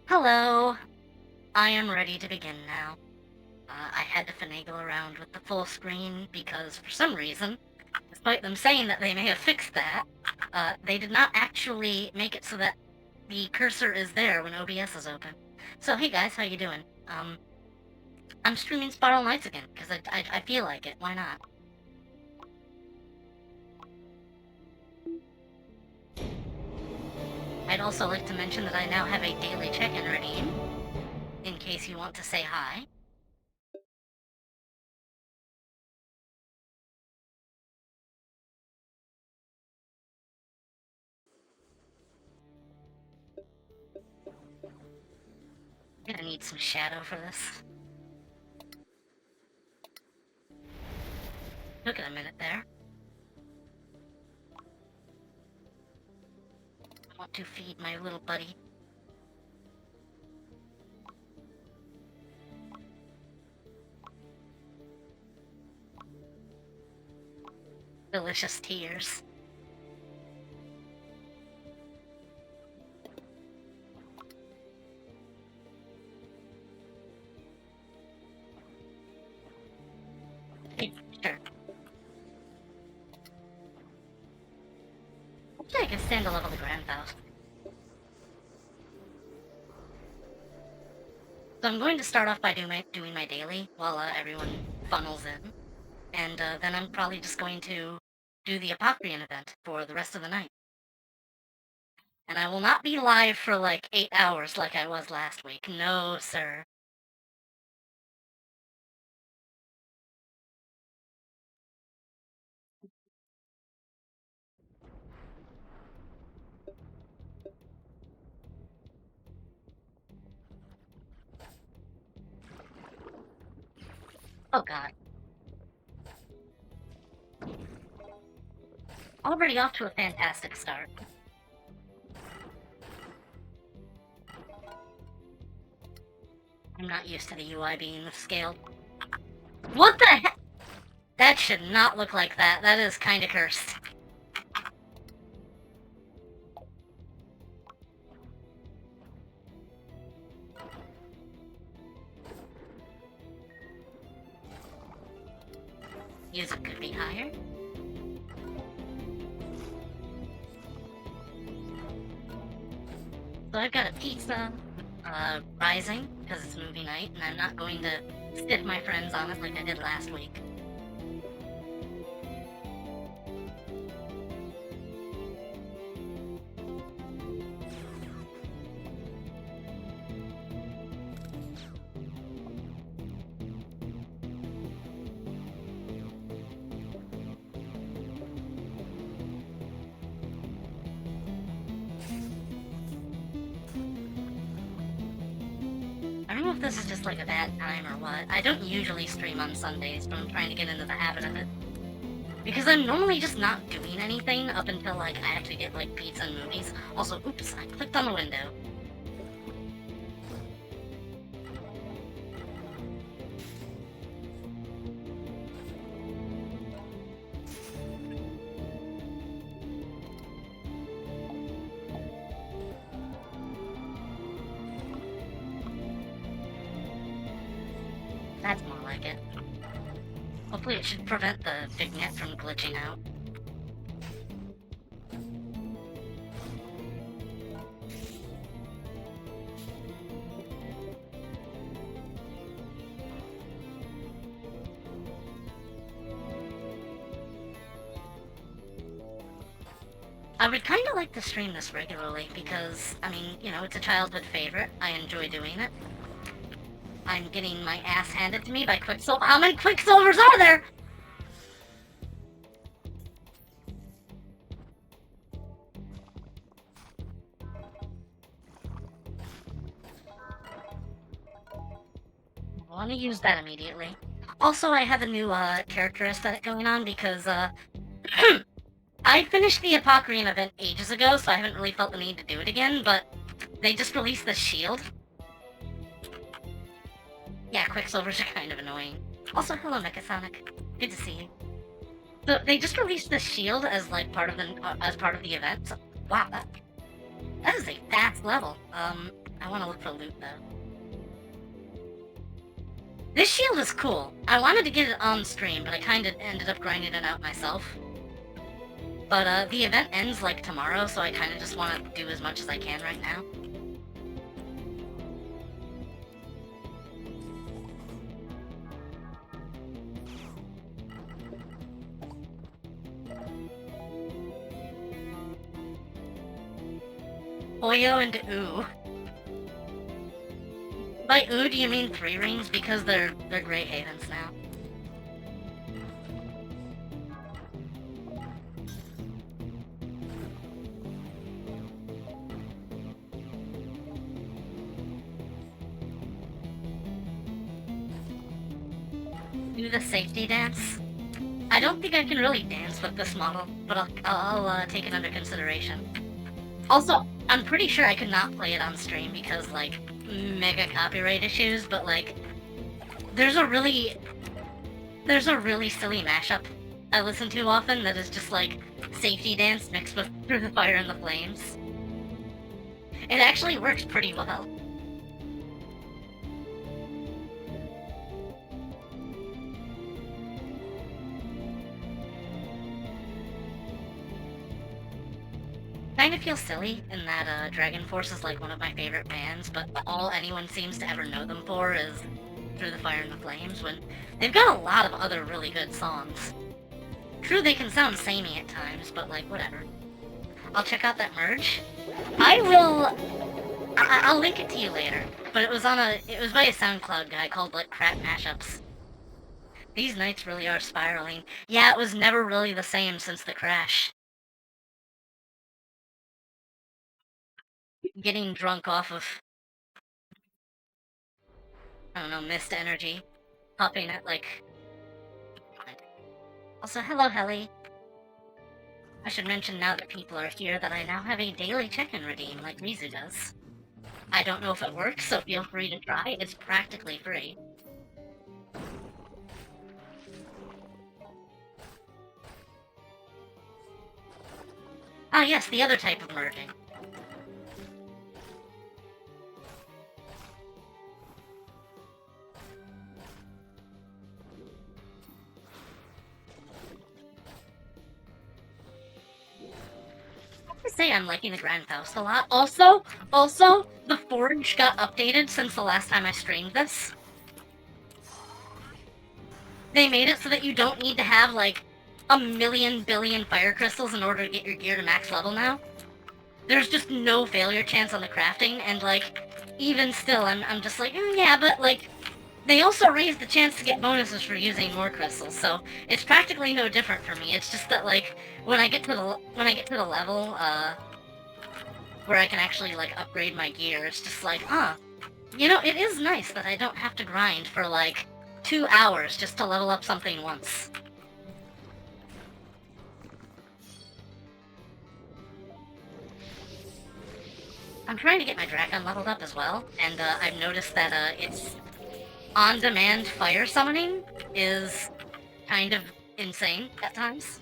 Hello. I am ready to begin now. I had to finagle around with the full screen because, for some reason, despite them saying that they may have fixed that, they did not actually make it so that the cursor is there when OBS is open. So, hey guys, how you doing? I'm streaming Spiral Nights again, because I feel like it. Why not? I'd also like to mention that I now have a daily check-in redeem, in case you want to say hi. I'm gonna need some shadow for this. Took it a minute there. I want to feed my little buddy. Delicious tears. Sure. Actually, I can stand to level the ground though. So I'm going to start off by doing my daily while everyone funnels in. And then I'm probably just going to do the Apocrean event for the rest of the night. And I will not be live for like 8 hours like I was last week. No, sir. Oh god. Already off to a fantastic start. I'm not used to the UI being scaled. What the heck? That should not look like that. That is kinda cursed. Music could be higher. So I've got a pizza, rising, because it's movie night, and I'm not going to stiff my friends on it like I did last week. I don't know if this is just like a bad time or what. I don't usually stream on Sundays, but I'm trying to get into the habit of it. Because I'm normally just not doing anything up until like I have to get like pizza and movies. Also, oops, I clicked on the window. That's more like it. Hopefully it should prevent the vignette from glitching out. I would kind of like to stream this regularly because, I mean, you know, it's a childhood favorite. I enjoy doing it. I'm getting my ass handed to me by Quicksilver. How many Quicksilvers are there? I want to use that immediately. Also, I have a new character aesthetic going on because I finished the Apocrean event ages ago, so I haven't really felt the need to do it again, but they just released the shield. Yeah, Quicksilvers are kind of annoying. Also, hello Mechasonic. Good to see you. So they just released the shield as like part of the event. So, wow, That is a fast level. I want to look for loot, though. This shield is cool. I wanted to get it on stream, but I kinda ended up grinding it out myself. But, the event ends, like, tomorrow, so I kinda just want to do as much as I can right now. Oyo and Ooh. By Ooh, do you mean 3 rings? Because they're Grey Havens now. Do the safety dance? I don't think I can really dance with this model, but I'll take it under consideration. Also, I'm pretty sure I could not play it on stream because, like, mega copyright issues, but, like, there's a really silly mashup I listen to often that is just, like, safety dance mixed with Through the Fire and the Flames. It actually works pretty well. Kind of feels silly in that Dragon Force is like one of my favorite bands, but all anyone seems to ever know them for is Through the Fire and the Flames, when they've got a lot of other really good songs. True, they can sound samey at times, but like, whatever. I'll check out that merge. I'll link it to you later, but it was by a SoundCloud guy called, like, Crap Mashups. These nights really are spiraling. Yeah, it was never really the same since the crash. Getting drunk off of, I don't know, mist energy. Popping at, like... Also, hello, Helly. I should mention now that people are here that I now have a daily check-in redeem like Mizu does. I don't know if it works, so feel free to try. It's practically free. Ah, yes, the other type of merging. I say I'm liking the Grand Faust a lot. Also, the Forge got updated since the last time I streamed this. They made it so that you don't need to have, like, a million billion fire crystals in order to get your gear to max level now. There's just no failure chance on the crafting, and, like, even still, I'm just like, yeah, but, like, they also raised the chance to get bonuses for using more crystals, so it's practically no different for me. It's just that, like, when I get to the level, where I can actually, like, upgrade my gear, it's just like, you know, it is nice that I don't have to grind for, like, 2 hours just to level up something once. I'm trying to get my Drakon leveled up as well, and I've noticed that its on-demand fire summoning is kind of insane at times.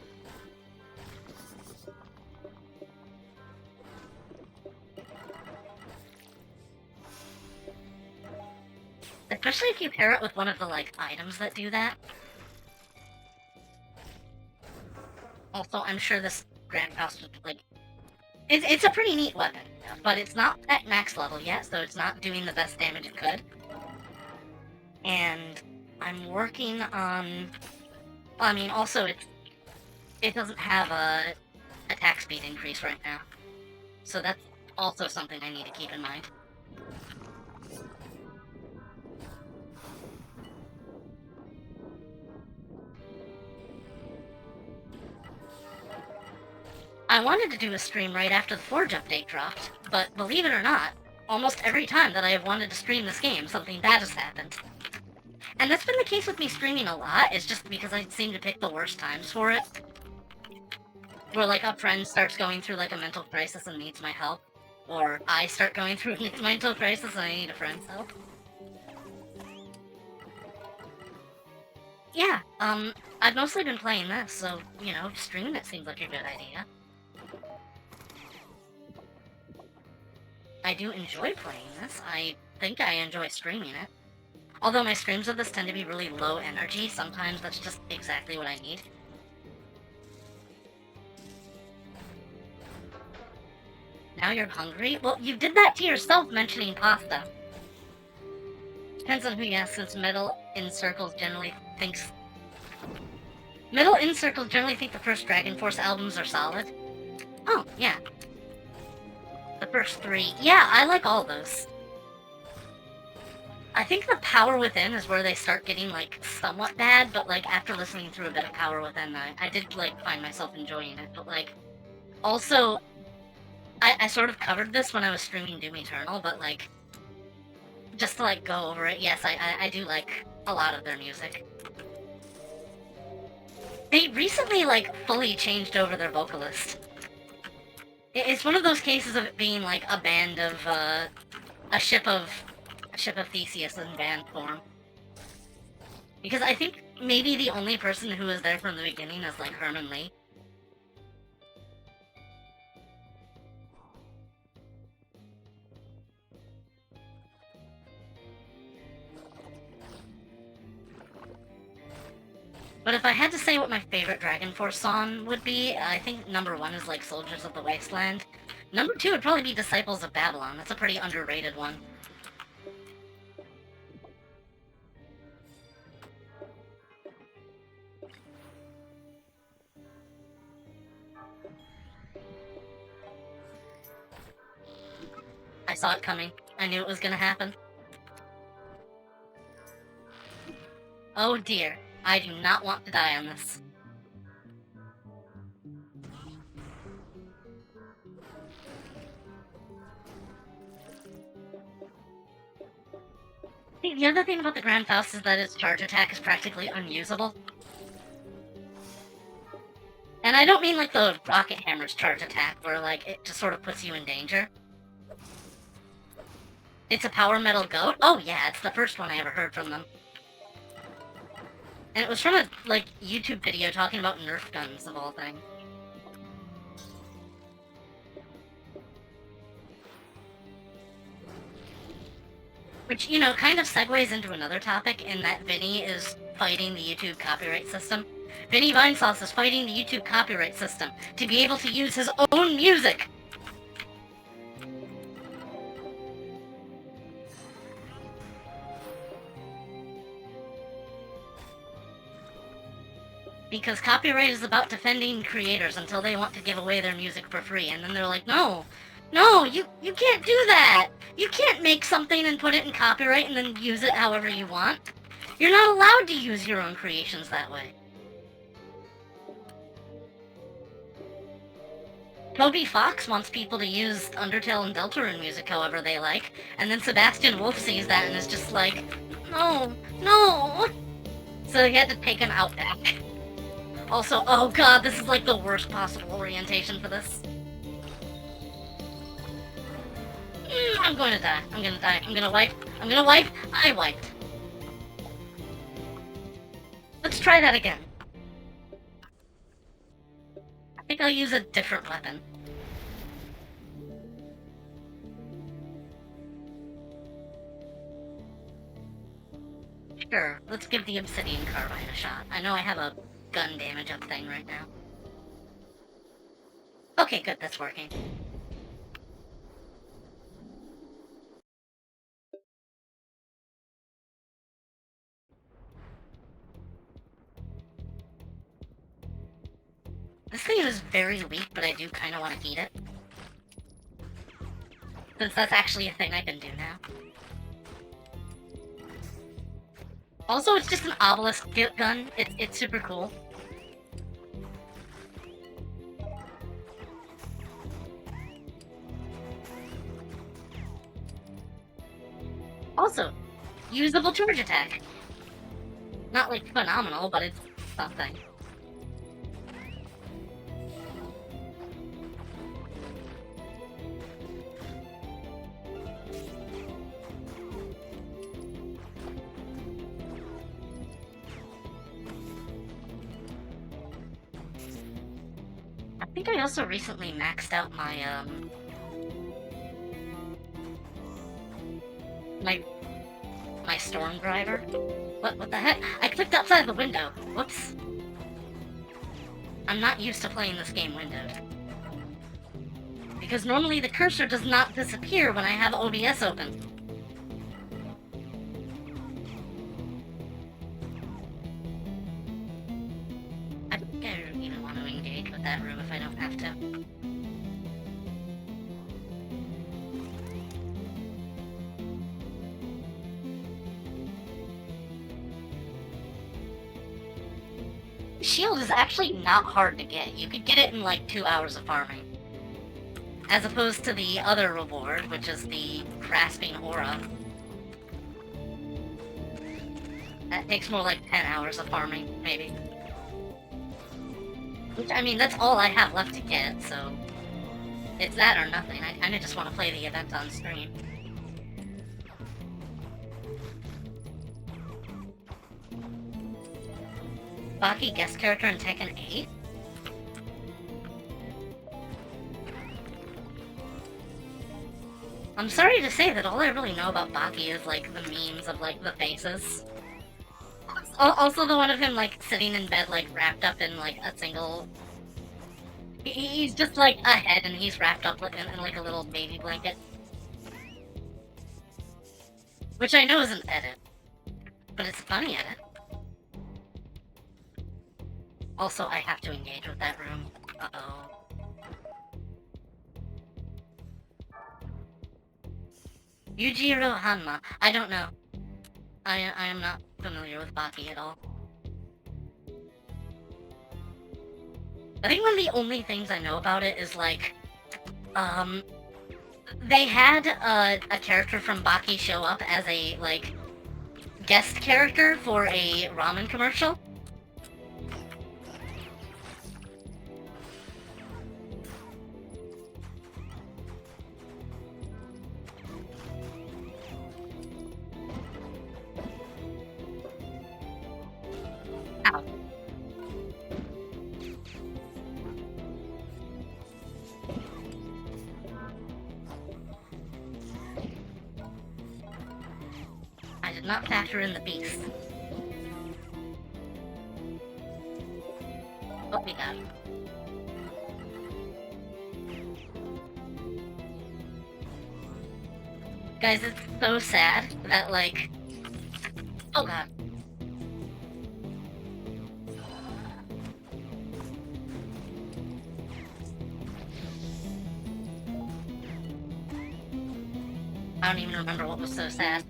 Especially if you pair it with one of the, like, items that do that. Also, I'm sure this Grand Faust would, like... It's a pretty neat weapon, but it's not at max level yet, so it's not doing the best damage it could. And I'm working on... Well, I mean, also, it doesn't have a attack speed increase right now. So that's also something I need to keep in mind. I wanted to do a stream right after the Forge update dropped, but believe it or not, almost every time that I have wanted to stream this game, something bad has happened. And that's been the case with me streaming a lot, it's just because I seem to pick the worst times for it. Where, like, a friend starts going through, like, a mental crisis and needs my help. Or I start going through a mental crisis and I need a friend's help. Yeah, I've mostly been playing this, so, you know, streaming it seems like a good idea. I do enjoy playing this. I think I enjoy streaming it. Although my streams of this tend to be really low energy, sometimes that's just exactly what I need. Now you're hungry? Well, you did that to yourself mentioning pasta. Depends on who you ask, since Metal in Circles generally think the first Dragon Force albums are solid. Oh, yeah. The first 3. Yeah, I like all those. I think the Power Within is where they start getting, like, somewhat bad, but, like, after listening through a bit of Power Within, I did, like, find myself enjoying it, but, like, also, I sort of covered this when I was streaming Doom Eternal, but, like, just to, like, go over it, yes, I do like a lot of their music. They recently, like, fully changed over their vocalist. It's one of those cases of it being, like, a band of, a ship of Theseus in band form. Because I think maybe the only person who was there from the beginning is, like, Herman Lee. But if I had to say what my favorite Dragon Force song would be, I think number 1 is, like, Soldiers of the Wasteland. Number 2 would probably be Disciples of Babylon. That's a pretty underrated one. I saw it coming. I knew it was gonna happen. Oh dear. I do not want to die on this. See, the other thing about the Grand Faust is that its charge attack is practically unusable. And I don't mean like the Rocket Hammer's charge attack, where like it just sort of puts you in danger. It's a Power Metal Goat? Oh yeah, it's the first one I ever heard from them. And it was from a, like, YouTube video talking about Nerf guns, of all things. Which, you know, kind of segues into another topic in that Vinny is fighting the YouTube copyright system. Vinny Vinesauce is fighting the YouTube copyright system to be able to use his own music! Because copyright is about defending creators until they want to give away their music for free, and then they're like, no, you can't do that! You can't make something and put it in copyright and then use it however you want. You're not allowed to use your own creations that way. Toby Fox wants people to use Undertale and Deltarune music however they like, and then Sebastian Wolf sees that and is just like, no! So he had to take him out back. Also, oh god, this is like the worst possible orientation for this. I'm going to die. I'm gonna wipe. I wiped. Let's try that again. I think I'll use a different weapon. Sure, let's give the Obsidian Carbine a shot. I know I have a gun damage up thing right now. Okay, good, that's working. This thing is very weak, but I do kind of want to eat it. Since that's actually a thing I can do now. Also, it's just an obelisk gun. It's super cool. Also, usable charge attack. Not like phenomenal, but it's something. I think I also recently maxed out my, my storm driver. What the heck? I clicked outside the window. Whoops. I'm not used to playing this game windowed. Because normally the cursor does not disappear when I have OBS open. I don't think I even want to engage with that room if I don't have to. Shield is actually not hard to get. You could get it in like 2 hours of farming. As opposed to the other reward, which is the grasping aura. That takes more like 10 hours of farming, maybe. Which, I mean, that's all I have left to get, so... It's that or nothing. I kinda just want to play the event on stream. Baki guest character in Tekken 8? I'm sorry to say that all I really know about Baki is, like, the memes of, like, the faces. Also the one of him, like, sitting in bed, like, wrapped up in, like, a single... He's just, like, a head, and he's wrapped up in like, a little baby blanket. Which I know is an edit. But it's a funny edit. Also, I have to engage with that room. Uh-oh. Yujiro Hanma. I don't know. I am not familiar with Baki at all. I think one of the only things I know about it is, like, they had a character from Baki show up as a, like, guest character for a ramen commercial. Ow. I did not factor in the beast. What we got? Guys, it's so sad that, like... Oh god. I don't even remember what was so sad.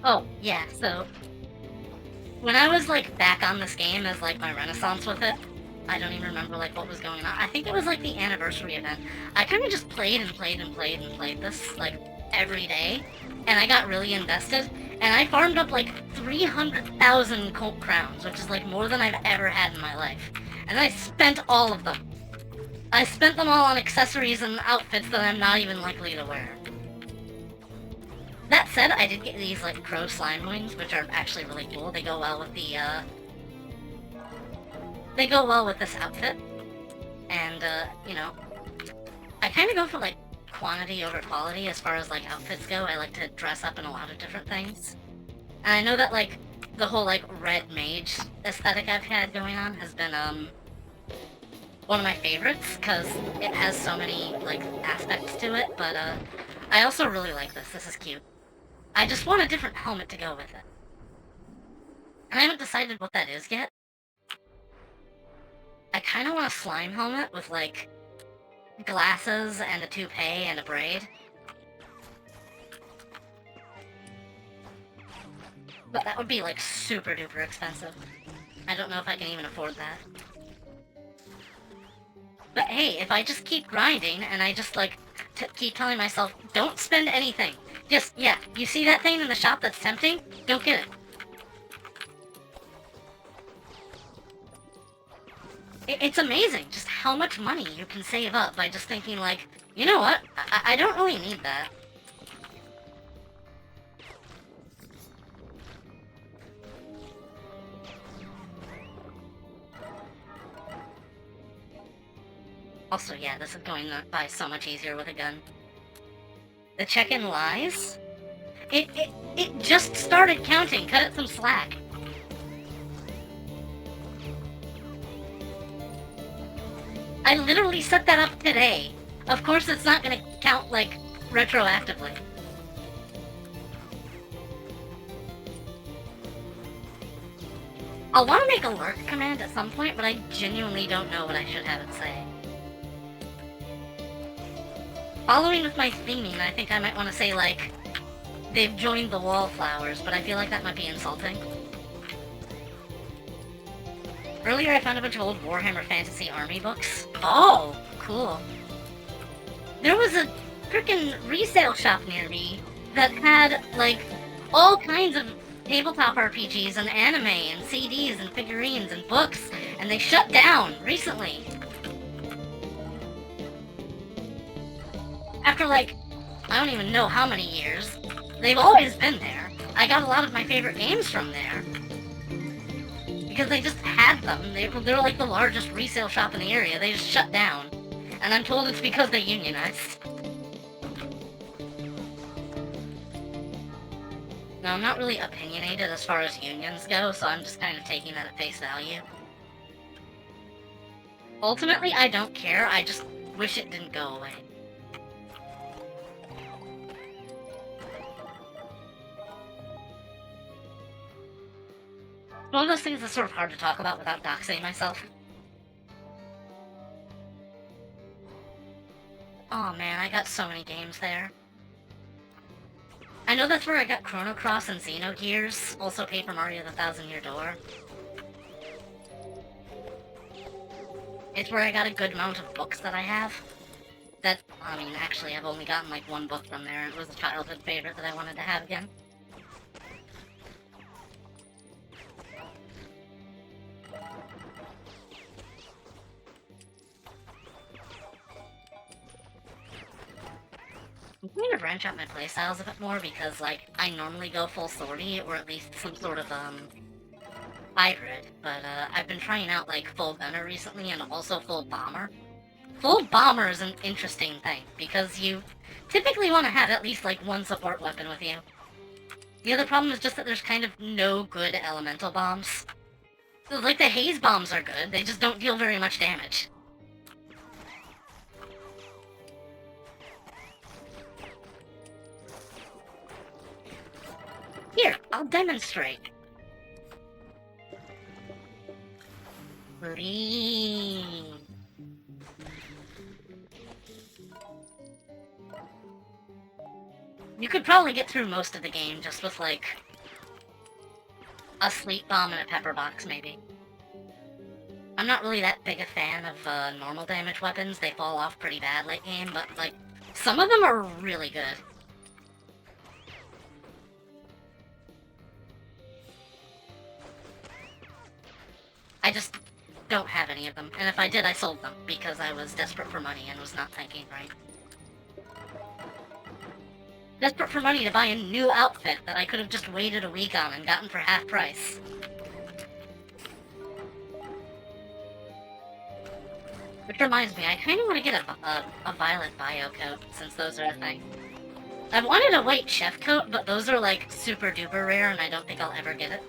Oh, yeah, so... When I was, like, back on this game as, like, my renaissance with it, I don't even remember, like, what was going on. I think it was, like, the anniversary event. I kinda just played and played and played and played this, like, every day. And I got really invested. And I farmed up, like, 300,000 Colt Crowns, which is, like, more than I've ever had in my life. And I spent all of them. I spent them all on accessories and outfits that I'm not even likely to wear. That said, I did get these, like, crow slime wings, which are actually really cool. They go well with the, They go well with this outfit. And, you know... I kinda go for, like, quantity over quality as far as, like, outfits go. I like to dress up in a lot of different things. And I know that, like, the whole, like, red mage aesthetic I've had going on has been, one of my favorites, because it has so many, like, aspects to it, but, I also really like this. This is cute. I just want a different helmet to go with it. And I haven't decided what that is yet. I kinda want a slime helmet with, like, glasses and a toupee and a braid. But that would be, like, super duper expensive. I don't know if I can even afford that. But hey, if I just keep grinding and I just, like, keep telling myself, don't spend anything. Just, yeah, you see that thing in the shop that's tempting? Don't get it. It's amazing just how much money you can save up by just thinking, like, you know what? I don't really need that. Also, yeah, this is going by so much easier with a gun. The check-in lies? It just started counting. Cut it some slack. I literally set that up today. Of course it's not gonna count, like, retroactively. I'll want to make a lurk command at some point, but I genuinely don't know what I should have it say. Following with my theming, I think I might want to say, like, they've joined the wallflowers, but I feel like that might be insulting. Earlier I found a bunch of old Warhammer Fantasy Army books. Oh, cool. There was a frickin' resale shop near me that had, like, all kinds of tabletop RPGs and anime and CDs and figurines and books, and they shut down recently. After, like, I don't even know how many years. They've always been there. I got a lot of my favorite games from there. Because they just had them. They were like the largest resale shop in the area. They just shut down. And I'm told it's because they unionized. Now, I'm not really opinionated as far as unions go, so I'm just kind of taking that at face value. Ultimately, I don't care. I just wish it didn't go away. One of those things that's sort of hard to talk about without doxing myself. Oh man, I got so many games there. I know that's where I got Chrono Cross and Xenogears, also Paper Mario the Thousand Year Door. It's where I got a good amount of books that I have. That, I mean, actually I've only gotten like one book from there, and it was a childhood favorite that I wanted to have again. I'm trying to branch out my playstyles a bit more because, like, I normally go full sortie, or at least some sort of, hybrid, but, I've been trying out, like, full gunner recently and also full bomber. Full bomber is an interesting thing, because you typically want to have at least, like, one support weapon with you. The other problem is just that there's kind of no good elemental bombs. So, like, the haze bombs are good, they just don't deal very much damage. Here, I'll demonstrate. Green. You could probably get through most of the game just with, like, a sleep bomb and a pepper box, maybe. I'm not really that big a fan of normal damage weapons. They fall off pretty bad late game, but, like, some of them are really good. I just don't have any of them, and if I did, I sold them, because I was desperate for money and was not thinking right. Desperate for money to buy a new outfit that I could have just waited a week on and gotten for half price. Which reminds me, I kind of want to get a violet bio coat, since those are a thing. I've wanted a white chef coat, but those are, like, super duper rare, and I don't think I'll ever get it.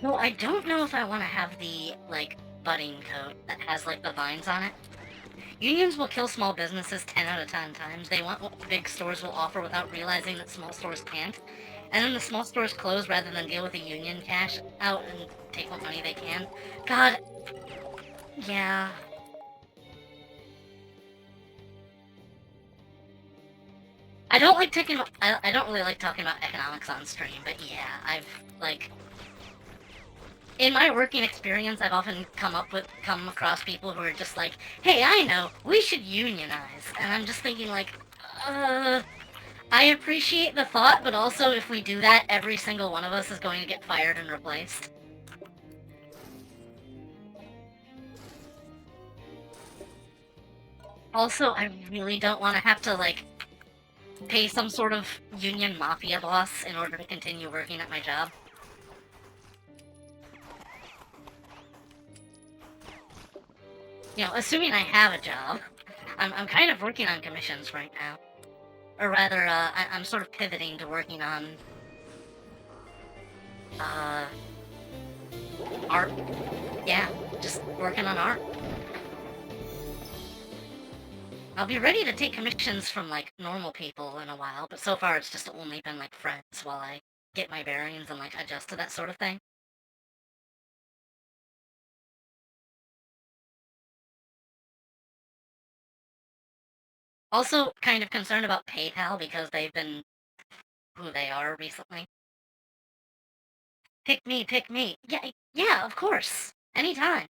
No, I don't know if I want to have the, like, budding coat that has, like, the vines on it. Unions will kill small businesses 10 out of 10 times. They want what big stores will offer without realizing that small stores can't. And then the small stores close rather than deal with a union cash out and take what money they can. God. Yeah. I don't like taking... I don't really like talking about economics on stream, but yeah, I've, like... In my working experience, I've often come across people who are just like, hey, I know, we should unionize. And I'm just thinking, like, I appreciate the thought, but also if we do that, every single one of us is going to get fired and replaced. Also, I really don't want to have to, like, pay some sort of union mafia boss in order to continue working at my job. You know, assuming I have a job, I'm kind of working on commissions right now. Or rather, I'm sort of pivoting to working on, art. Yeah, just working on art. I'll be ready to take commissions from, like, normal people in a while, but so far it's just only been, like, friends while I get my bearings and, like, adjust to that sort of thing. Also, kind of concerned about PayPal because they've been who they are recently. Pick me, pick me. Yeah, yeah, of course. Anytime.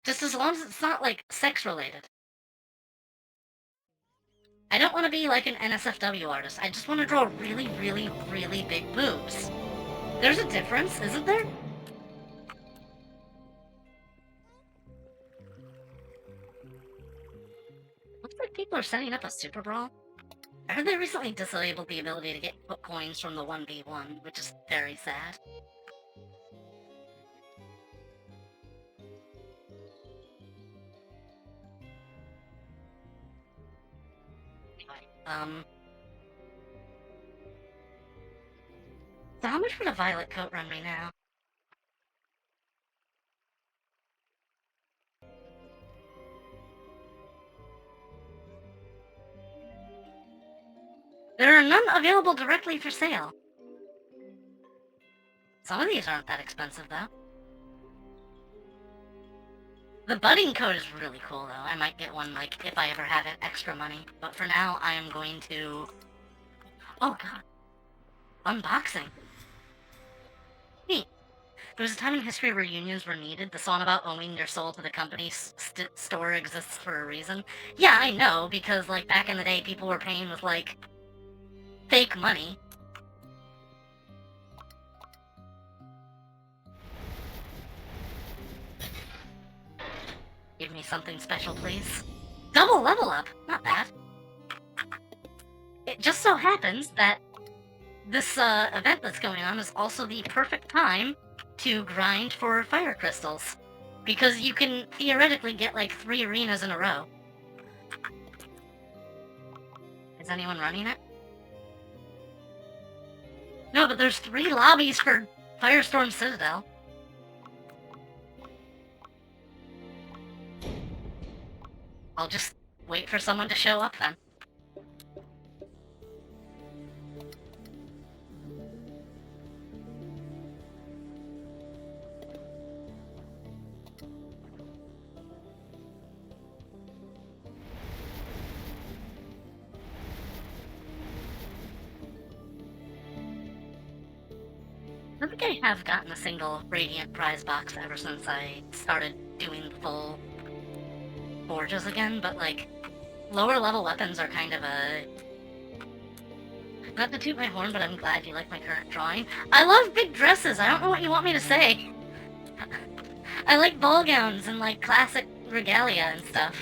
Just as long as it's not, like, sex-related. I don't want to be like an NSFW artist. I just want to draw really, really, really big boobs. There's a difference, isn't there? Looks like people are setting up a Super Brawl. I heard they recently disabled the ability to get coins from the 1v1, which is very sad. Anyway, so how much would a violet coat run me now? There are none available directly for sale. Some of these aren't that expensive, though. The budding coat is really cool, though. I might get one, like, if I ever have extra money. But for now, I am going to... Oh, God. Unboxing. Neat. There was a time in history where unions were needed. The song about owing your soul to the company's store exists for a reason. Yeah, I know, because, like, back in the day, people were paying with, like, fake money. Give me something special, please. Double level up! Not bad. It just so happens that this, event that's going on is also the perfect time to grind for fire crystals. Because you can theoretically get, like, 3 arenas in a row. Is anyone running it? No, but there's 3 lobbies for Firestorm Citadel. I'll just wait for someone to show up then. I think I have gotten a single Radiant prize box ever since I started doing full forges again, but, like, lower level weapons are kind of a... Not to toot my horn, but I'm glad you like my current drawing. I love big dresses! I don't know what you want me to say! I like ball gowns and, like, classic regalia and stuff.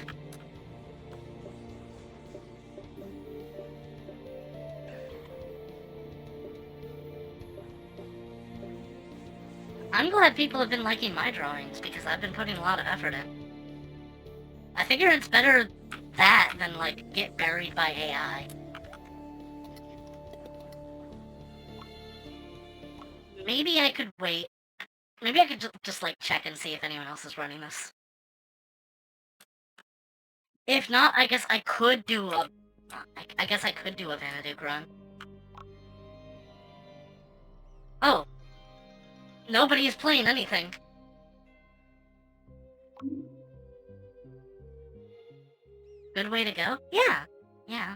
I'm glad people have been liking my drawings, because I've been putting a lot of effort in. I figure it's better that than, like, get buried by AI. Maybe I could wait. Maybe I could just like, check and see if anyone else is running this. If not, I guess I could do a... I guess I could do a Vanaduke run. Oh. Nobody is playing anything. Good way to go? Yeah. Yeah.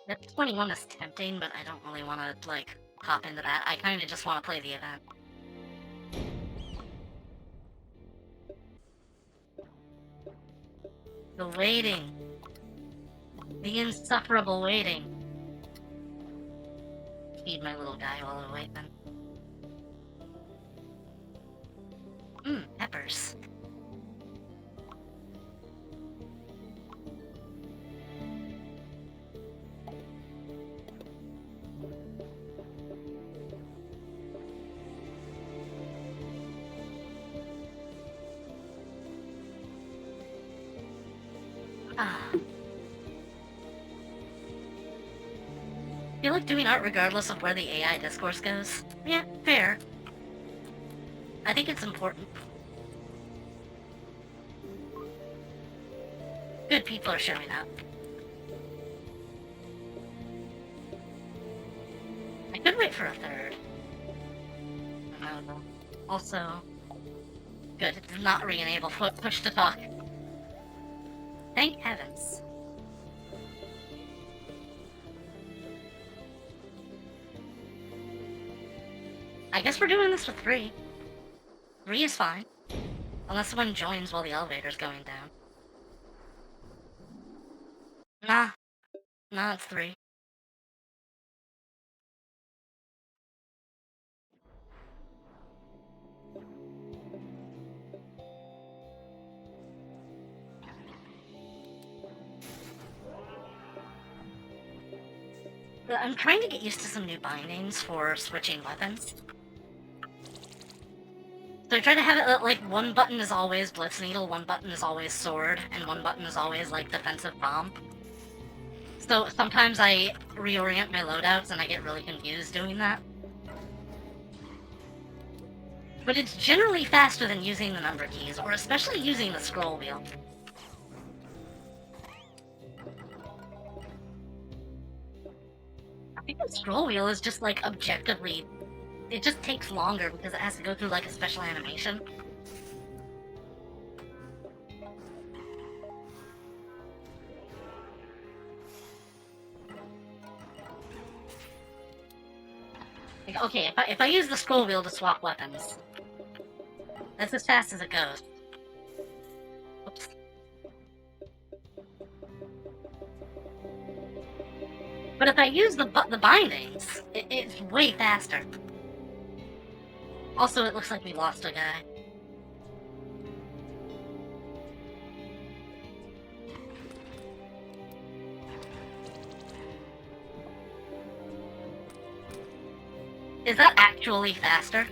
That 21 is tempting, but I don't really want to, like, hop into that. I kind of just want to play the event. The waiting. The insufferable waiting. Feed my little guy while I wait, then. Peppers. I feel like doing art regardless of where the AI discourse goes. Yeah, fair. I think it's important. Good people are showing up. I could wait for a third. No. Also, good, it does not re-enable push to talk. Thank heavens. I guess we're doing this with 3. 3 is fine. Unless someone joins while the elevator's going down. Nah, it's 3. I'm trying to get used to some new bindings for switching weapons. So I try to have it that, like, one button is always Blitz Needle, one button is always Sword, and one button is always, like, Defensive Bomb. So sometimes I reorient my loadouts and I get really confused doing that. But it's generally faster than using the number keys, or especially using the scroll wheel. I think the scroll wheel is just, like, objectively... It just takes longer because it has to go through, like, a special animation. Like, okay, if I use the scroll wheel to swap weapons, that's as fast as it goes. Oops. But if I use the bindings, it's way faster. Also, it looks like we lost a guy. Is that actually faster?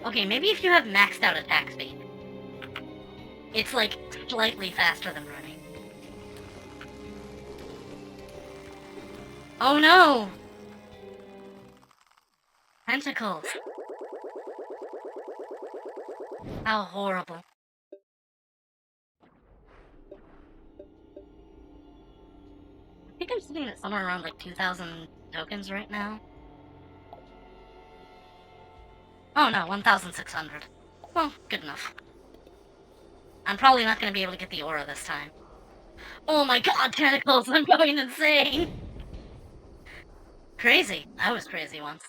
Okay, maybe if you have maxed out attack speed. It's, like, slightly faster than running. Oh no! Tentacles! How horrible. I think I'm sitting at somewhere around, like, 2,000 tokens right now. Oh no, 1,600. Well, good enough. I'm probably not gonna be able to get the aura this time. Oh my god, tentacles! I'm going insane! Crazy. I was crazy once.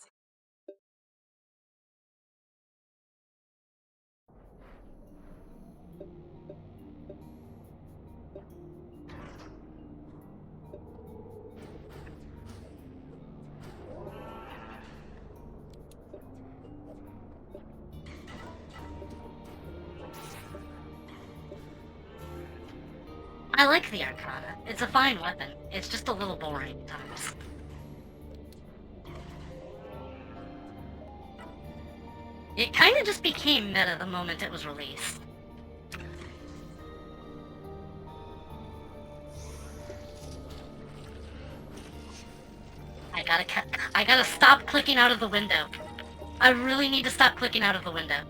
I like the Arcana. It's a fine weapon. It's just a little boring at times. It kinda just became meta the moment it was released. I gotta stop clicking out of the window. I really need to stop clicking out of the window.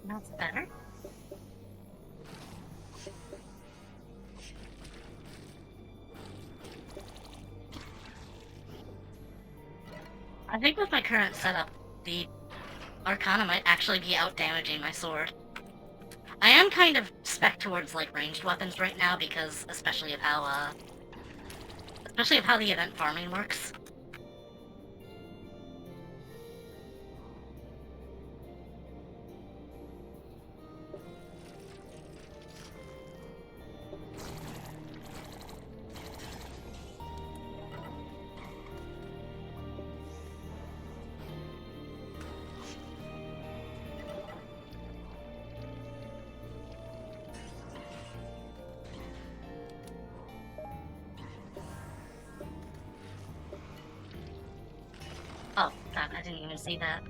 That's better. I think with my current setup, the Arcana might actually be out-damaging my sword. I am kind of spec towards, like, ranged weapons right now because, especially of how the event farming works. Oh, God, I didn't even see that.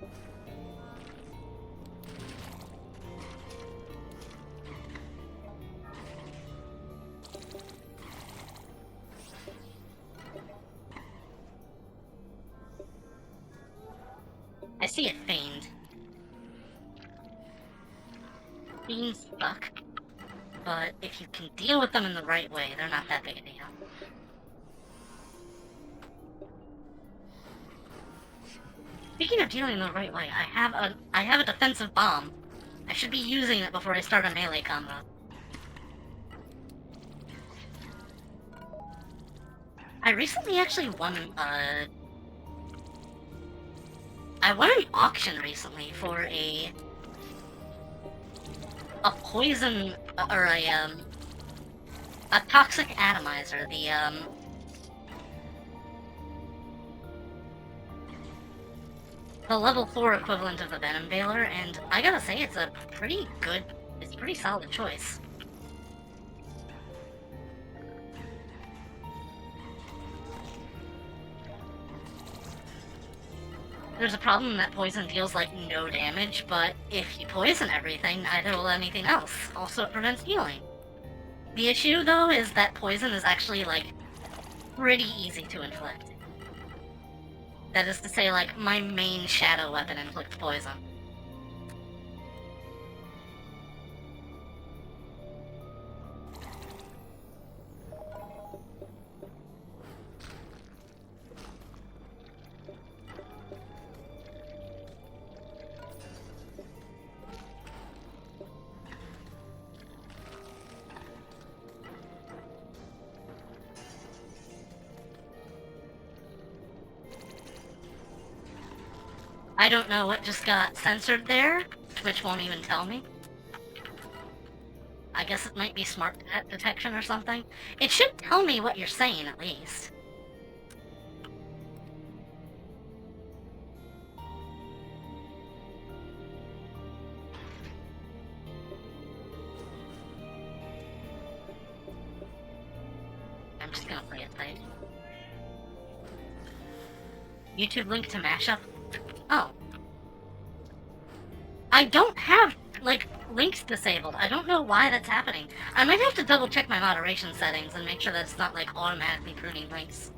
I see a fiend. Fiends suck. But if you can deal with them in the right way, they're not that big a deal. Speaking of dealing the right way, I have a defensive bomb. I should be using it before I start a melee combo. I recently actually won, I won an auction recently for a poison, or a toxic atomizer, the level 4 equivalent of the Venom Veiler, and I gotta say, it's a pretty solid choice. There's a problem that poison deals, like, no damage, but if you poison everything, neither will anything else. Also, it prevents healing. The issue, though, is that poison is actually, like, pretty easy to inflict. That is to say, like, my main shadow weapon inflicts poison. I don't know what just got censored there. Twitch won't even tell me. I guess it might be smart detection or something. It should tell me what you're saying, at least. I'm just gonna play it safe. YouTube link to mashup? Oh. I don't have, like, links disabled. I don't know why that's happening. I might have to double check my moderation settings and make sure that it's not, like, automatically pruning links.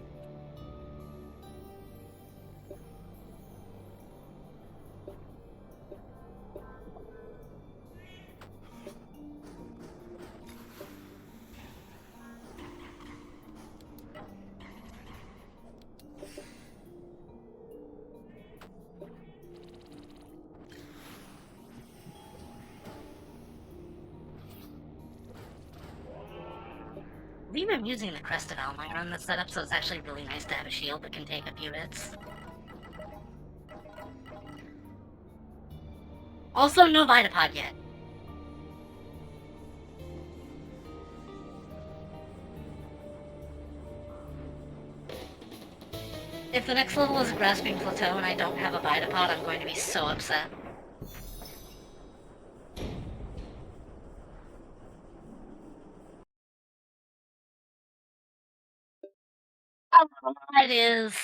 I believe I'm using the Crested Almire on this setup, so it's actually really nice to have a shield that can take a few hits. Also, no Vitapod yet. If the next level is a Grasping Plateau and I don't have a Vitapod, I'm going to be so upset. Oh, it is.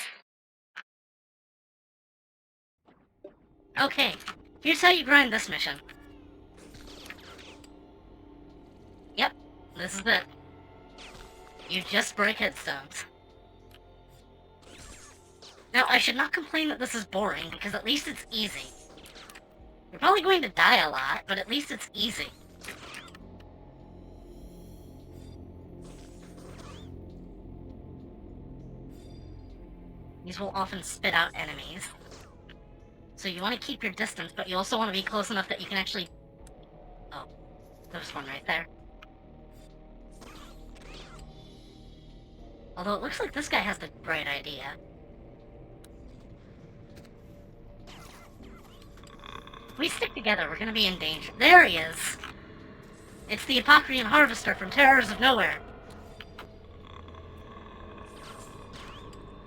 Okay, here's how you grind this mission. Yep, this is it. You just break headstones. Now, I should not complain that this is boring, because at least it's easy. You're probably going to die a lot, but at least it's easy. These will often spit out enemies. So you want to keep your distance, but you also want to be close enough that you can actually... Oh, there's one right there. Although it looks like this guy has the right idea. If we stick together, we're gonna be in danger. There he is! It's the Apocrean Harvester from Terrors of Nowhere.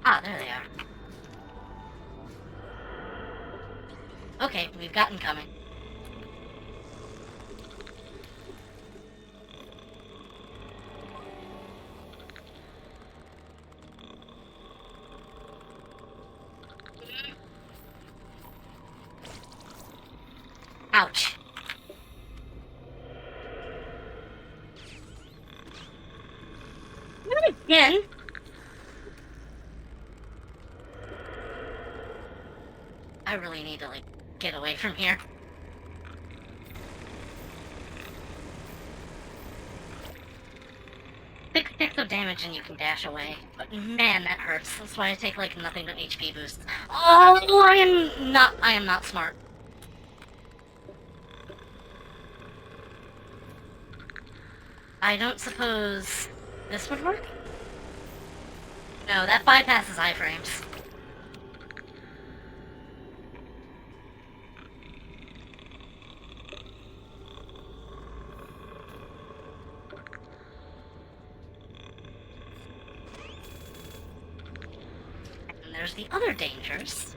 Ah, there they are. Okay, we've gotten coming. Ouch. Not again. I really need to, like, get away from here. Six ticks of damage and you can dash away. But man, that hurts. That's why I take, like, nothing but HP boosts. Oh, I am not smart. I don't suppose this would work? No, that bypasses iframes. And there's the other dangers.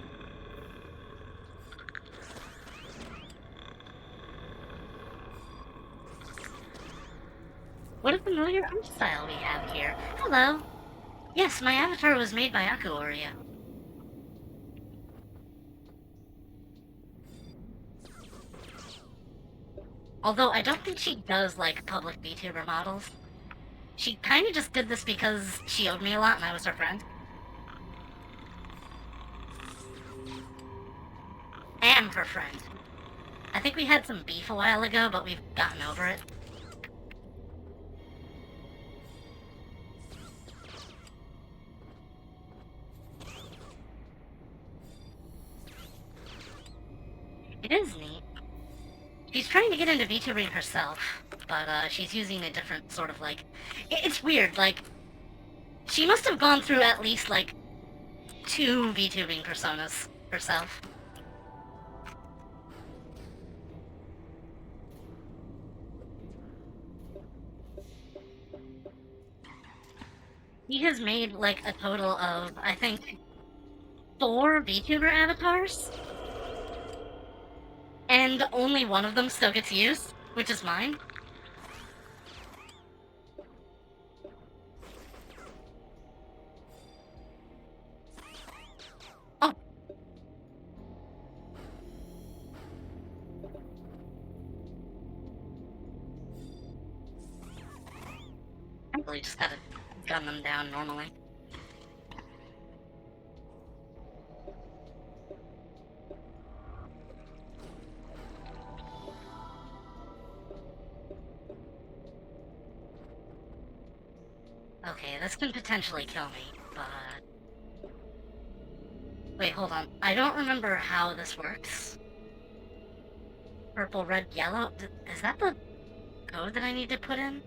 What a familiar art style we have here. Hello. Yes, my avatar was made by Apocrean. Although I don't think she does, like, public Vtuber models. She kinda just did this because she owed me a lot and I was her friend. Am her friend. I think we had some beef a while ago, but we've gotten over it. It is neat. She's trying to get into VTubing herself, but she's using a different sort of, like... It's weird, like... She must have gone through at least, like, 2 VTubing personas herself. He has made, like, a total of, I think, 4 VTuber avatars? And only one of them still gets used, which is mine. Oh! I really just gotta gun them down normally. Okay, this can potentially kill me, but... Wait, hold on. I don't remember how this works. Purple, red, yellow? Is that the code that I need to put in?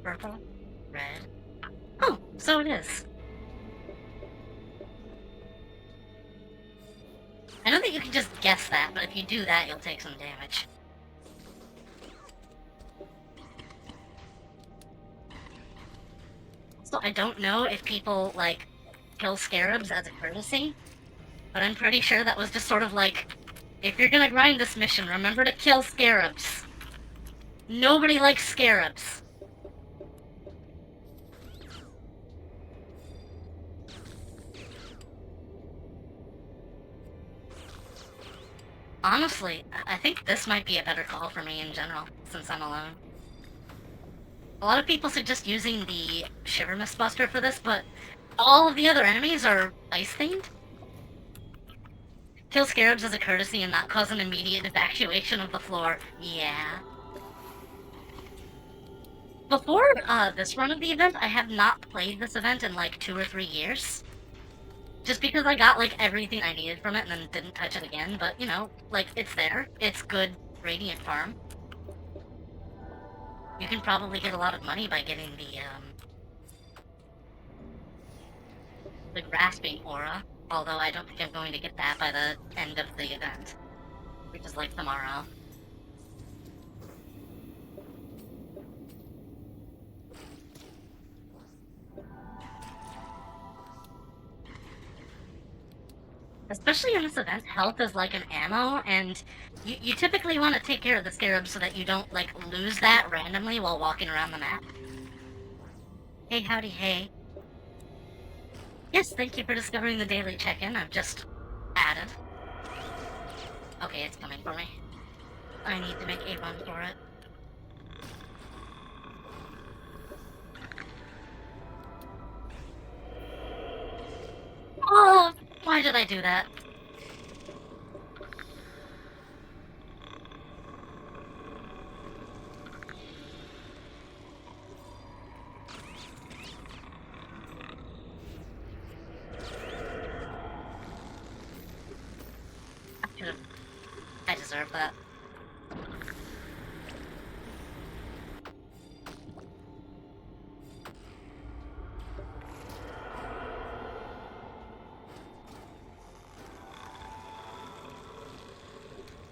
Purple, red... Oh, so it is. I know that you can just guess that, but if you do that, you'll take some damage. So I don't know if people, like, kill scarabs as a courtesy, but I'm pretty sure that was just sort of like, if you're gonna grind this mission, remember to kill scarabs. Nobody likes scarabs. Honestly, I think this might be a better call for me in general, since I'm alone. A lot of people suggest using the Shiver Mist Buster for this, but all of the other enemies are ice-themed. Kill scarabs as a courtesy and not cause an immediate evacuation of the floor. Yeah. Before this run of the event, I have not played this event in like 2 or 3 years. Just because I got like everything I needed from it and then didn't touch it again, but you know, like it's there. It's good Radiant Farm. You can probably get a lot of money by getting the grasping aura, although I don't think I'm going to get that by the end of the event, which is like tomorrow. Especially in this event, health is like an ammo, and you typically want to take care of the scarabs so that you don't, like, lose that randomly while walking around the map. Hey, howdy, hey. Yes, thank you for discovering the daily check-in I've just added. Okay, it's coming for me. I need to make a run for it. Oh! Why did I do that? I deserve that.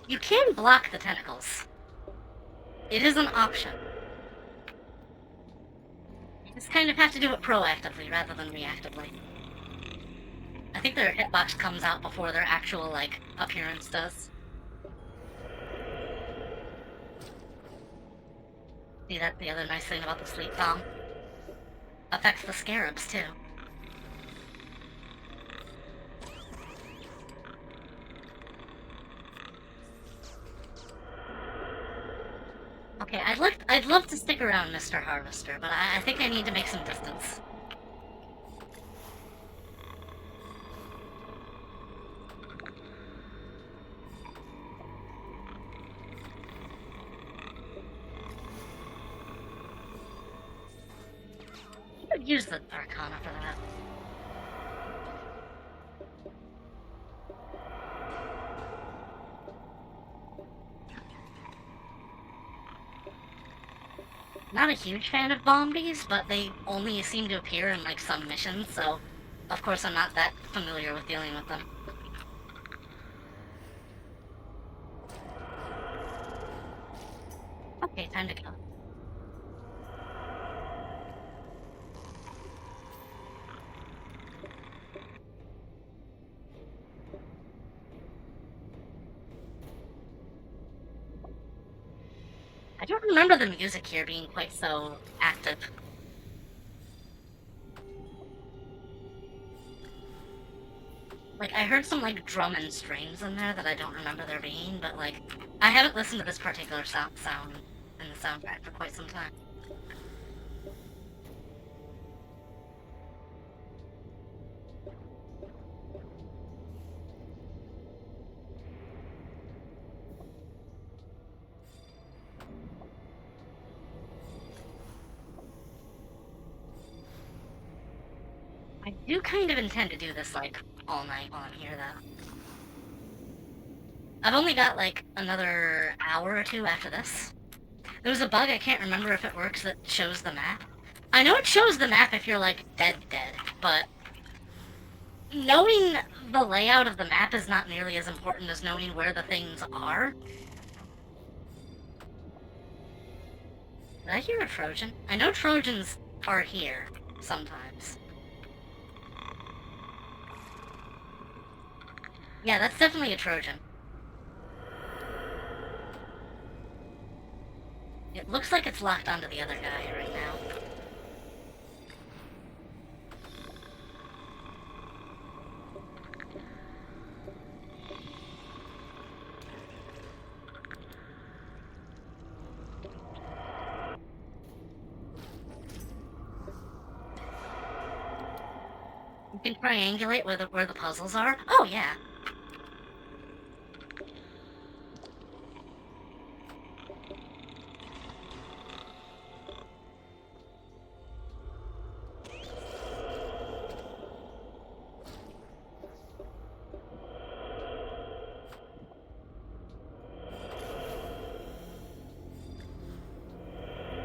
You can block the tentacles. It is an option. You just kind of have to do it proactively rather than reactively. I think their hitbox comes out before their actual, like, appearance does. See, that's the other nice thing about the sleep bomb. Affects the scarabs, too. Okay, I'd love to stick around, Mr. Harvester, but I think I need to make some distance. I could use the Arcana for that. Not a huge fan of zombies, but they only seem to appear in, like, some missions, so of course I'm not that familiar with dealing with them. Okay, time to go. I don't remember the music here being quite so active. Like, I heard some, like, drum and strings in there that I don't remember there being, but, like, I haven't listened to this particular sound in the soundtrack for quite some time. I do kind of intend to do this, like, all night while I'm here, though. I've only got, like, another hour or two after this. There was a bug, I can't remember if it works, that shows the map. I know it shows the map if you're, like, dead, but knowing the layout of the map is not nearly as important as knowing where the things are. Did I hear a Trojan? I know Trojans are here, sometimes. Yeah, that's definitely a Trojan. It looks like it's locked onto the other guy right now. You can triangulate where the puzzles are. Oh, yeah.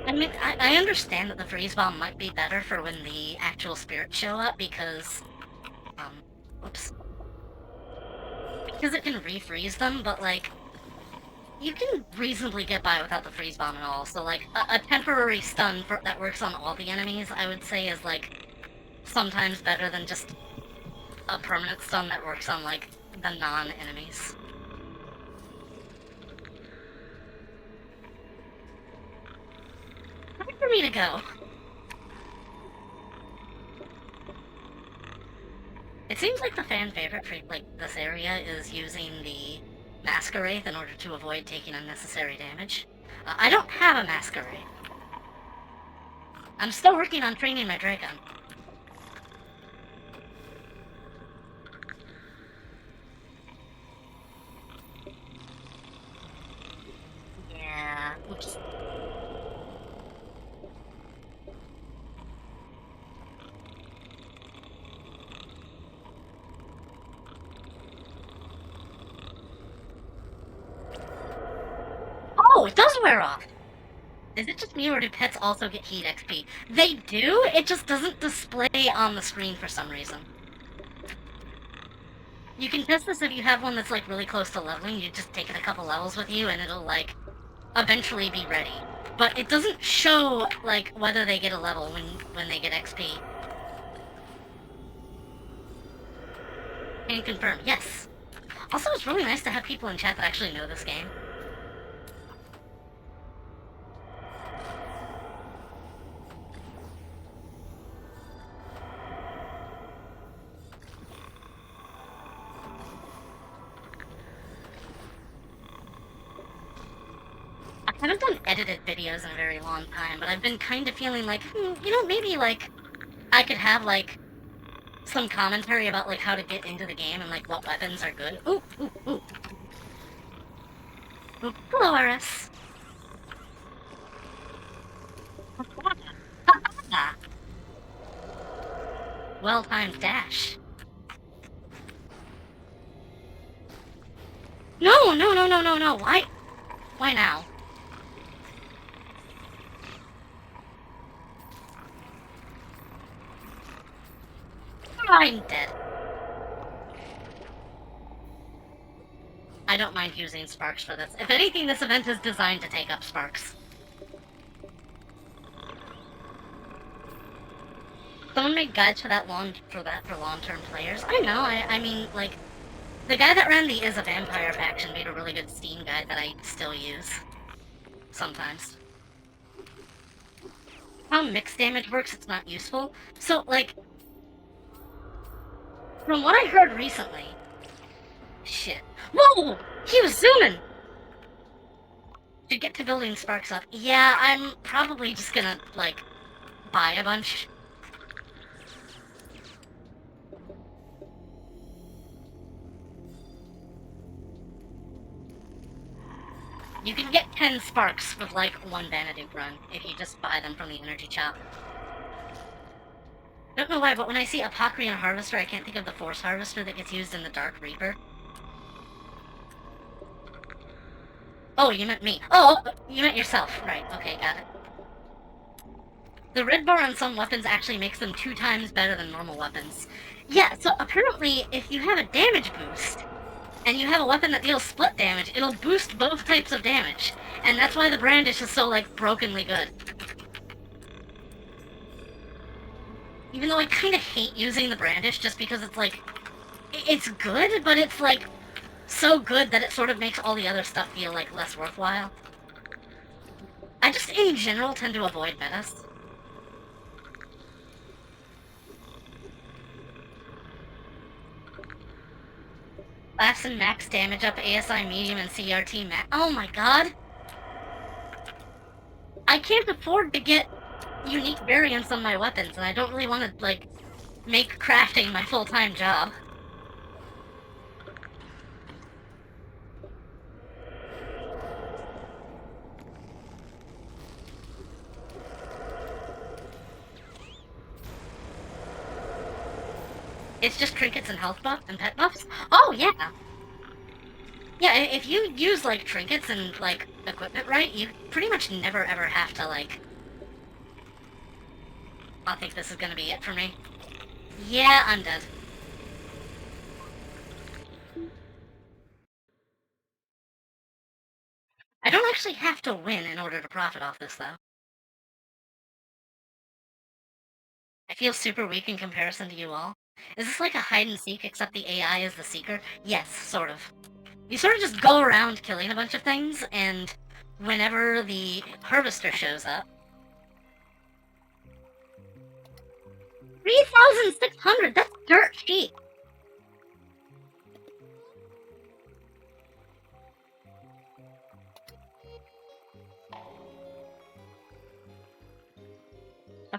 I mean, I understand that the freeze bomb might be better for when the actual spirits show up because, oops. Because it can refreeze them, but, like, you can reasonably get by without the freeze bomb at all. So, like, a temporary stun that works on all the enemies, I would say, is, like, sometimes better than just a permanent stun that works on, like, the non-enemies. Time for me to go. It seems like the fan favorite for, like, this area is using the Masquerade in order to avoid taking unnecessary damage. I don't have a Masquerade. I'm still working on training my Dragon. Yeah, oops. Oh, it does wear off! Is it just me, or do pets also get heat XP? They do, it just doesn't display on the screen for some reason. You can test this if you have one that's, like, really close to leveling. You just take it a couple levels with you, and it'll, like, eventually be ready. But it doesn't show, like, whether they get a level when they get XP. Can confirm, yes. Also, it's really nice to have people in chat that actually know this game. I haven't done edited videos in a very long time, but I've been kind of feeling like, maybe, like, I could have, like, some commentary about, like, how to get into the game and, like, what weapons are good. Ooh, ooh, ooh. Ooh, hello, RS. Well-timed dash. No, no, no, no, no, no. Why? Why now? I'm dead. I don't mind using sparks for this. If anything, this event is designed to take up sparks. Someone made guides for long-term players. I know. I mean, like, the guy that ran the Is a Vampire faction made a really good Steam guide that I still use sometimes. How mixed damage works, it's not useful. So, like, from what I heard recently... Shit. Whoa! He was zooming! To get to building sparks up. Yeah, I'm probably just gonna, like, buy a bunch. You can get 10 sparks with, like, one Vanaduke run if you just buy them from the energy chop. Don't know why, but when I see Apocrean Harvester, I can't think of the Force Harvester that gets used in the Dark Reaper. Oh, you meant me. Oh, you meant yourself. Right, okay, got it. The red bar on some weapons actually makes them 2 times better than normal weapons. Yeah, so apparently, if you have a damage boost, and you have a weapon that deals split damage, it'll boost both types of damage. And that's why the Brandish is so, like, brokenly good. Even though I kind of hate using the Brandish just because it's, like, it's good, but it's, like, so good that it sort of makes all the other stuff feel, like, less worthwhile. I just, in general, tend to avoid metas. Laughs and max damage up, ASI medium, and CRT max. Oh my god! I can't afford to get unique variants on my weapons, and I don't really want to, like, make crafting my full-time job. It's just trinkets and health buff and pet buffs? Oh, yeah! Yeah, if you use, like, trinkets and, like, equipment right, you pretty much never ever have to, like... I think this is gonna be it for me. Yeah, I'm dead. I don't actually have to win in order to profit off this, though. I feel super weak in comparison to you all. Is this like a hide-and-seek except the AI is the seeker? Yes, sort of. You sort of just go around killing a bunch of things, and whenever the Harvester shows up... 3,600! That's dirt cheap!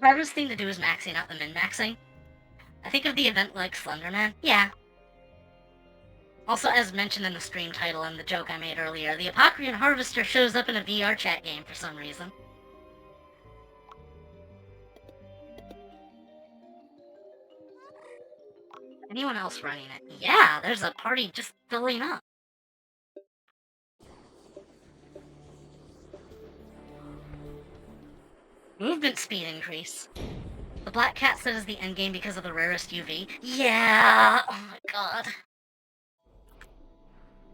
the hardest thing to do is maxing out the min-maxing. I think of the event like Slenderman. Yeah. Also, as mentioned in the stream title and the joke I made earlier, the Apocrean Harvester shows up in a VR chat game for some reason. Anyone else running it? Yeah, there's a party just filling up. Movement speed increase. The Black Cat set is the endgame because of the rarest UV. Yeah! Oh my god.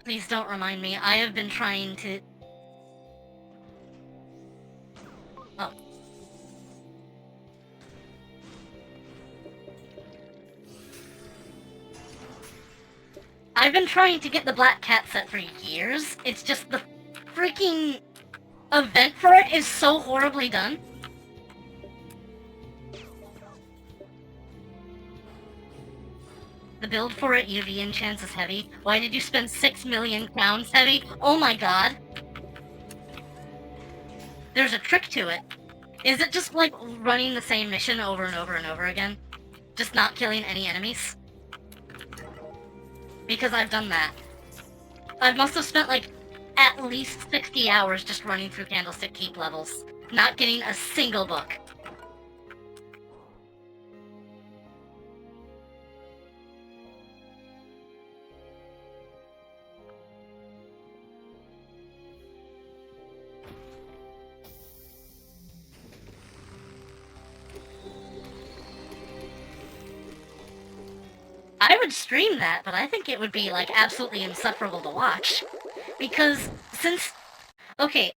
Please don't remind me. I have been trying to... Oh. I've been trying to get the Black Cat set for years. It's just the freaking event for it is so horribly done. The build for it, UV enchants, is heavy. Why did you spend 6 million crowns heavy? Oh my god. There's a trick to it. Is it just like running the same mission over and over and over again? Just not killing any enemies? Because I've done that. I must have spent like at least 60 hours just running through Candlestick Keep levels, not getting a single book. I would stream that, but I think it would be, like, absolutely insufferable to watch. Because, since... Okay,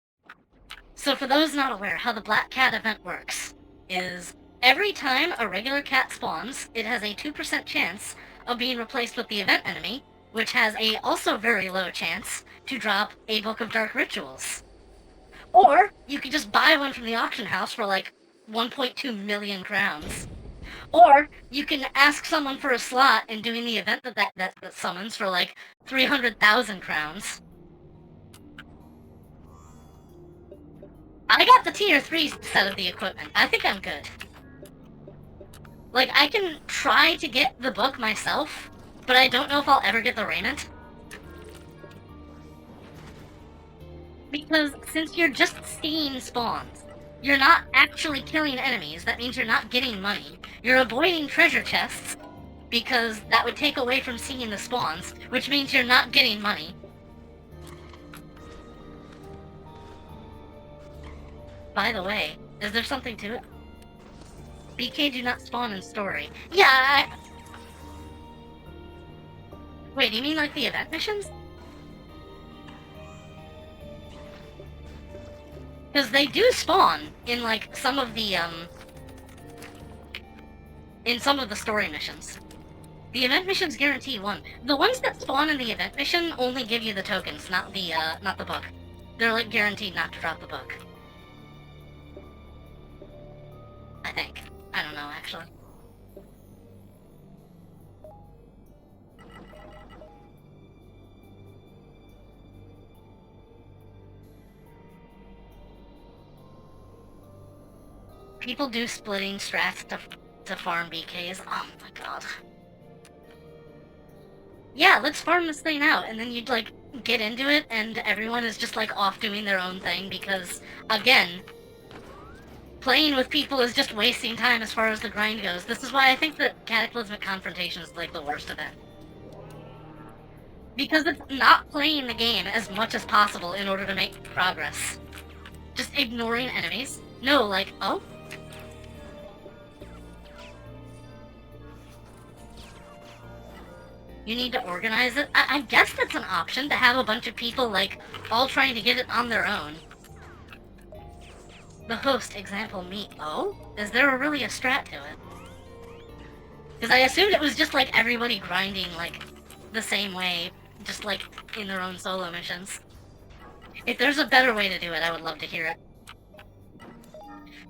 so for those not aware, how the Black Cat event works is every time a regular cat spawns, it has a 2% chance of being replaced with the event enemy, which has a also very low chance to drop a Book of Dark Rituals. Or, you could just buy one from the auction house for, like, 1.2 million crowns. Or, you can ask someone for a slot in doing the event that summons for, like, 300,000 crowns. I got the tier 3 set of the equipment. I think I'm good. Like, I can try to get the book myself, but I don't know if I'll ever get the raiment. Because since you're just seeing spawns, you're not actually killing enemies, that means you're not getting money. You're avoiding treasure chests, because that would take away from seeing the spawns, which means you're not getting money. By the way, is there something to it? BK do not spawn in story. Yeah, Wait, you mean like the event missions? Because they do spawn in, like, some of the, in some of the story missions. The event missions guarantee one. The ones that spawn in the event mission only give you the tokens, not the book. They're, like, guaranteed not to drop the book. I think. I don't know, actually. People do splitting strats to farm BKs. Oh my god. Yeah, let's farm this thing out, and then you'd, like, get into it, and everyone is just, like, off doing their own thing, because, again, playing with people is just wasting time as far as the grind goes. This is why I think that Cataclysmic Confrontation is, like, the worst event. Because it's not playing the game as much as possible in order to make progress. Just ignoring enemies. No, like, oh? You need to organize it? I guess that's an option, to have a bunch of people, like, all trying to get it on their own. The host, example, me. Oh? Is there really a strat to it? Because I assumed it was just, like, everybody grinding, like, the same way, just, like, in their own solo missions. If there's a better way to do it, I would love to hear it.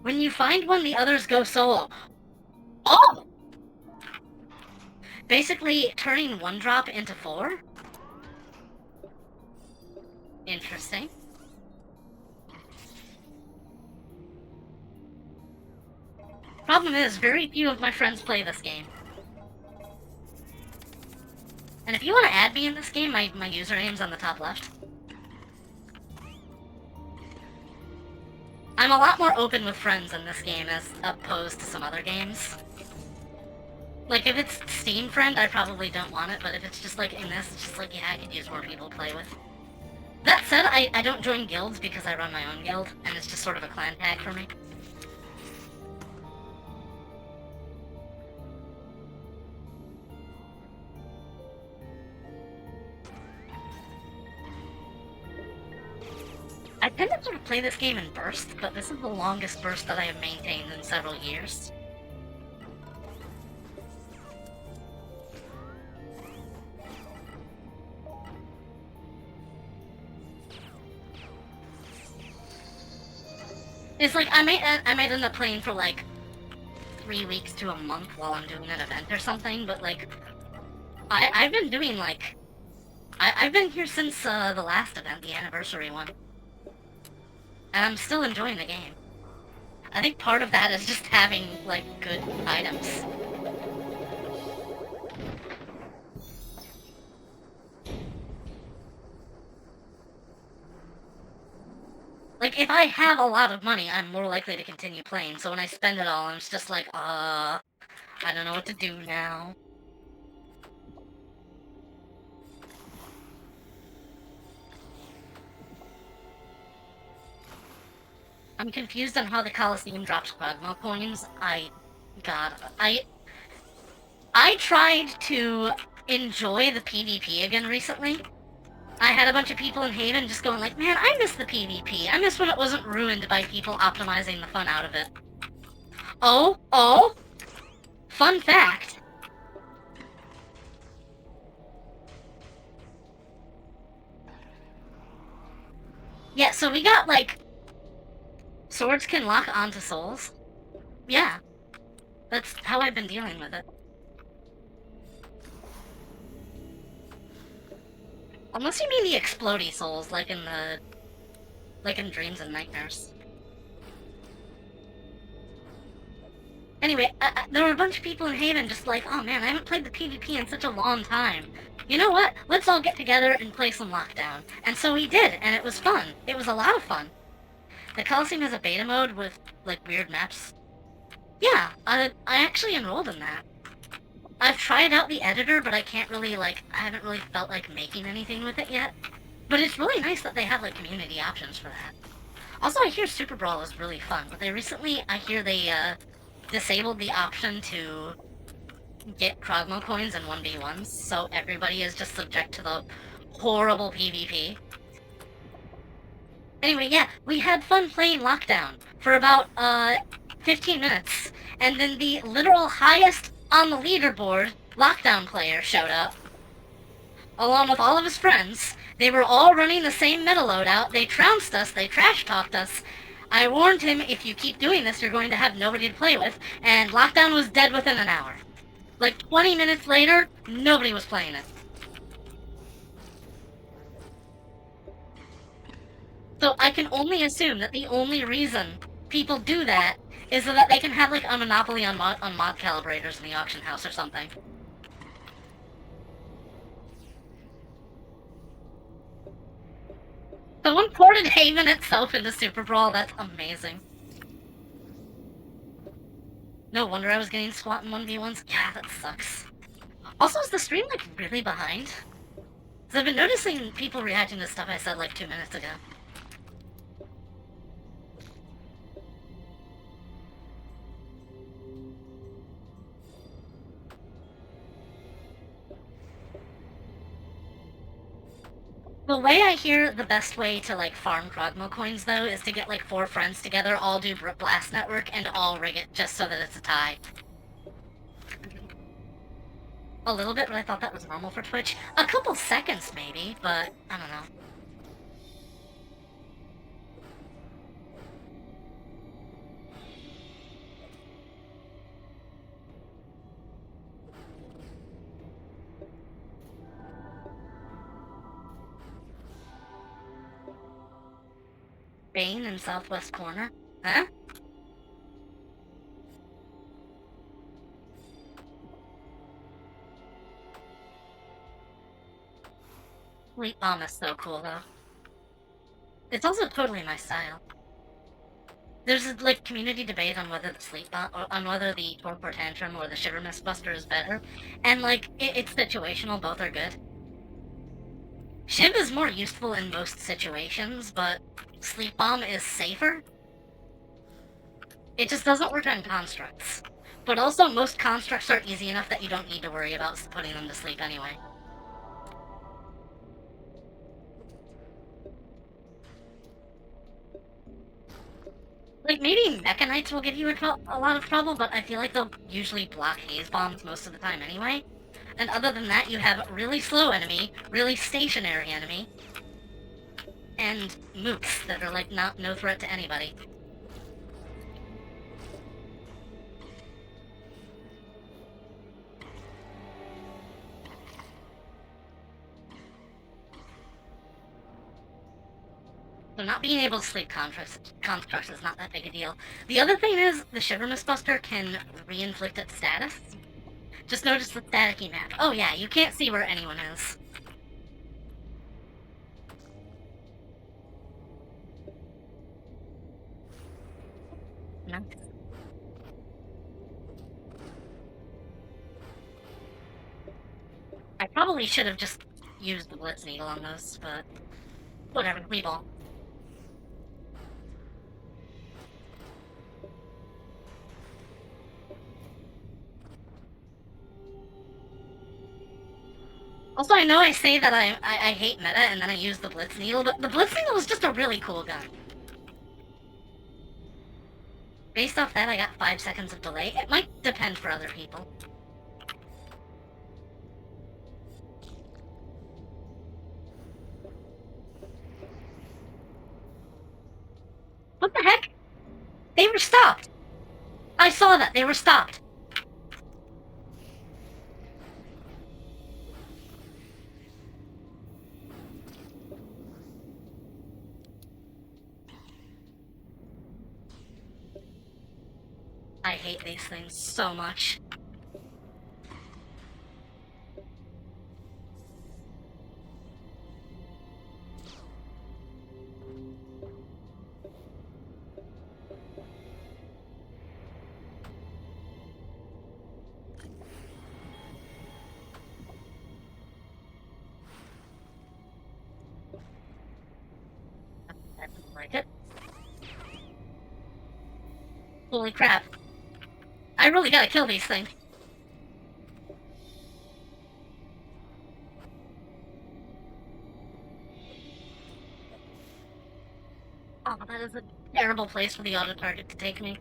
When you find one, the others go solo. Oh! Basically, turning 1-drop into 4? Interesting. Problem is, very few of my friends play this game. And if you want to add me in this game, my username's on the top left. I'm a lot more open with friends in this game as opposed to some other games. Like, if it's Steam friend, I probably don't want it, but if it's just like in this, it's just like, yeah, I could use more people to play with. That said, I don't join guilds because I run my own guild, and it's just sort of a clan tag for me. I tend to sort of play this game in bursts, but this is the longest burst that I have maintained in several years. It's like, I might end up playing for like 3 weeks to a month while I'm doing an event or something, but like, I've been doing like, I've been here since the last event, the anniversary one. And I'm still enjoying the game. I think part of that is just having, like, good items. Like, if I have a lot of money, I'm more likely to continue playing, so when I spend it all, I'm just like, I don't know what to do now. I'm confused on how the Colosseum drops Quagmire coins. I tried to enjoy the PvP again recently. I had a bunch of people in Haven just going like, man, I miss the PvP. I miss when it wasn't ruined by people optimizing the fun out of it. Oh! Fun fact. Yeah, so we got, like, swords can lock onto souls. Yeah. That's how I've been dealing with it. Unless you mean the explodey souls, like in Dreams and Nightmares. Anyway, there were a bunch of people in Haven just like, oh man, I haven't played the PvP in such a long time. You know what? Let's all get together and play some Lockdown. And so we did, and it was fun. It was a lot of fun. The Coliseum has a beta mode with, like, weird maps. Yeah, I actually enrolled in that. I've tried out the editor, but I can't really, like, I haven't really felt like making anything with it yet. But it's really nice that they have, like, community options for that. Also, I hear Super Brawl is really fun, but they recently, I hear they, disabled the option to get Krogmo coins in 1v1s, so everybody is just subject to the horrible PvP. Anyway, yeah, we had fun playing Lockdown for about, 15 minutes, and then the literal highest on the leaderboard Lockdown player showed up, along with all of his friends. They were all running the same meta loadout, they trounced us, they trash-talked us. I warned him, if you keep doing this, you're going to have nobody to play with, and Lockdown was dead within an hour. Like, 20 minutes later, nobody was playing it. So I can only assume that the only reason people do that is so that they can have, like, a monopoly on mod calibrators in the auction house or something. Someone ported Haven itself into Super Brawl, that's amazing. No wonder I was getting squat in 1v1s. Yeah, that sucks. Also, is the stream, like, really behind? Because I've been noticing people reacting to stuff I said, like, 2 minutes ago. The way I hear the best way to, like, farm Krogmo coins, though, is to get, like, 4 friends together, all do Blast Network, and all rig it just so that it's a tie. A little bit, but I thought that was normal for Twitch. A couple seconds, maybe, but I don't know. Bane in southwest corner? Huh? Sleep bomb is so cool, though. It's also totally my style. There's a, like, community debate on whether the sleep bomb, or on whether the torpor tantrum or the shiver mist buster is better, and like it's situational. Both are good. Shiv is more useful in most situations, but sleep bomb is safer. It just doesn't work on constructs. But also, most constructs are easy enough that you don't need to worry about putting them to sleep anyway. Like, maybe Mechanites will give you a lot of trouble, but I feel like they'll usually block haze bombs most of the time anyway. And other than that, you have really slow enemy, really stationary enemy, and mooks that are like no threat to anybody. So not being able to sleep constructs is not that big a deal. The other thing is, the Shiver Mist Buster can re-inflict its status. Just notice the staticky map. Oh yeah, you can't see where anyone is. No. I probably should have just used the Blitz Needle on those, but whatever, we ball. Also, I know I say that I hate meta and then I use the Blitz Needle, but the Blitz Needle is just a really cool gun. Based off that, I got 5 seconds of delay. It might depend for other people. What the heck? They were stopped! I saw that, they were stopped. I hate these things so much. I didn't like it. Holy crap. I really gotta kill these things. Oh, that is a terrible place for the auto-target to take me.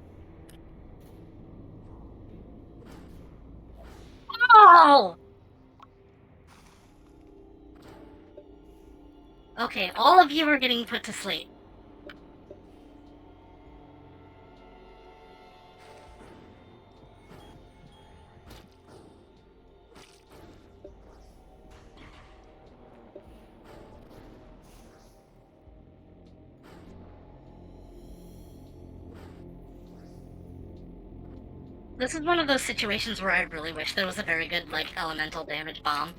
Oh! Okay, all of you are getting put to sleep. This is one of those situations where I really wish there was a very good, like, elemental damage bomb.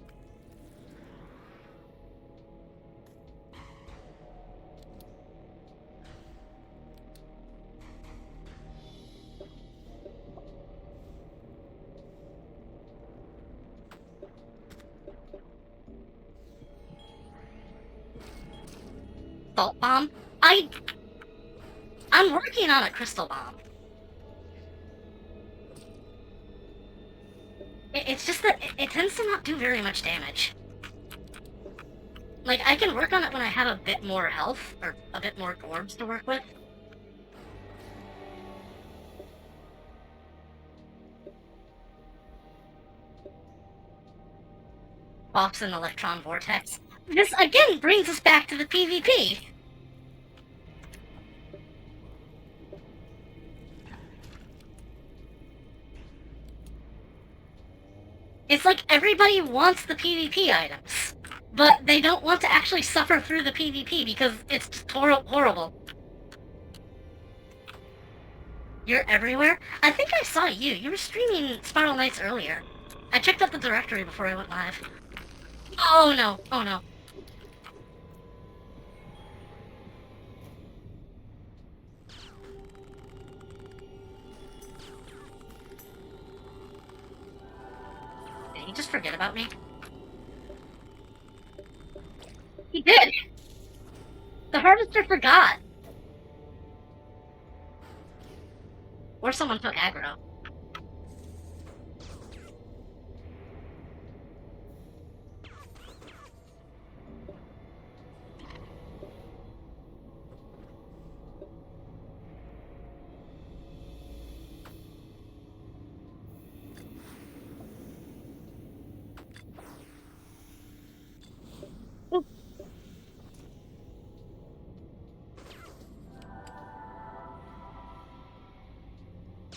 Salt bomb? I'm working on a crystal bomb. It's just that it tends to not do very much damage. Like, I can work on it when I have a bit more health, or a bit more orbs to work with. Pops an electron vortex. This again brings us back to the PvP. It's like everybody wants the PvP items, but they don't want to actually suffer through the PvP because it's just horrible. You're everywhere? I think I saw you. You were streaming Spiral Knights earlier. I checked out the directory before I went live. Oh no, oh no. he just forget about me? He did! The Harvester forgot! Or someone took aggro.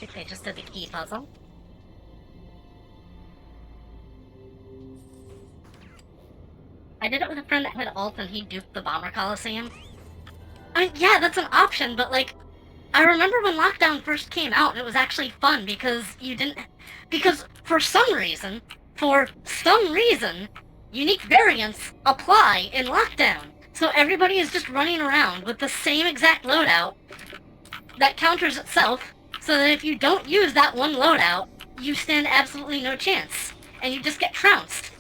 Okay, just did the key puzzle. I did it with a friend that had ult and he duped the Bomber Coliseum. I mean, yeah, that's an option, but like, I remember when Lockdown first came out and it was actually fun because you didn't... Because for some reason, unique variants apply in Lockdown. So everybody is just running around with the same exact loadout that counters itself, so that if you don't use that one loadout, you stand absolutely no chance, and you just get trounced.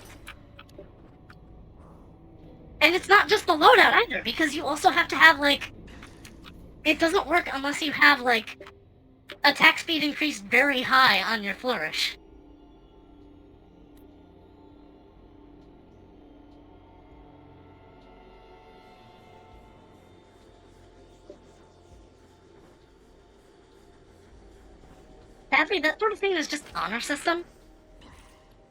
And it's not just the loadout either, because you also have to have, like... It doesn't work unless you have, like, attack speed increased very high on your flourish. Sadly, that sort of thing is just honor system.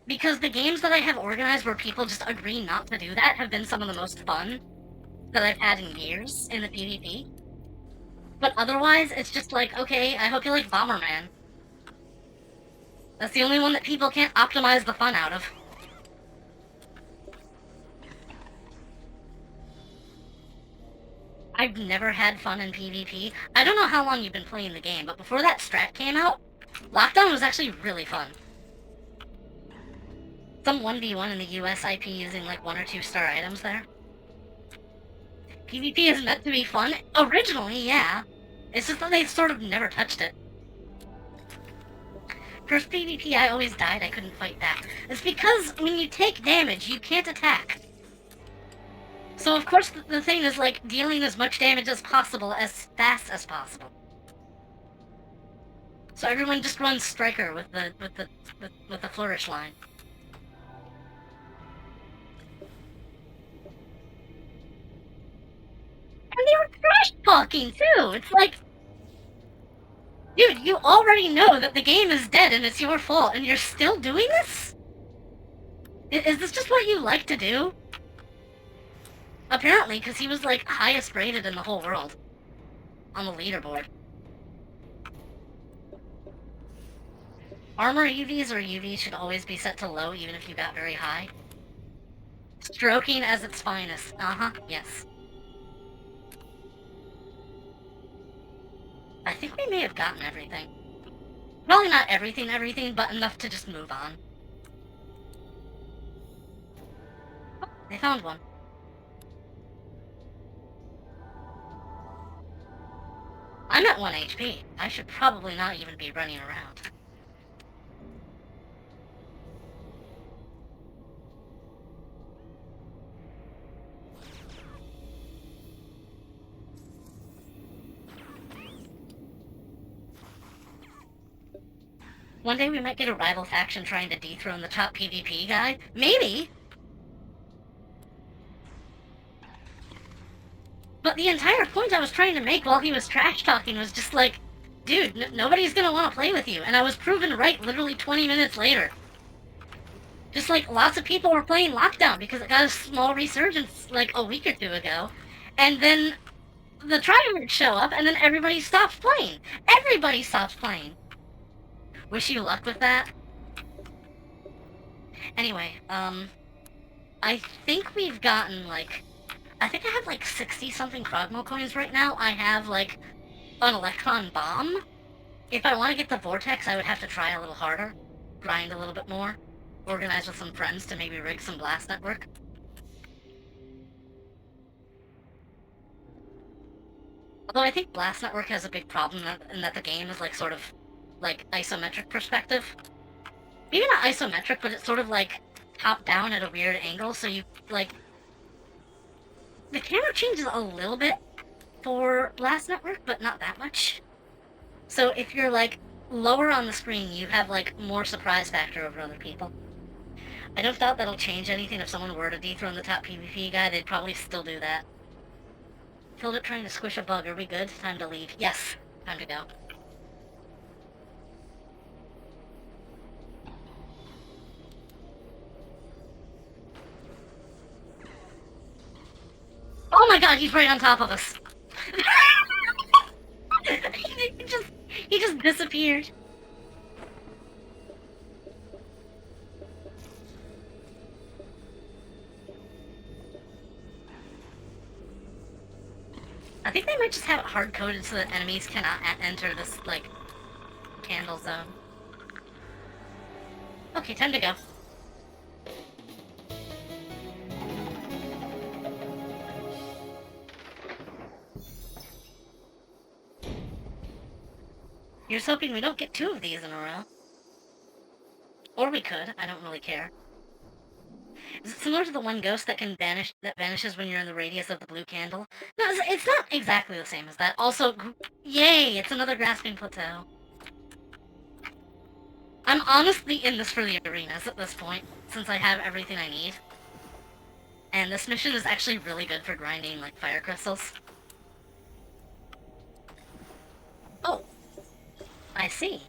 Because the games that I have organized where people just agree not to do that have been some of the most fun that I've had in years in the PvP. But otherwise, it's just like, okay, I hope you like Bomberman. That's the only one that people can't optimize the fun out of. I've never had fun in PvP. I don't know how long you've been playing the game, but before that strat came out, Lockdown was actually really fun. Some 1v1 in the US IP using like 1 or 2 star items there. PvP is meant to be fun. Originally, yeah. It's just that they sort of never touched it. First PvP I always died, I couldn't fight back. It's because when you take damage, you can't attack. So of course the thing is like dealing as much damage as possible as fast as possible. So everyone just runs Striker with the flourish line. And they were trash talking too! It's like, dude, you already know that the game is dead and it's your fault, and you're still doing this? Is this just what you like to do? Apparently, because he was like highest rated in the whole world on the leaderboard. Armor UVs or UVs should always be set to low even if you got very high. Stroking as its finest. Yes. I think we may have gotten everything. Probably not everything, but enough to just move on. Oh, they found one. I'm at 1 HP. I should probably not even be running around. One day we might get a rival faction trying to dethrone the top PvP guy. Maybe! But the entire point I was trying to make while he was trash-talking was just like, dude, nobody's gonna want to play with you. And I was proven right literally 20 minutes later. Just like, lots of people were playing Lockdown because it got a small resurgence like a week or 2 ago. And then the tryhards show up and then everybody stops playing. Everybody stops playing. Wish you luck with that. Anyway, I think we've gotten, like... I think I have, like, 60-something Krogmo coins right now. I have, like, an Electron Bomb. If I want to get the Vortex, I would have to try a little harder. Grind a little bit more. Organize with some friends to maybe rig some Blast Network. Although I think Blast Network has a big problem in that the game is, like, sort of... like, isometric perspective. maybe not isometric, but it's sort of like top down at a weird angle, so you, like, the camera changes a little bit for Last Network, but not that much. So if you're, like, lower on the screen, you have, like, more surprise factor over other people. I don't doubt that'll change anything if someone were to dethrone the top PvP guy, they'd probably still do that. Killed it trying to squish a bug, are we good? Time to leave. Yes, time to go. Oh my god, he's right on top of us! he just disappeared. I think they might just have it hard-coded so that enemies cannot enter this, like, candle zone. Okay, time to go. Here's hoping we don't get 2 of these in a row. Or we could, I don't really care. Is it similar to the one ghost that vanishes when you're in the radius of the blue candle? No, it's not exactly the same as that. Also, yay, it's another grasping plateau. I'm honestly in this for the arenas at this point, since I have everything I need. And this mission is actually really good for grinding, like, fire crystals. Oh. I see.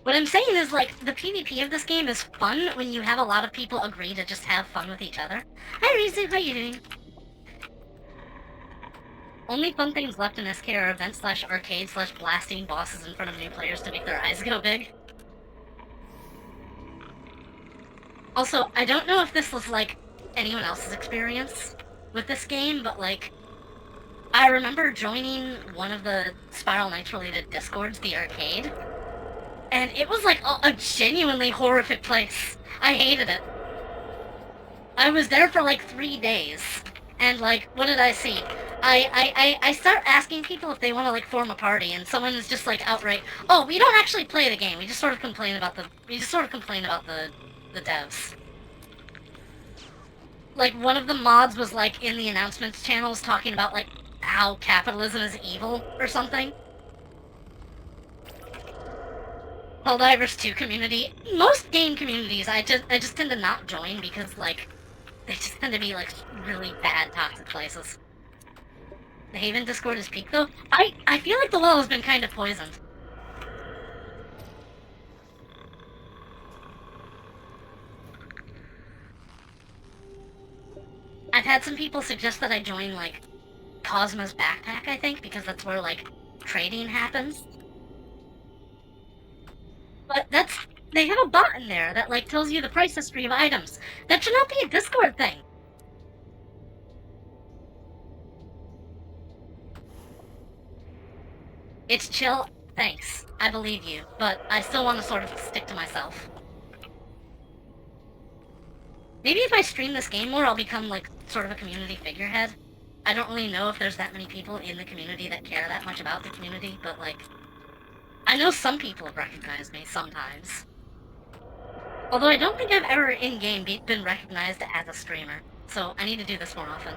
What I'm saying is, like, the PvP of this game is fun when you have a lot of people agree to just have fun with each other. Hi, Rizu, how you doing? Only fun things left in SK are event/arcade/blasting bosses in front of new players to make their eyes go big. Also, I don't know if this was, like, anyone else's experience with this game, but, like, I remember joining one of the Spiral Knights-related Discords, the arcade, and it was, like, a genuinely horrific place. I hated it. I was there for, like, 3 days, and, like, what did I see? I start asking people if they want to, like, form a party, and someone is just, like, outright, oh, we don't actually play the game, we just sort of complain about the devs. Like, one of the mods was, like, in the announcements channels talking about, like, how capitalism is evil or something. Helldivers 2 community. Most game communities I just tend to not join because, like, they just tend to be, like, really bad toxic places. The Haven Discord is peak though. I feel like the well has been kind of poisoned. I've had some people suggest that I join, like, Cosmo's Backpack, I think, because that's where, like, trading happens. But they have a bot in there that, like, tells you the price history of items. That should not be a Discord thing. It's chill, thanks. I believe you, but I still want to sort of stick to myself. Maybe if I stream this game more, I'll become, like, sort of a community figurehead. I don't really know if there's that many people in the community that care that much about the community, but, like, I know some people have recognized me sometimes. Although I don't think I've ever in-game been recognized as a streamer, so I need to do this more often.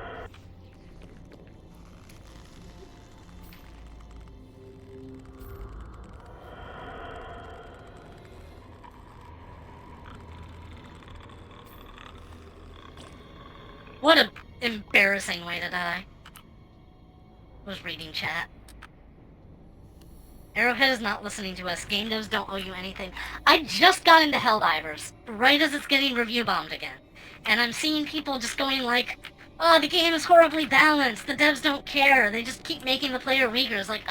What an embarrassing way to die. Was reading chat. Arrowhead is not listening to us. Game devs don't owe you anything. I just got into Helldivers, right as it's getting review bombed again. And I'm seeing people just going like, oh, the game is horribly balanced, the devs don't care, they just keep making the player weaker. It's like,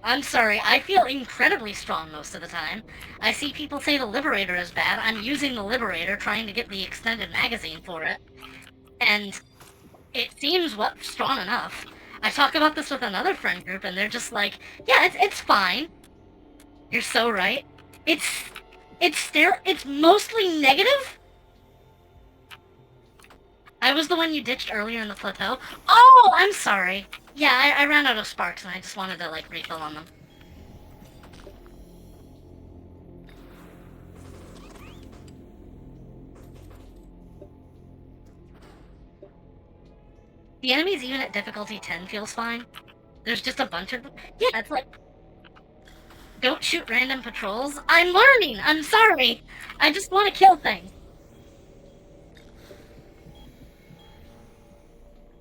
I'm sorry, I feel incredibly strong most of the time. I see people say the Liberator is bad, I'm using the Liberator, trying to get the extended magazine for it. And it seems strong enough. I talk about this with another friend group, and they're just like, yeah, it's fine. You're so right. It's mostly negative, I was the one you ditched earlier in the plateau. Oh, I'm sorry. Yeah, I ran out of sparks and I just wanted to, like, refill on them. The enemies even at difficulty 10 feels fine. There's just a bunch of them. Yeah, it's like... Don't shoot random patrols. I'm learning! I'm sorry! I just want to kill things.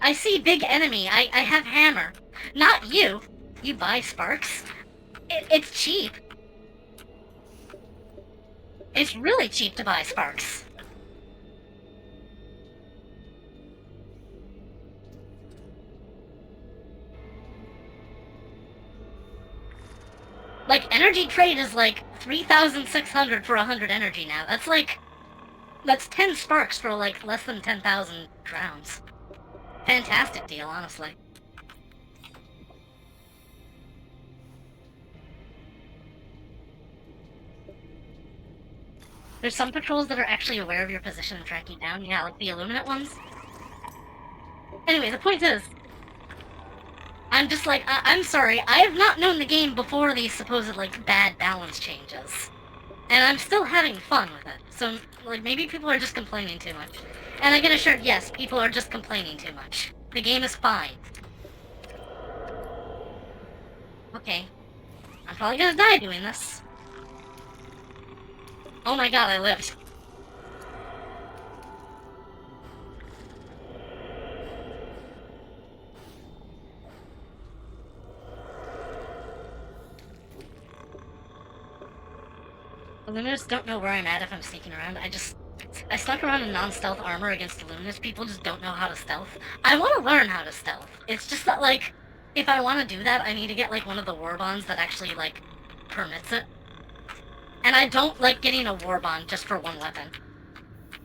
I see big enemy. I have hammer. Not you. You buy sparks. It's cheap. It's really cheap to buy sparks. Like, energy trade is like 3,600 for 100 energy now. That's like... That's 10 sparks for like less than 10,000 crowns. Fantastic deal, honestly. There's some patrols that are actually aware of your position and track you down. Yeah, like the Illuminate ones. Anyway, the point is... I'm just like, I'm sorry, I have not known the game before these supposed, like, bad balance changes. And I'm still having fun with it. So, like, maybe people are just complaining too much. And I get assured, yes, people are just complaining too much. The game is fine. Okay. I'm probably gonna die doing this. Oh my god, I lived. Illuminous don't know where I'm at if I'm sneaking around. I snuck around in non-stealth armor against Illuminous. People just don't know how to stealth. I want to learn how to stealth. It's just that, like, if I want to do that, I need to get, like, one of the war bonds that actually, like, permits it. And I don't like getting a war bond just for one weapon.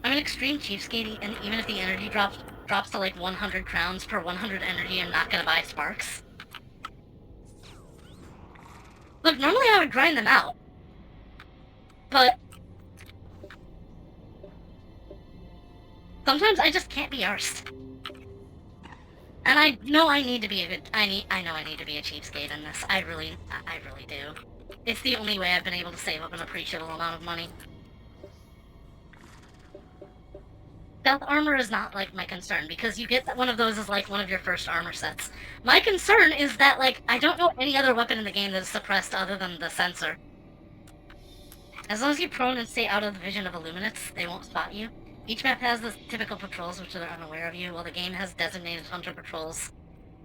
I'm an extreme cheapskate, and even if the energy drops to, like, 100 crowns per 100 energy, I'm not gonna buy sparks. Look, normally I would grind them out. But sometimes I just can't be arsed. And I know I need to be a good... I know I need to be a cheapskate in this. I really do. It's the only way I've been able to save up an appreciable amount of money. Stealth armor is not, like, my concern, because you get one of those as, like, one of your first armor sets. My concern is that, like, I don't know any other weapon in the game that is suppressed other than the sensor. As long as you're prone and stay out of the vision of Illuminates, they won't spot you. Each map has the typical patrols which are unaware of you, while the game has designated hunter patrols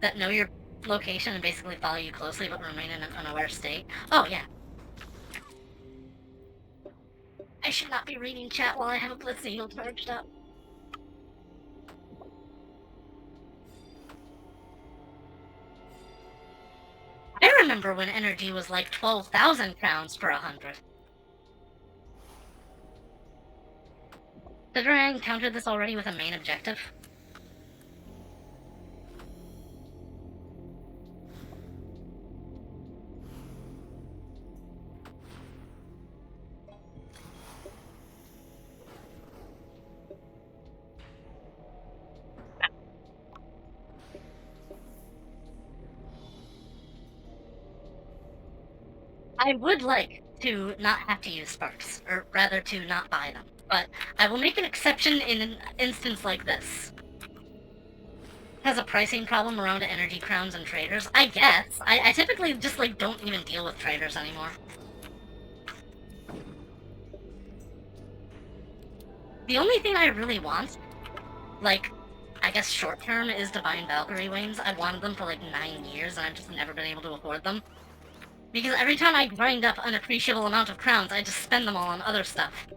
that know your location and basically follow you closely but remain in an unaware state. Oh, yeah. I should not be reading chat while I have a Blitz Needle charged up. I remember when energy was like 12,000 crowns for 100. Sedra encountered this already with a main objective. I would like to not have to use sparks, or rather to not buy them. But I will make an exception in an instance like this. Has a pricing problem around energy crowns and traders? I guess. I typically just, like, don't even deal with traders anymore. The only thing I really want, like, I guess short term, is Divine Valkyrie wings. I've wanted them for like 9 years and I've just never been able to afford them. Because every time I grind up an appreciable amount of crowns, I just spend them all on other stuff.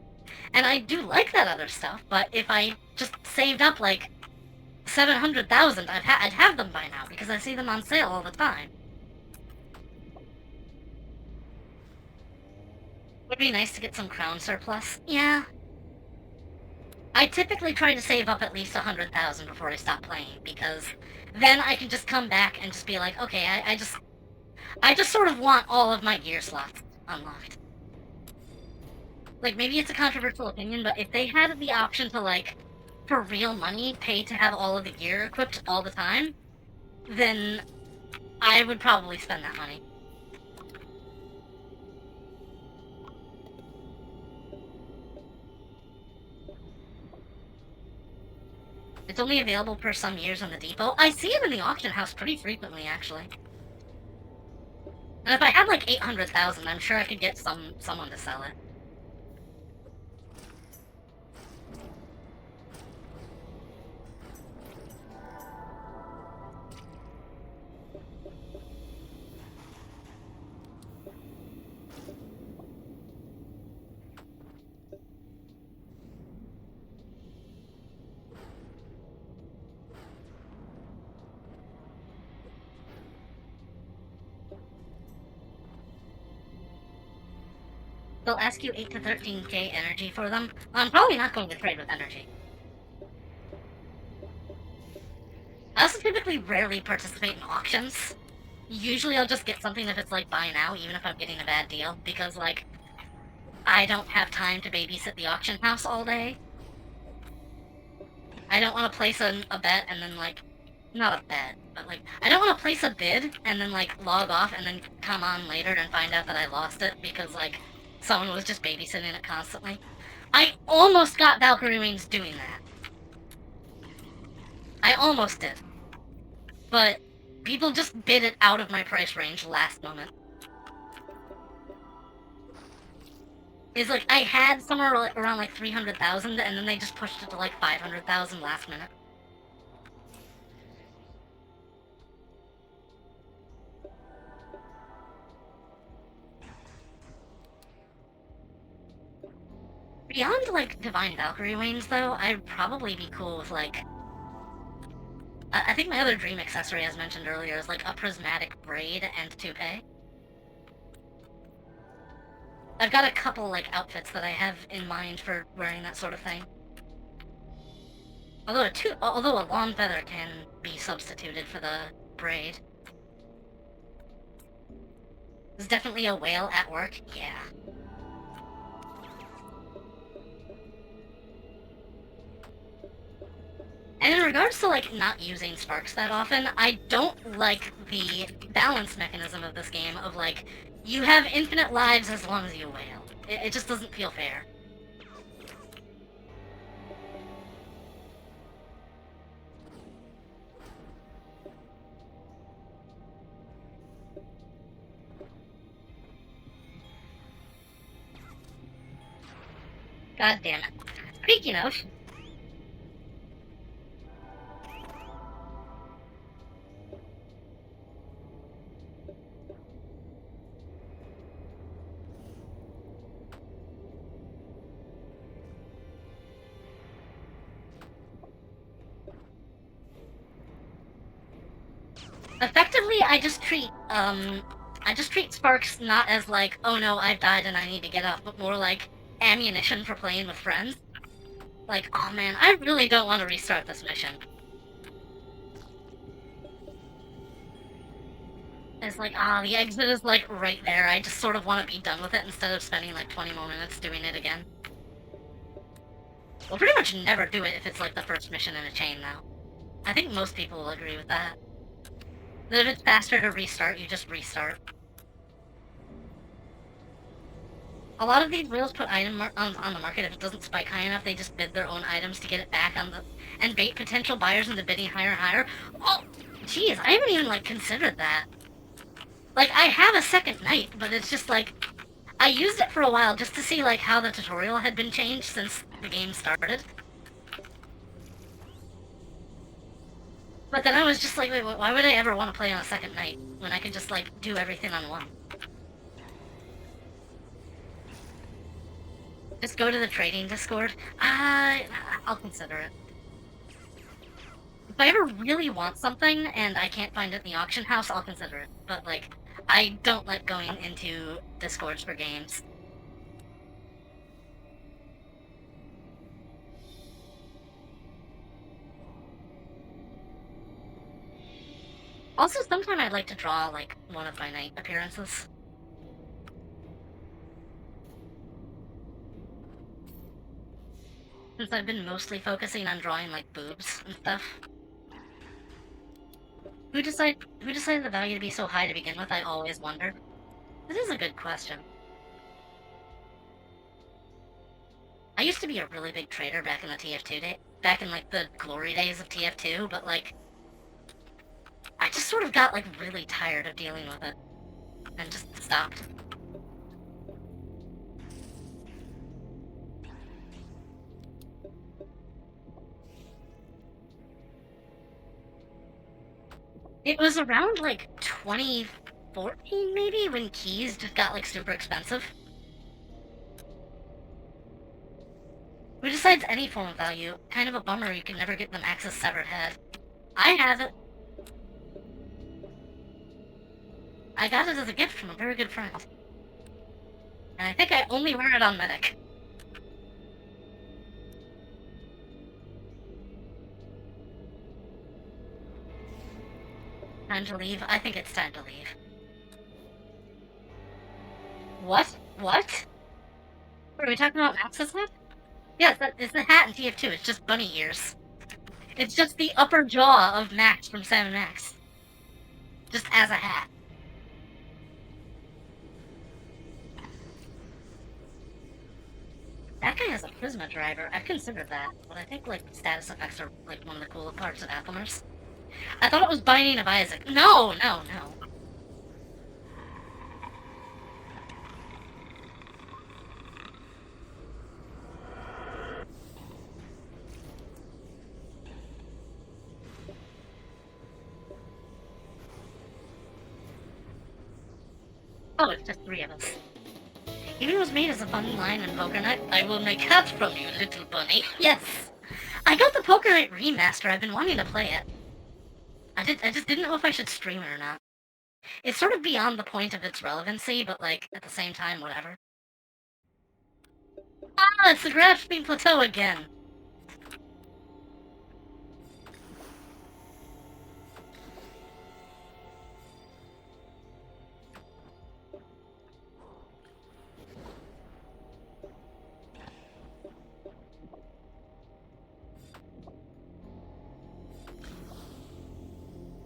And I do like that other stuff, but if I just saved up, like, 700,000, I'd have them by now, because I see them on sale all the time. Would be nice to get some crown surplus. Yeah. I typically try to save up at least 100,000 before I stop playing, because then I can just come back and just be like, okay, I just sort of want all of my gear slots unlocked. Like, maybe it's a controversial opinion, but if they had the option to, like, for real money pay to have all of the gear equipped all the time, then I would probably spend that money. It's only available for some years on the depot. I see it in the auction house pretty frequently, actually. And if I had like 800,000, I'm sure I could get someone to sell it. They'll ask you 8 to 13k energy for them. I'm probably not going to trade with energy. I also typically rarely participate in auctions. Usually I'll just get something if it's like buy now, even if I'm getting a bad deal, because like, I don't have time to babysit the auction house all day. I don't want to place a bet and then like, not a bet, but like, I don't want to place a bid and then like log off and then come on later and find out that I lost it because like, someone was just babysitting it constantly. I almost got Valkyrie Wings doing that. I almost did. But people just bid it out of my price range last moment. It's like, I had somewhere around like 300,000 and then they just pushed it to like 500,000 last minute. Beyond, like, Divine Valkyrie Wings, though, I'd probably be cool with, like... I think my other dream accessory, as mentioned earlier, is, like, a prismatic braid and toupee. I've got a couple, like, outfits that I have in mind for wearing that sort of thing. Although a long feather can be substituted for the braid. There's definitely a whale at work, yeah. And in regards to, like, not using sparks that often, I don't like the balance mechanism of this game of, like, you have infinite lives as long as you wail. It just doesn't feel fair. God damn it. Speaking of... Effectively, I just treat sparks not as like, oh no, I've died and I need to get up, but more like ammunition for playing with friends. Like, oh man, I really don't want to restart this mission. It's like, the exit is like right there. I just sort of want to be done with it instead of spending like 20 more minutes doing it again. We'll pretty much never do it if it's like the first mission in a chain now. I think most people will agree with that. That if it's faster to restart, you just restart. A lot of these wheels put item on the market. If it doesn't spike high enough, they just bid their own items to get it back on the... and bait potential buyers into bidding higher and higher. Oh, jeez, I haven't even, like, considered that. Like, I have a second night, but it's just, like... I used it for a while just to see, like, how the tutorial had been changed since the game started. But then I was just like, wait, why would I ever want to play on a second night when I can just, like, do everything on one? Just go to the trading Discord? I'll consider it. If I ever really want something and I can't find it in the auction house, I'll consider it. But, like, I don't like going into Discords for games. Also, sometime I'd like to draw, like, one of my night appearances. since I've been mostly focusing on drawing, like, boobs and stuff. Who decided the value to be so high to begin with, I always wondered. This is a good question. I used to be a really big trader back in the TF2 day, back in, like, the glory days of TF2, but, like, I just sort of got, like, really tired of dealing with it, and just stopped. It was around, like, 2014, maybe, when keys just got, like, super expensive. Who decides any form of value? Kind of a bummer you can never get the Max's severed head. I have it. I got it as a gift from a very good friend. And I think I only wear it on Medic. Time to leave? I think it's time to leave. What? What? Are we talking about Max's head? Yes, it's the hat in TF2, it's just bunny ears. It's just the upper jaw of Max from Sam & Max. Just as a hat. That guy has a Prisma driver. I've considered that, but I think, like, status effects are, like, one of the cooler parts of Applemers. I thought it was Binding of Isaac. No, no, no. Oh, it's just 3 of us. Even was made as a fun line in Poker Night. I will make hats from you, little bunny. Yes! I got the Poker Night remaster. I've been wanting to play it. I just didn't know if I should stream it or not. It's sort of beyond the point of its relevancy, but, like, at the same time, whatever. Ah, it's the grasping plateau again!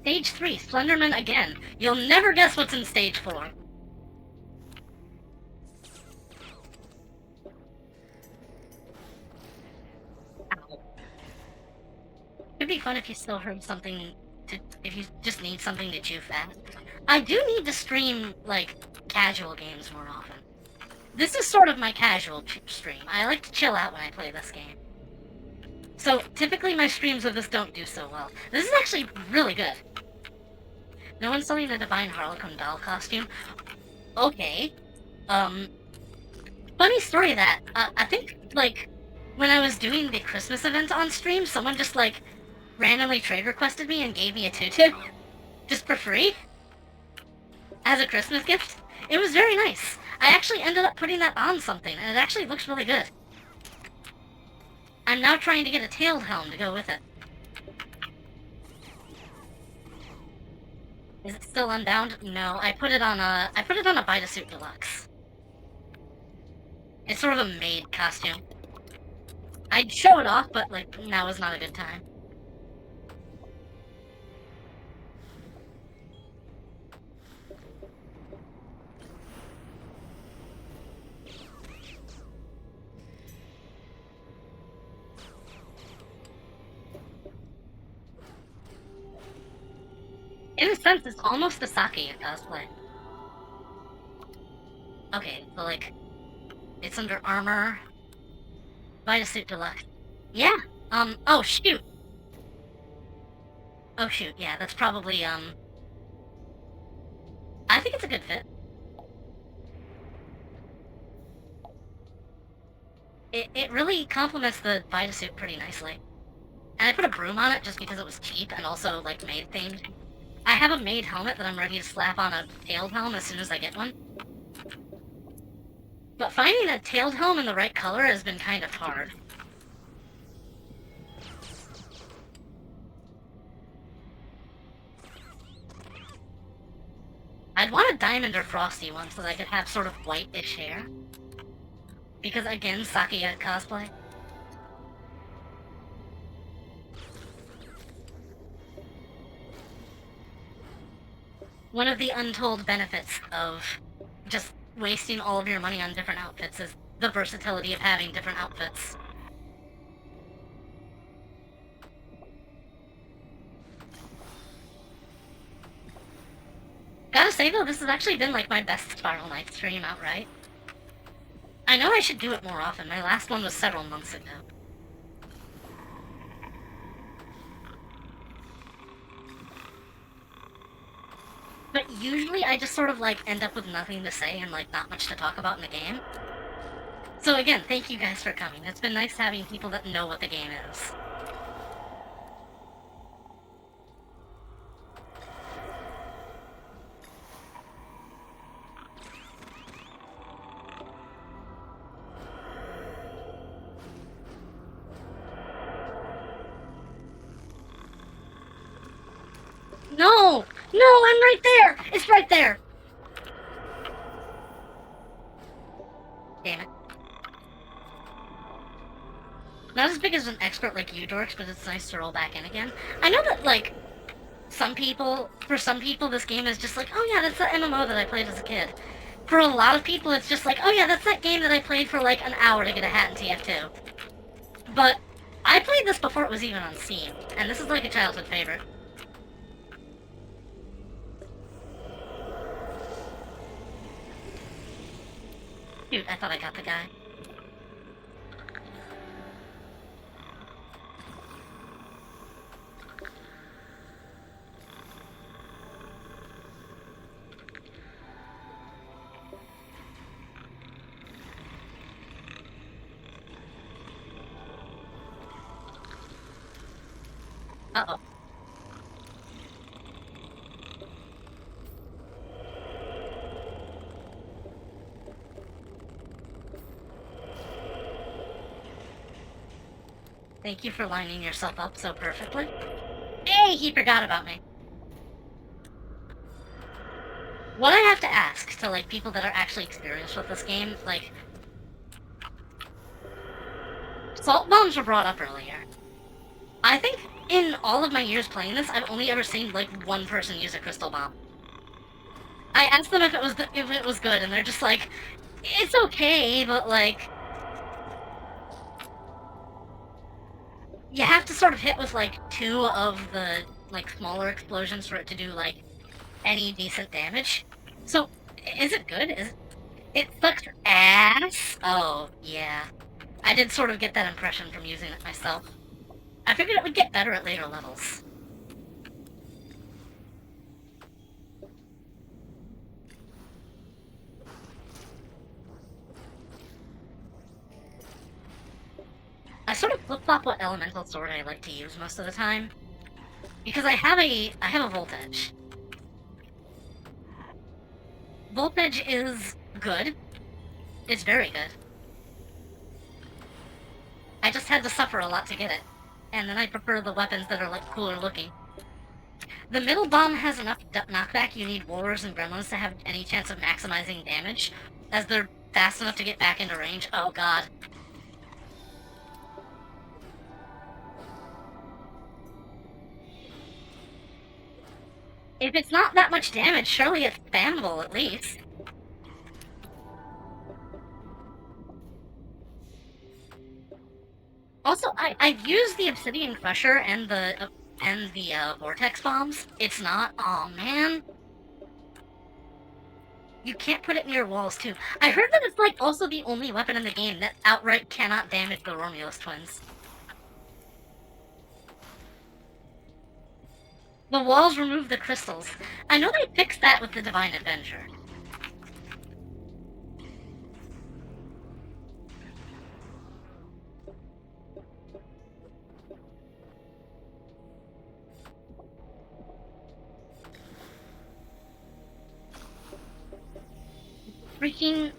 Stage 3, Slenderman again. You'll never guess what's in Stage 4. Ow. It'd be fun if you still heard something if you just need something to chew fast. I do need to stream, like, casual games more often. This is sort of my casual stream. I like to chill out when I play this game. So, typically my streams of this don't do so well. This is actually really good. No one's selling the Divine Harlequin doll costume? Okay. Funny story that, I think, like, when I was doing the Christmas event on stream, someone just, like, randomly trade requested me and gave me a tutu. Just for free. As a Christmas gift. It was very nice. I actually ended up putting that on something, and it actually looks really good. I'm now trying to get a tailed helm to go with it. Is it still unbound? No, I put it on a Vtuber Deluxe. It's sort of a maid costume. I'd show it off, but, like, now is not a good time. In a sense, it's almost a Saki cosplay. Okay, so, like, it's under armor. Vtuber Deluxe. Yeah, oh shoot! Oh shoot, yeah, that's probably, I think it's a good fit. It really complements the Vtuber pretty nicely. And I put a broom on it just because it was cheap and also, like, maid themed. I have a maid helmet that I'm ready to slap on a tailed helm as soon as I get one. But finding a tailed helm in the right color has been kind of hard. I'd want a diamond or frosty one so that I could have sort of white-ish hair. Because, again, Sakuya cosplay. One of the untold benefits of just wasting all of your money on different outfits is the versatility of having different outfits. Gotta say though, this has actually been like my best Spiral Knight stream outright. I know I should do it more often. My last one was several months ago. But usually I just sort of like end up with nothing to say and like not much to talk about in the game. So again, thank you guys for coming. It's been nice having people that know what the game is. No! No, I'm right there! It's right there! Damn it. Not as big as an expert like you, Dorks, but it's nice to roll back in again. I know that, like, for some people, this game is just like, oh yeah, that's the MMO that I played as a kid. For a lot of people, it's just like, oh yeah, that's that game that I played for like an hour to get a hat in TF2. But I played this before it was even on Steam, and this is like a childhood favorite. Dude, I thought I got the guy. Uh-oh. Thank you for lining yourself up so perfectly. Hey, he forgot about me. What I have to ask to, like, people that are actually experienced with this game, like... Salt bombs were brought up earlier. I think in all of my years playing this, I've only ever seen, like, one person use a crystal bomb. I asked them if it was good, and they're just like, it's okay, but, like... You have to sort of hit with, like, 2 of the, like, smaller explosions for it to do, like, any decent damage. So, is it good? It sucks ass? Oh, yeah. I did sort of get that impression from using it myself. I figured it would get better at later levels. I sort of flip-flop what elemental sword I like to use most of the time. Because I have a voltage. Voltage is good. It's very good. I just had to suffer a lot to get it. And then I prefer the weapons that are, like, cooler looking. The middle bomb has enough knockback you need Warriors and Gremlins to have any chance of maximizing damage, as they're fast enough to get back into range. Oh god. If it's not that much damage, surely it's spammable at least. Also, I've used the Obsidian Crusher and the Vortex Bombs. It's not... Aw, man. You can't put it near walls, too. I heard that it's, like, also the only weapon in the game that outright cannot damage the Romulus twins. The walls remove the crystals. I know they fixed that with the Divine Adventure. Freaking...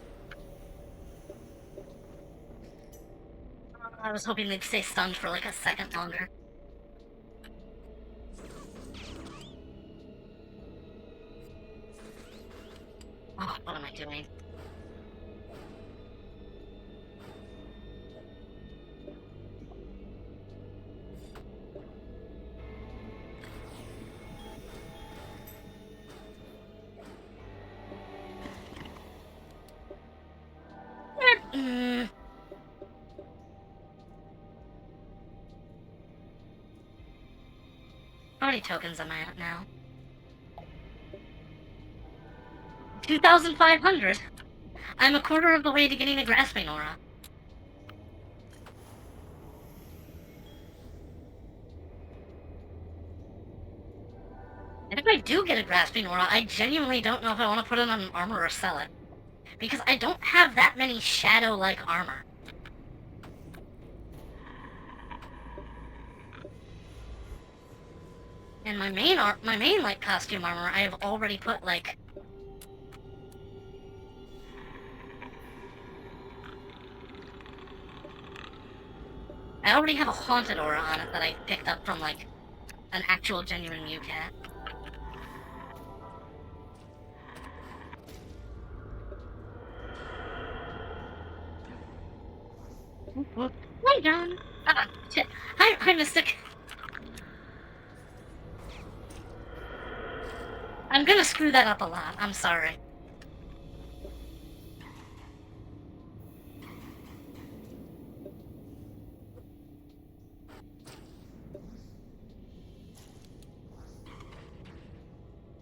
I was hoping they'd stay stunned for like a second longer. Oh, what am I doing? How many tokens am I at now? 2,500! I'm a quarter of the way to getting a grasping aura. And if I do get a grasping aura, I genuinely don't know if I want to put it on armor or sell it. Because I don't have that many shadow-like armor. And my main like costume armor, I have already put like... I already have a haunted aura on it that I picked up from like an actual genuine Mew cat. Hi, John. Shit. Hi, Mystic. I'm gonna screw that up a lot. I'm sorry.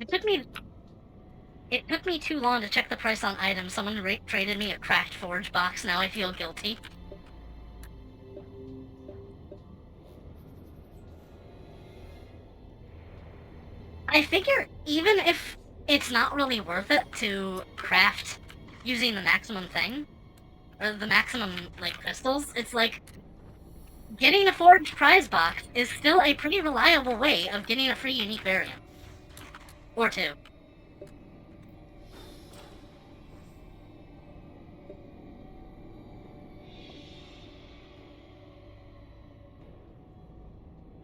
It took me too long to check the price on items. Someone traded me a cracked forge box. Now I feel guilty. I figure even if it's not really worth it to craft using the maximum thing, or the maximum, like, crystals, it's like, getting a forged prize box is still a pretty reliable way of getting a free unique variant. Or two.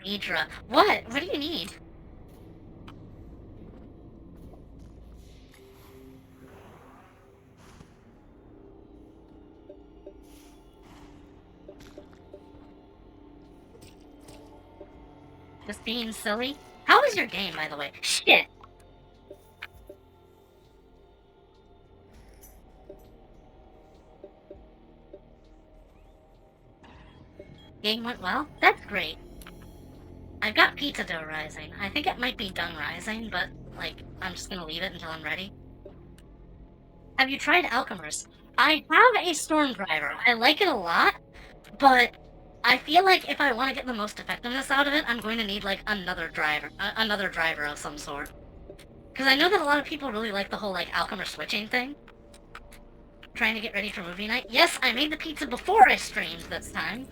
Sedra. What? What do you need? Just being silly? How is your game, by the way? Shit! Game went well? That's great. I've got pizza dough rising. I think it might be done rising, but, like, I'm just gonna leave it until I'm ready. Have you tried Alchemist? I have a Storm Driver. I like it a lot, but I feel like if I want to get the most effectiveness out of it, I'm going to need, like, another driver of some sort. Because I know that a lot of people really like the whole, like, Alchemist switching thing. Trying to get ready for movie night. Yes, I made the pizza before I streamed this time.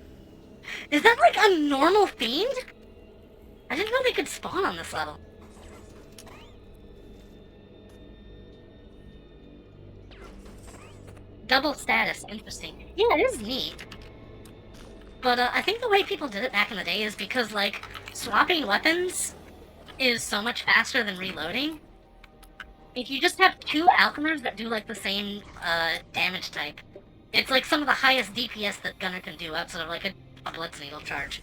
Is that, like, a normal fiend? I didn't know they could spawn on this level. Double status, interesting. Yeah, it is neat. But I think the way people did it back in the day is because, like, swapping weapons is so much faster than reloading. If you just have two alchemists that do, like, the same damage type, it's, like, some of the highest DPS that Gunner can do outside of, like, a Blitz Needle charge.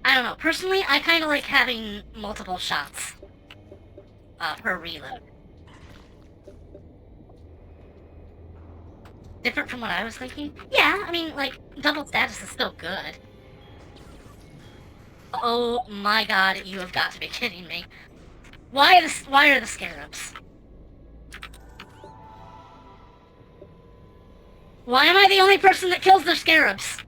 I don't know. Personally, I kind of like having multiple shots per reload. Different from what I was thinking? Yeah, I mean, like, double status is still good. Oh my god, you have got to be kidding me. Why are the scarabs? Why am I the only person that kills the scarabs?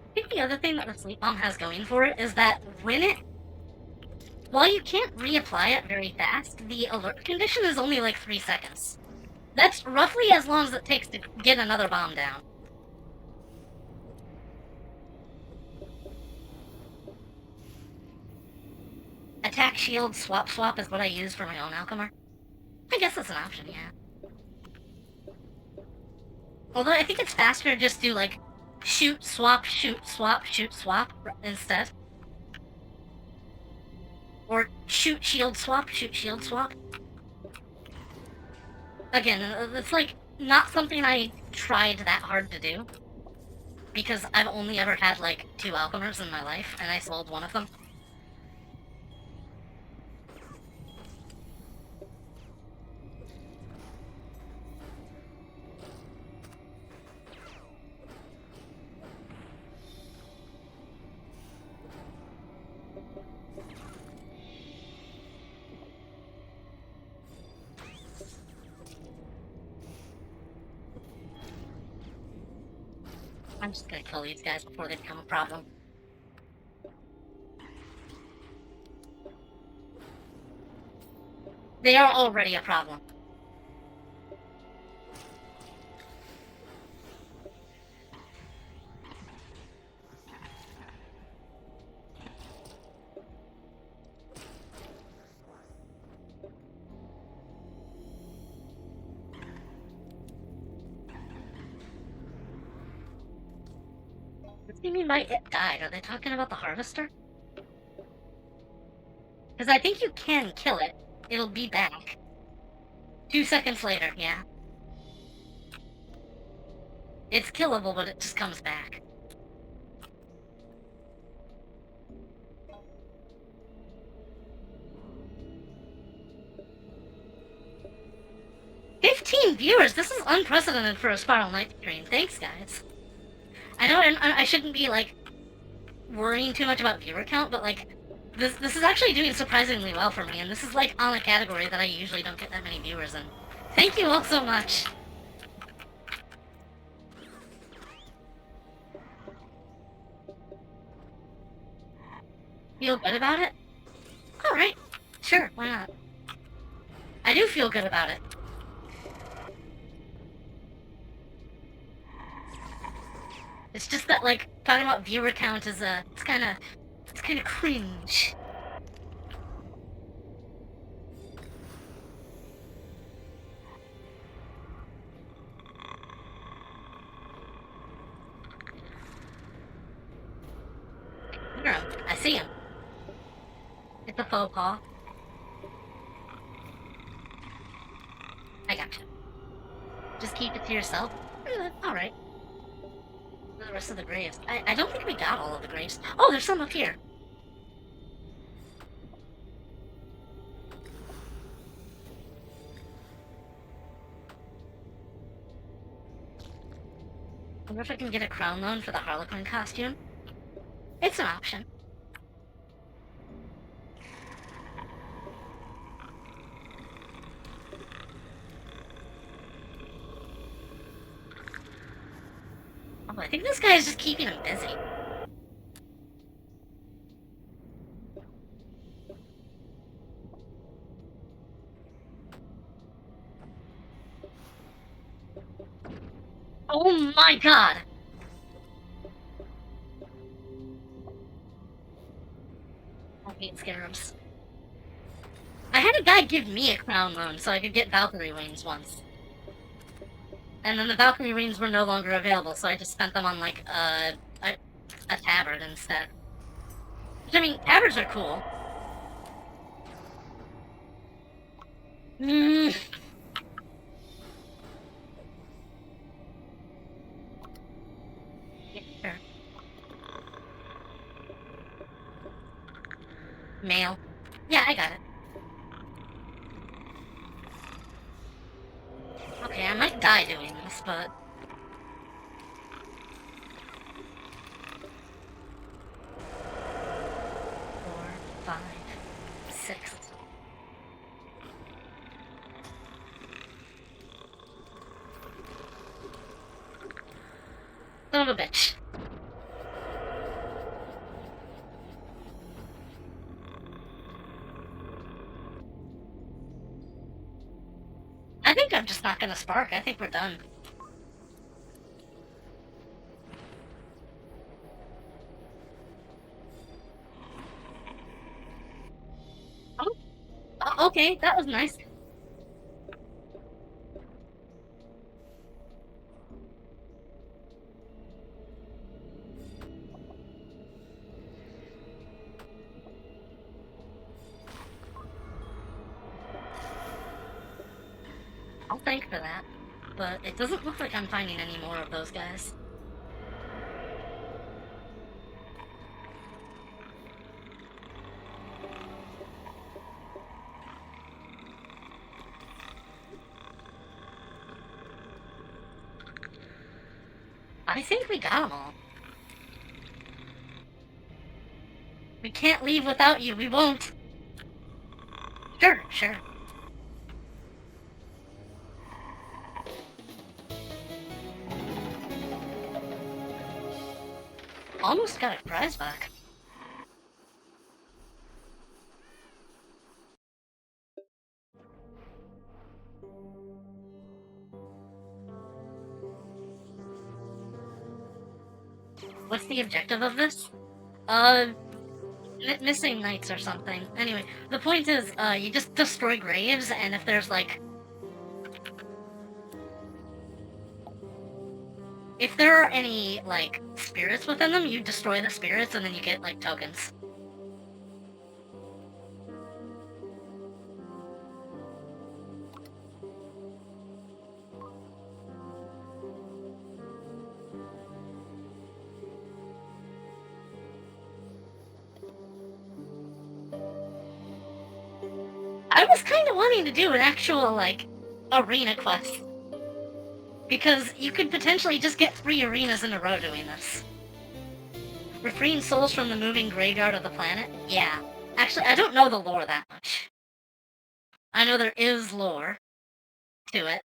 I think the other thing that the Sleep Bomb has going for it is that while you can't reapply it very fast, the alert condition is only like 3 seconds. That's roughly as long as it takes to get another bomb down. Attack, shield, swap is what I use for my own Alchemist. I guess that's an option, yeah. Although I think it's faster to just do, like, shoot, swap, shoot, swap, shoot, swap instead. Or shoot, shield, swap, shoot, shield, swap. Again, it's, like, not something I tried that hard to do. because I've only ever had, like, 2 alchemers in my life, and I sold one of them. I'm just gonna kill these guys before they become a problem. They are already a problem. What do you mean by it died? Are they talking about the harvester? Because I think you can kill it. It'll be back. 2 seconds later, yeah. It's killable, but it just comes back. "15 viewers! This is unprecedented for a Spiral Night stream. Thanks, guys. I know I shouldn't be, like, worrying too much about viewer count, but, like, this is actually doing surprisingly well for me, and this is, like, on a category that I usually don't get that many viewers in. Thank you all so much! Feel good about it? Alright. Sure, why not? I do feel good about it. It's just that, like, talking about viewer count is, it's kinda cringe. I see him. It's a faux pas. I gotcha. Just keep it to yourself? Alright. The rest of the graves. I don't think we got all of the graves. Oh, there's some up here. I wonder if I can get a crown loan for the Harlequin costume. It's an option. Oh, I think this guy is just keeping him busy. Oh my god! I hate scarabs. I had a guy give me a crown loan so I could get Valkyrie wings once. And then the Valkyrie rings were no longer available, so I just spent them on, like, a tabard instead. Which, I mean, tabards are cool. Yeah, sure. Mail. Yeah, I got it. Okay, I might die doing this, but... 4, 5, 6. Son of a bitch. I think I'm just not gonna spark. I think we're done. Oh, okay, that was nice. I'll thank for that, but it doesn't look like I'm finding any more of those guys. I think we got them all. We can't leave without you, we won't. Sure, sure. Almost got a prize back. What's the objective of this? Missing knights or something. Anyway, the point is, you just destroy graves, and if there's, like... If there are any, like, spirits within them, you destroy the spirits, and then you get, like, tokens. I was kind of wanting to do an actual, like, arena quest. Because you could potentially just get 3 arenas in a row doing this. We're freeing souls from the moving graveyard of the planet? Yeah. Actually, I don't know the lore that much. I know there is lore to it.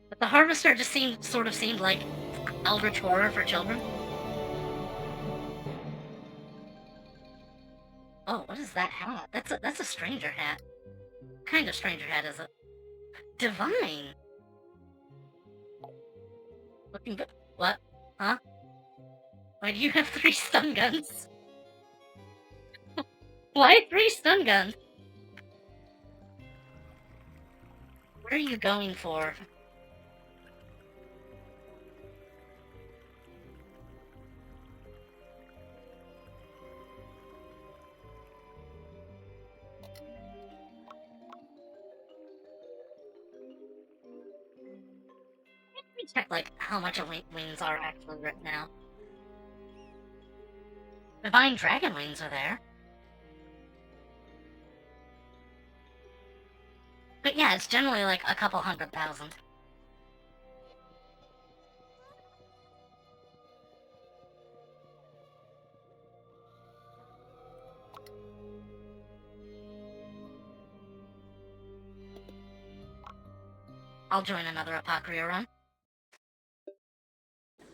But the Harvester just sort of seemed like eldritch horror for children. Oh, what is that hat? That's a stranger hat. What kind of stranger hat is it? Divine! Looking good. What? Huh? Why do you have 3 stun guns? Why 3 stun guns? What are you going for? Let me check, like, how much a wings are actually written now. Divine dragon wings are there. But yeah, it's generally like a couple 100,000. I'll join another Apocrean run.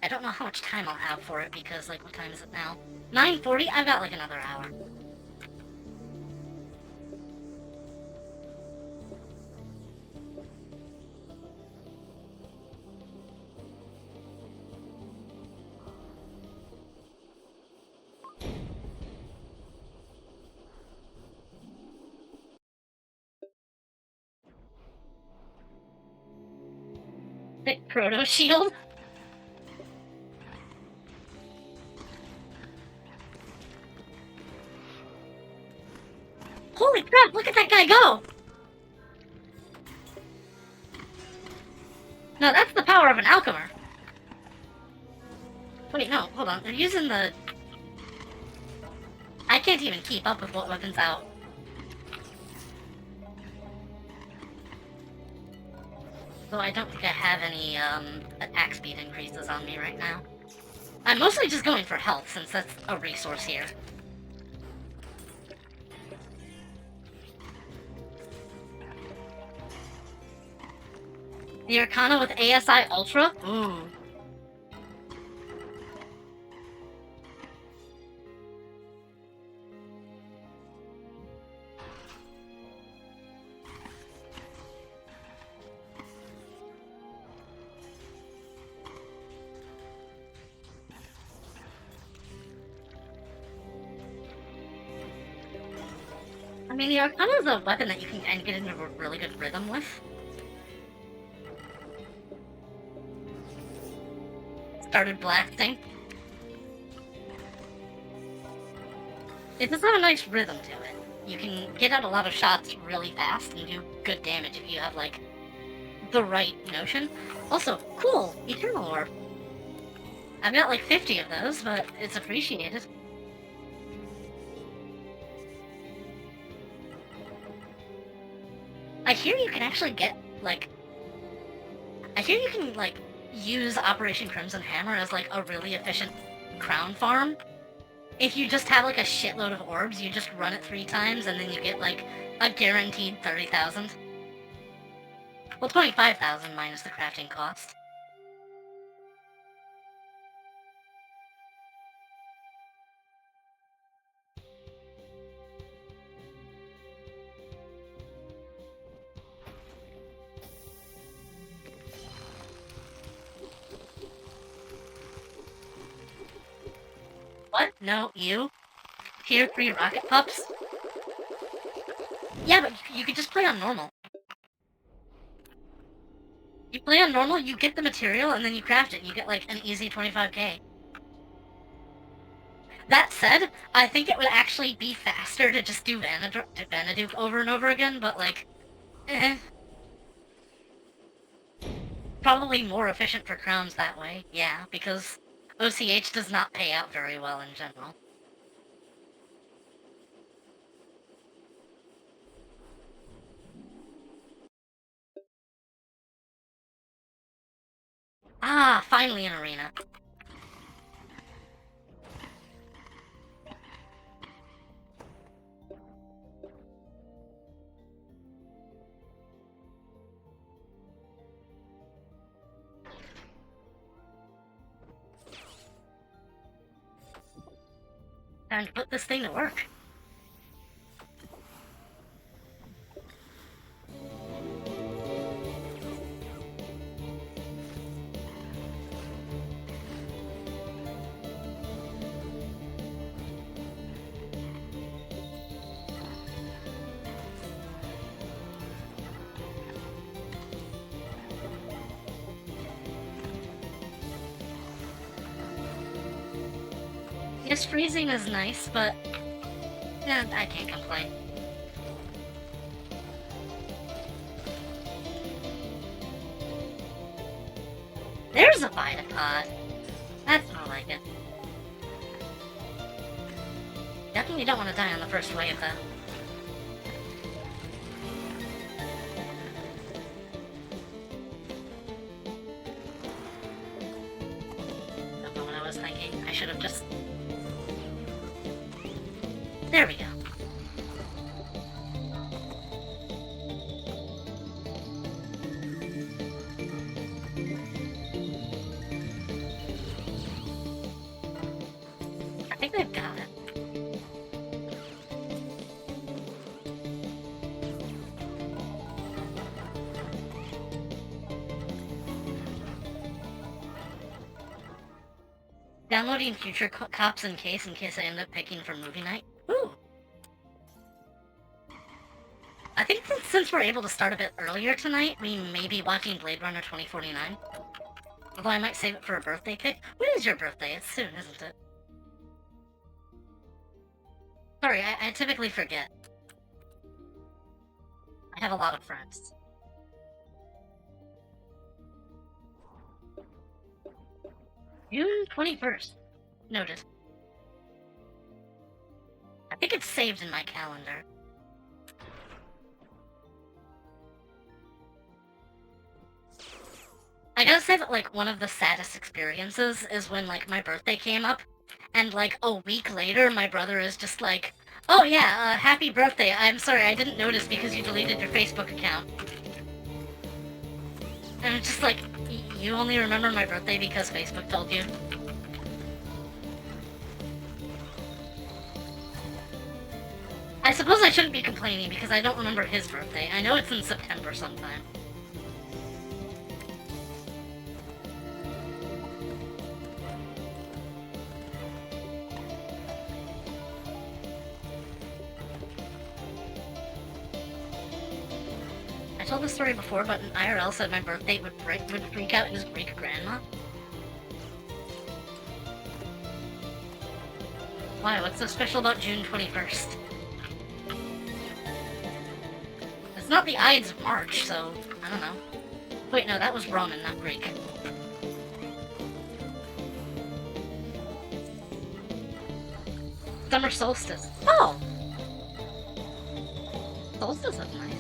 I don't know how much time I'll have for it because, like, what time is it now? 9:40? I've got like another hour. Thick proto shield? Holy crap, look at that guy go! No, that's the power of an alchemer. Wait, no, hold on. They're using the... I can't even keep up with what weapon's out. So I don't think I have any, attack speed increases on me right now. I'm mostly just going for health, since that's a resource here. The Arcana with ASI Ultra? Ooh. I mean, the Arcana is a weapon that you can kind of get into a really good rhythm with. Started blasting. It does have a nice rhythm to it. You can get out a lot of shots really fast and do good damage if you have, like, the right notion. Also, cool! Eternal Orb. I've got like 50 of those, but it's appreciated. I hear you can actually get like, I hear you can, like, use Operation Crimson Hammer as, like, a really efficient crown farm. If you just have, like, a shitload of orbs, you just run it 3 times, and then you get, like, a guaranteed 30,000. Well, 25,000 minus the crafting cost. What? No, you? Tier 3 rocket pups? Yeah, but you could just play on normal. You play on normal, you get the material, and then you craft it, and you get, like, an easy 25k. That said, I think it would actually be faster to just do Vanaduke over and over again, but, like, Probably more efficient for crowns that way, yeah, because OCH does not pay out very well in general. Ah, finally an arena. Time to put this thing to work. Yes, freezing is nice, but yeah, I can't complain. There's a Vitapod. That's more like it. Definitely don't want to die on the first wave, though. Don't know what I was thinking. I should have just... There we go. I think they've got it. Downloading future cops in case I end up picking for movie night. Ooh! I think since we're able to start a bit earlier tonight, we may be watching Blade Runner 2049. Although I might save it for a birthday pick. When is your birthday? It's soon, isn't it? Sorry, I typically forget. I have a lot of friends. June 21st. Noted. I think it's saved in my calendar. I gotta say that, like, one of the saddest experiences is when, like, my birthday came up, and, like, a week later, my brother is just like, oh yeah, happy birthday, I'm sorry, I didn't notice because you deleted your Facebook account. And it's just like, you only remember my birthday because Facebook told you? I suppose I shouldn't be complaining because I don't remember his birthday. I know it's in September sometime. I told this story before, but an IRL said my birthday would freak out his Greek grandma. Why? What's so special about June 21st? It's not the Ides of March, so I don't know. Wait, no, that was Roman, not Greek. Summer solstice. Oh! Solstice is nice.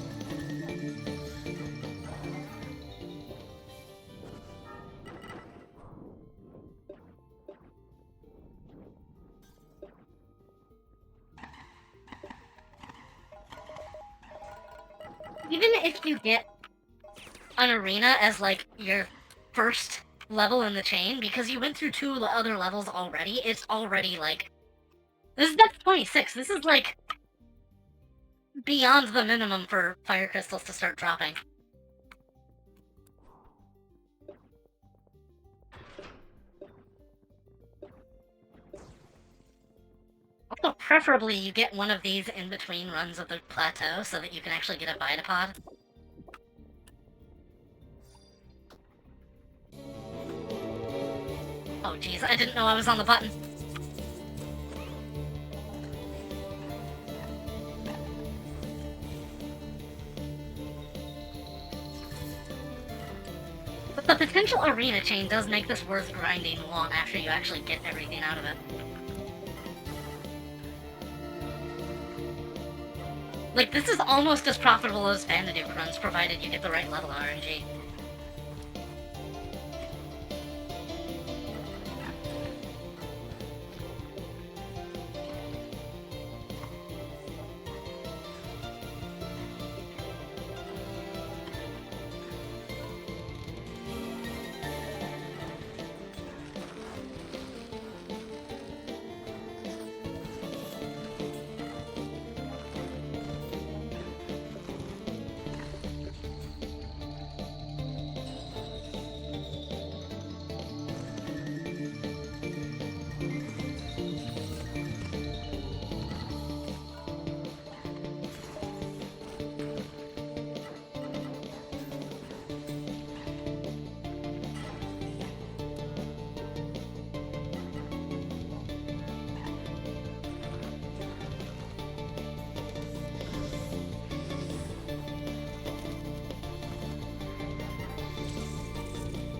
if you get an arena as, like, your first level in the chain, because you went through 2 other levels already, it's already, like... This is depth 26, this is, like, beyond the minimum for fire crystals to start dropping. Also, preferably you get one of these in between runs of the plateau so that you can actually get a Vitapod. Oh jeez, I didn't know I was on the button. But the potential arena chain does make this worth grinding long after you actually get everything out of it. Like, this is almost as profitable as Vanaduke runs, provided you get the right level of RNG.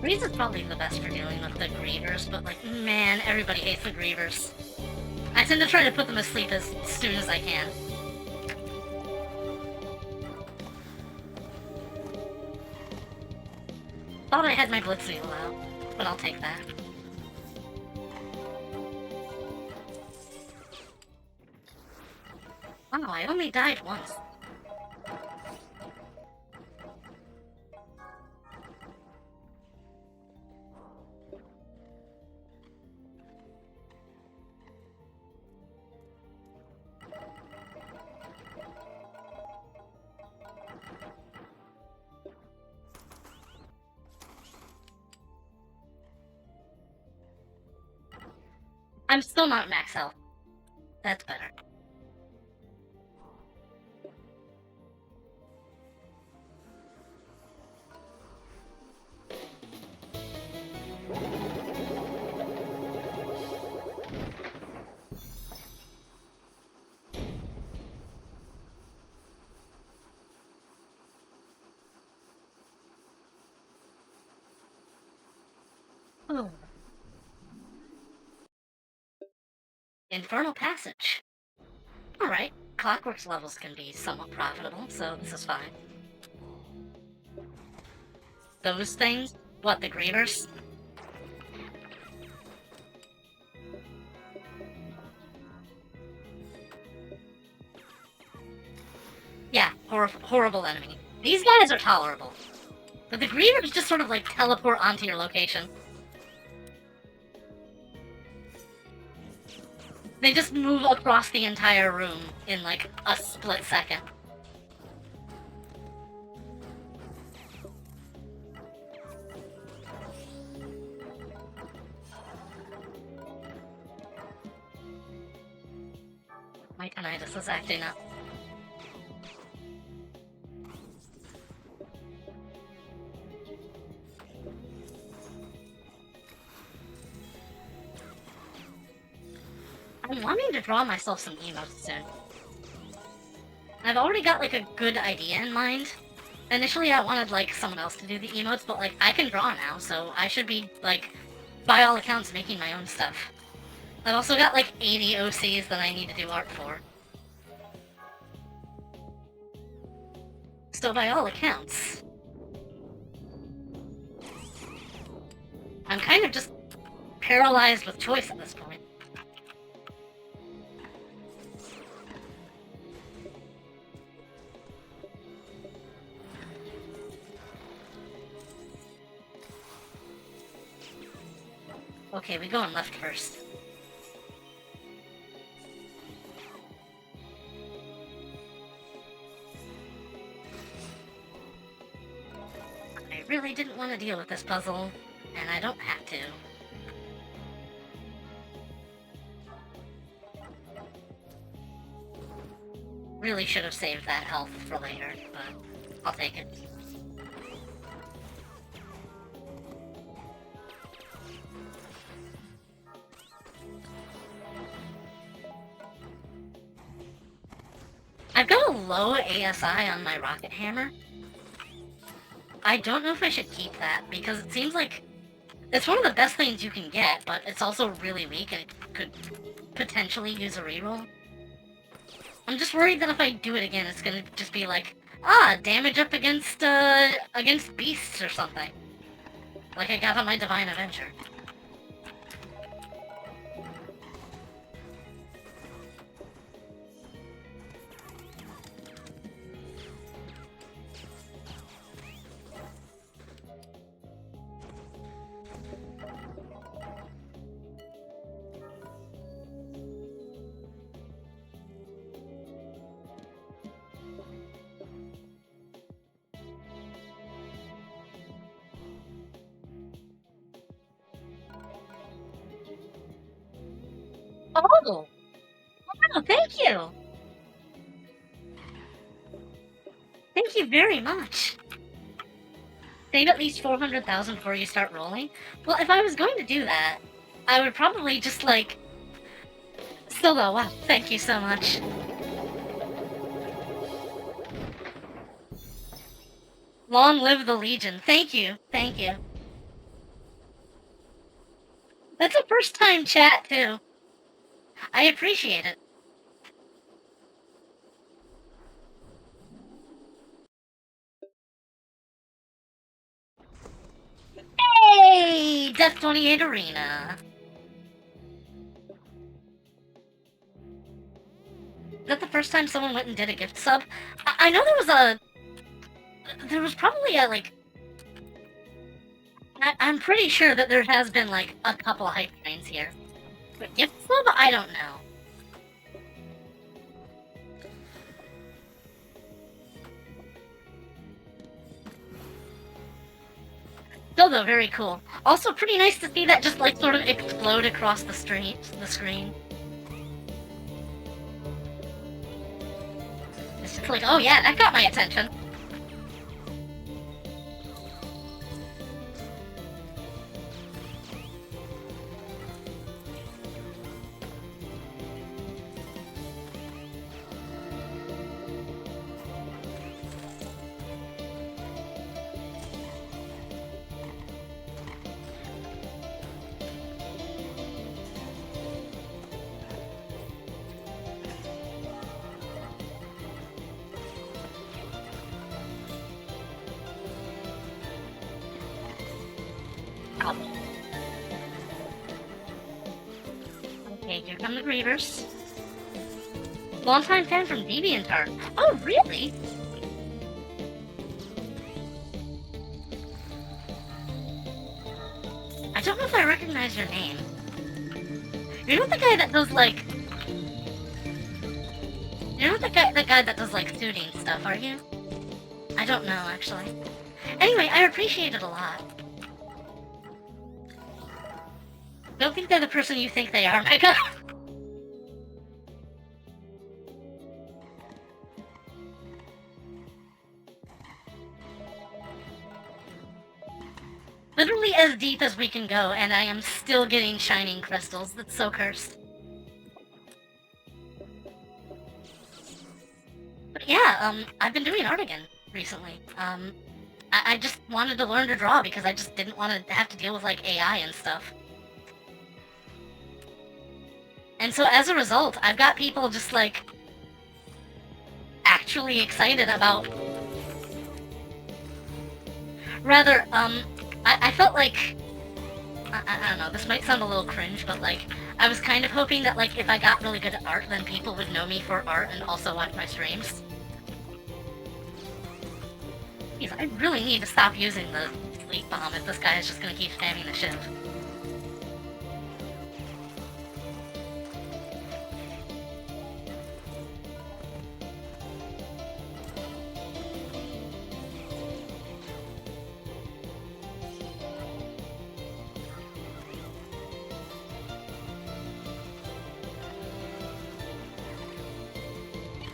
Grease is probably the best for dealing with the grievers, but like, man, everybody hates the grievers. I tend to try to put them asleep as soon as I can. Thought I had my Blitz Needle out, but I'll take that. Oh, I only died once. I'm still not max health. That's better. Oh. Infernal Passage. Alright, Clockwork's levels can be somewhat profitable, so this is fine. Those things? What, the Grievers? Yeah, horrible enemy. These guys are tolerable. But the Grievers just sort of like teleport onto your location. They just move across the entire room in like a split second. My tinnitus is acting up. I'm wanting to draw myself some emotes soon. I've already got like a good idea in mind. Initially I wanted like someone else to do the emotes, but like I can draw now, so I should be like, by all accounts, making my own stuff. I've also got like 80 OCs that I need to do art for. So by all accounts, I'm kind of just paralyzed with choice at this point. Okay, we going left first. I really didn't want to deal with this puzzle, and I don't have to. Really should have saved that health for later, but I'll take it. I've got a low ASI on my rocket hammer. I don't know if I should keep that, because it seems like it's one of the best things you can get, but it's also really weak and it could potentially use a reroll. I'm just worried that if I do it again, it's gonna just be like, damage up against beasts or something. Like I got on my Divine Avenger. Oh! Wow, thank you! Thank you very much! Save at least 400,000 before you start rolling? Well, if I was going to do that, I would probably just, like... Still though, wow, thank you so much. Long live the Legion. Thank you, thank you. That's a first time chat, too. I appreciate it. Hey! Death 28 Arena. Is that the first time someone went and did a gift sub? I know there was probably a, like... I'm pretty sure that there has been, like, a couple of hype trains here. But gift sub? I don't know. Still though, very cool. Also pretty nice to see that just, like, sort of explode across the screen. It's just like, oh yeah, that got my attention. Okay, here come the Grievers. Longtime fan from DeviantArt. Oh, really? I don't know if I recognize your name. You're not the guy that does, like... You're not the guy that does, like, suiting stuff, are you? I don't know, actually. Anyway, I appreciate it a lot. Don't think they're the person you think they are, Mega. Literally as deep as we can go, and I am still getting shining crystals. That's so cursed. But yeah, I've been doing art again recently. I just wanted to learn to draw because I just didn't want to have to deal with, like, AI and stuff. And so as a result, I've got people just, like, actually excited about... Rather, I felt like... I don't know, this might sound a little cringe, but, like, I was kind of hoping that, like, if I got really good at art, then people would know me for art and also watch my streams. Jeez, I really need to stop using the sleep bomb if this guy is just gonna keep spamming the shiv.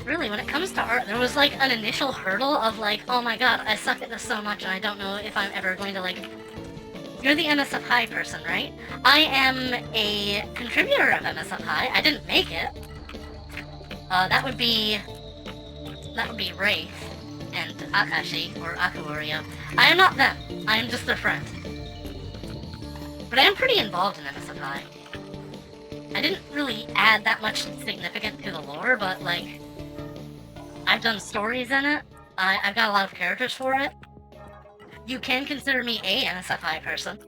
really, when it comes to art, there was like an initial hurdle of like, oh my god, I suck at this so much and I don't know if I'm ever going to like... You're the MSFI person, right? I am a contributor of MSFI. I didn't make it. That would be Wraith and Akashi, or Akuorio. I am not them. I am just their friend. But I am pretty involved in MSFI. I didn't really add that much significant to the lore, but like, I've done stories in it. I've got a lot of characters for it. You can consider me a MSFI person.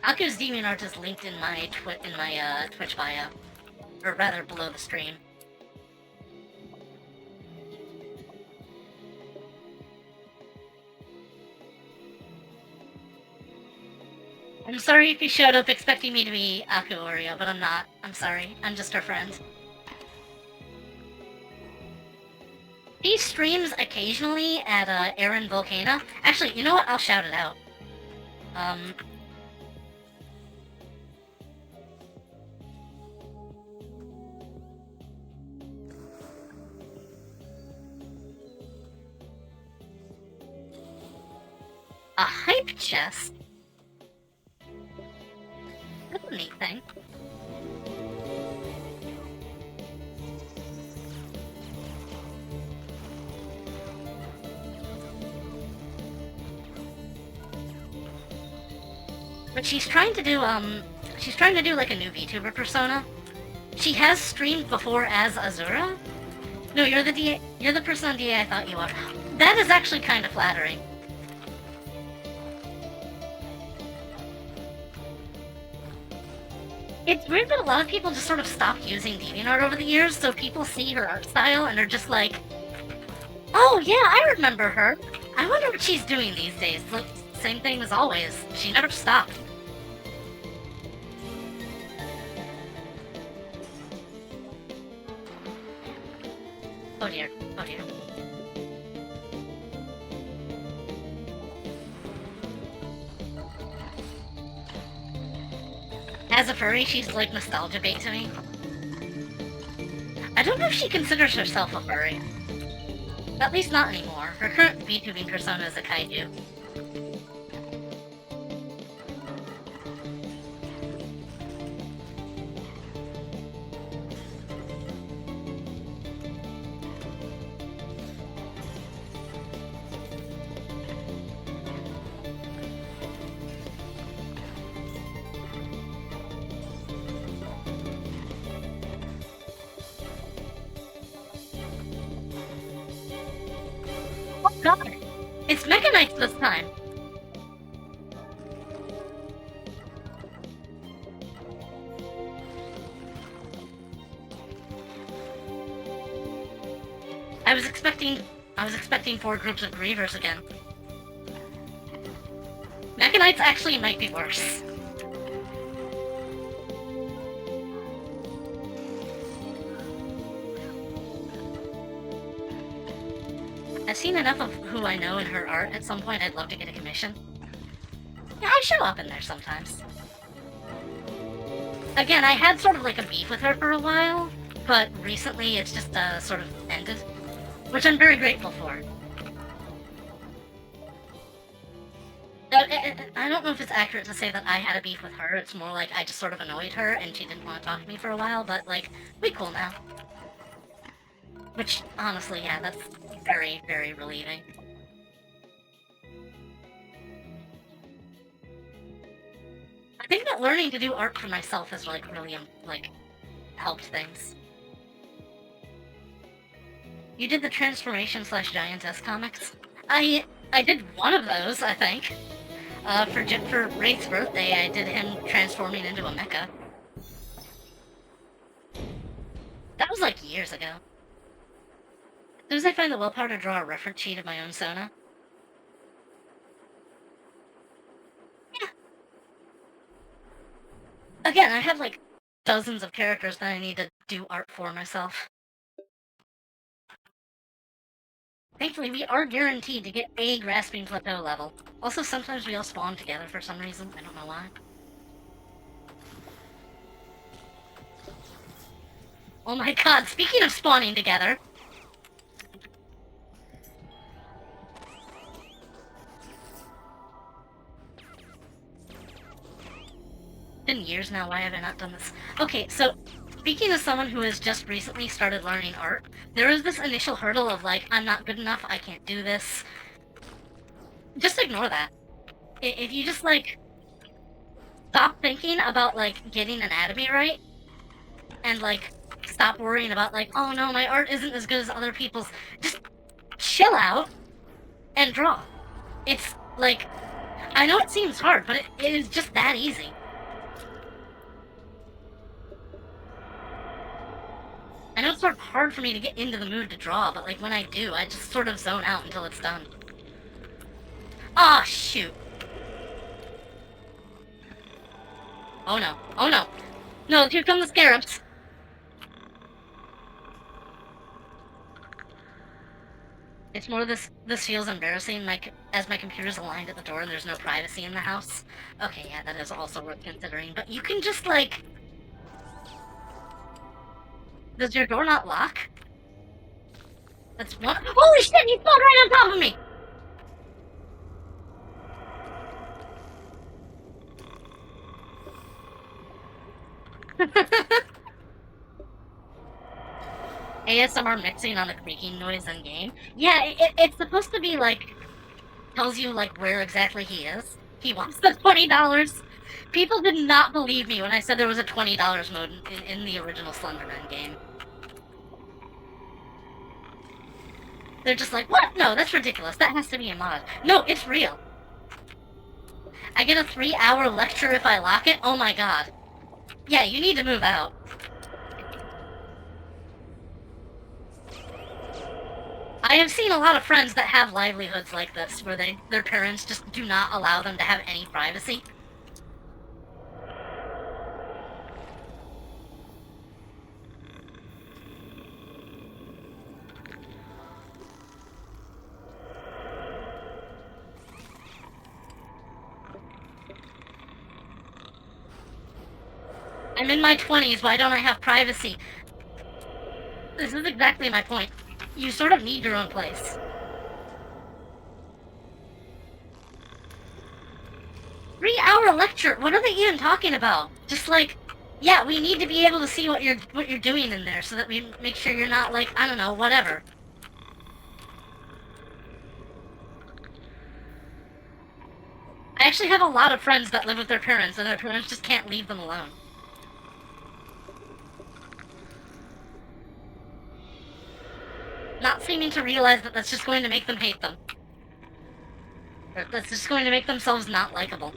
Aku's DeviantArt is linked in my Twitch bio, or rather below the stream. I'm sorry if you showed up expecting me to be Akuorio, but I'm not. I'm sorry. I'm just her friend. He streams occasionally at Aaron Volcano. Actually, you know what? I'll shout it out. A hype chest? That's a neat thing. But she's trying to do like a new Vtuber persona. She has streamed before as Azura. No, you're the person on DA I thought you were. That is actually kind of flattering. It's weird that a lot of people just sort of stopped using DeviantArt over the years, so people see her art style and are just like, oh yeah, I remember her. I wonder what she's doing these days. Look, same thing as always. She never stopped. Oh dear, oh dear. As a furry, she's like nostalgia bait to me. I don't know if she considers herself a furry. At least not anymore. Her current VTubing persona is a kaiju. Oh god! It's Mechanites this time! I was expecting 4 groups of grievers again. Mechanites actually might be worse. I've seen enough of who I know in her art. At some point, I'd love to get a commission. Yeah, I show up in there sometimes. Again, I had sort of like a beef with her for a while, but recently it's just sort of ended, which I'm very grateful for. I don't know if it's accurate to say that I had a beef with her. It's more like I just sort of annoyed her and she didn't want to talk to me for a while, but like, we cool now. Which, honestly, yeah, that's very, very relieving. I think that learning to do art for myself has, like, really, like, helped things. You did the Transformation/Giantess comics? I did one of those, I think. For Wraith's birthday, I did him transforming into a mecha. That was, like, years ago. As soon as I find the willpower to draw a reference sheet of my own Sona. Yeah. Again, I have like dozens of characters that I need to do art for myself. Thankfully, we are guaranteed to get a Grasping Plateau level. Also, sometimes we all spawn together for some reason. I don't know why. Oh my god, speaking of spawning together... It's been years now, why have I not done this? Okay, so, speaking as someone who has just recently started learning art, there is this initial hurdle of like, I'm not good enough, I can't do this. Just ignore that. If you just like, stop thinking about like, getting anatomy right, and like, stop worrying about like, oh no, my art isn't as good as other people's, just chill out, and draw. It's like, I know it seems hard, but it is just that easy. I know it's sort of hard for me to get into the mood to draw, but like when I do, I just sort of zone out until it's done. Aw, oh, shoot. Oh no. Oh no. No, here come the scarabs. It's more this feels embarrassing, as my computer's aligned at the door and there's no privacy in the house. Okay, yeah, that is also worth considering, but you can just like... Does your door not lock? That's one... Holy shit, he spawned right on top of me! ASMR mixing on the creaking noise in game. Yeah, it's supposed to be like, tells you like where exactly he is. He wants the $20. People did not believe me when I said there was a $20 mode in the original Slenderman game. They're just like, what? No, that's ridiculous. That has to be a mod. No, it's real. I get a 3-hour lecture if I lock it? Oh my god. Yeah, you need to move out. I have seen a lot of friends that have livelihoods like this, where their parents just do not allow them to have any privacy. I'm in my 20s, why don't I have privacy? This is exactly my point. You sort of need your own place. Three-hour lecture? What are they even talking about? Just like, yeah, we need to be able to see what you're doing in there so that we make sure you're not like, I don't know, whatever. I actually have a lot of friends that live with their parents and their parents just can't leave them alone. Not seeming to realize that that's just going to make them hate them. Or that's just going to make themselves not likable.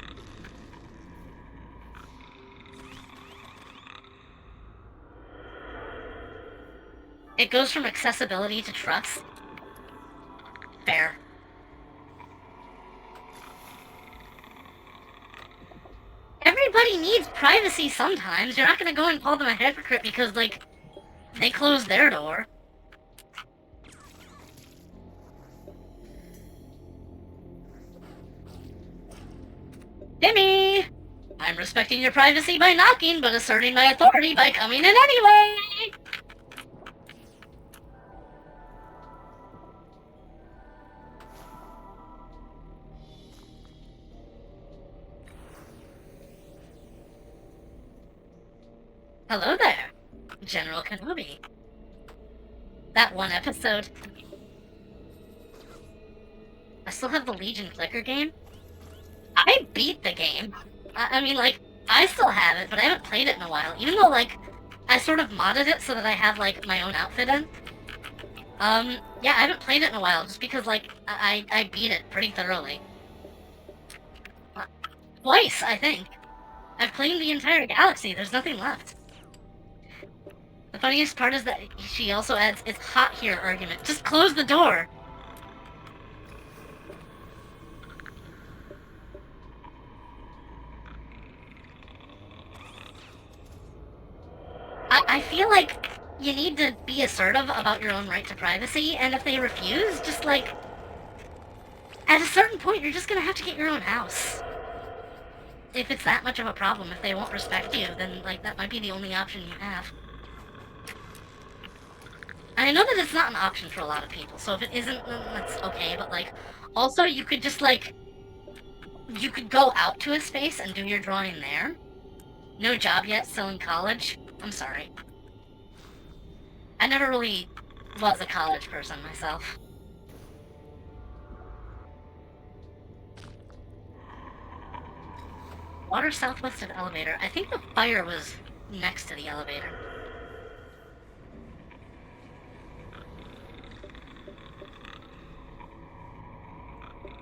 It goes from accessibility to trust. Fair. Everybody needs privacy sometimes. You're not gonna go and call them a hypocrite because, like, they closed their door. Timmy! I'm respecting your privacy by knocking, but asserting my authority by coming in anyway! Hello there, General Kenobi. That one episode. I still have the Legion Clicker game. I beat the game. I mean, like, I still have it, but I haven't played it in a while. Even though, like, I sort of modded it so that I have, like, my own outfit in. Yeah, I haven't played it in a while, just because, like, I beat it pretty thoroughly. Twice, I think. I've claimed the entire galaxy, there's nothing left. The funniest part is that she also adds, "It's hot here" argument. Just close the door! I feel like you need to be assertive about your own right to privacy, and if they refuse, just like... At a certain point, you're just gonna have to get your own house. If it's that much of a problem, if they won't respect you, then, like, that might be the only option you have. I know that it's not an option for a lot of people, so if it isn't, then that's okay, but, like, also you could just, like, you could go out to a space and do your drawing there. No job yet, still in college. I'm sorry. I never really was a college person myself. Water southwest of elevator. I think the fire was next to the elevator.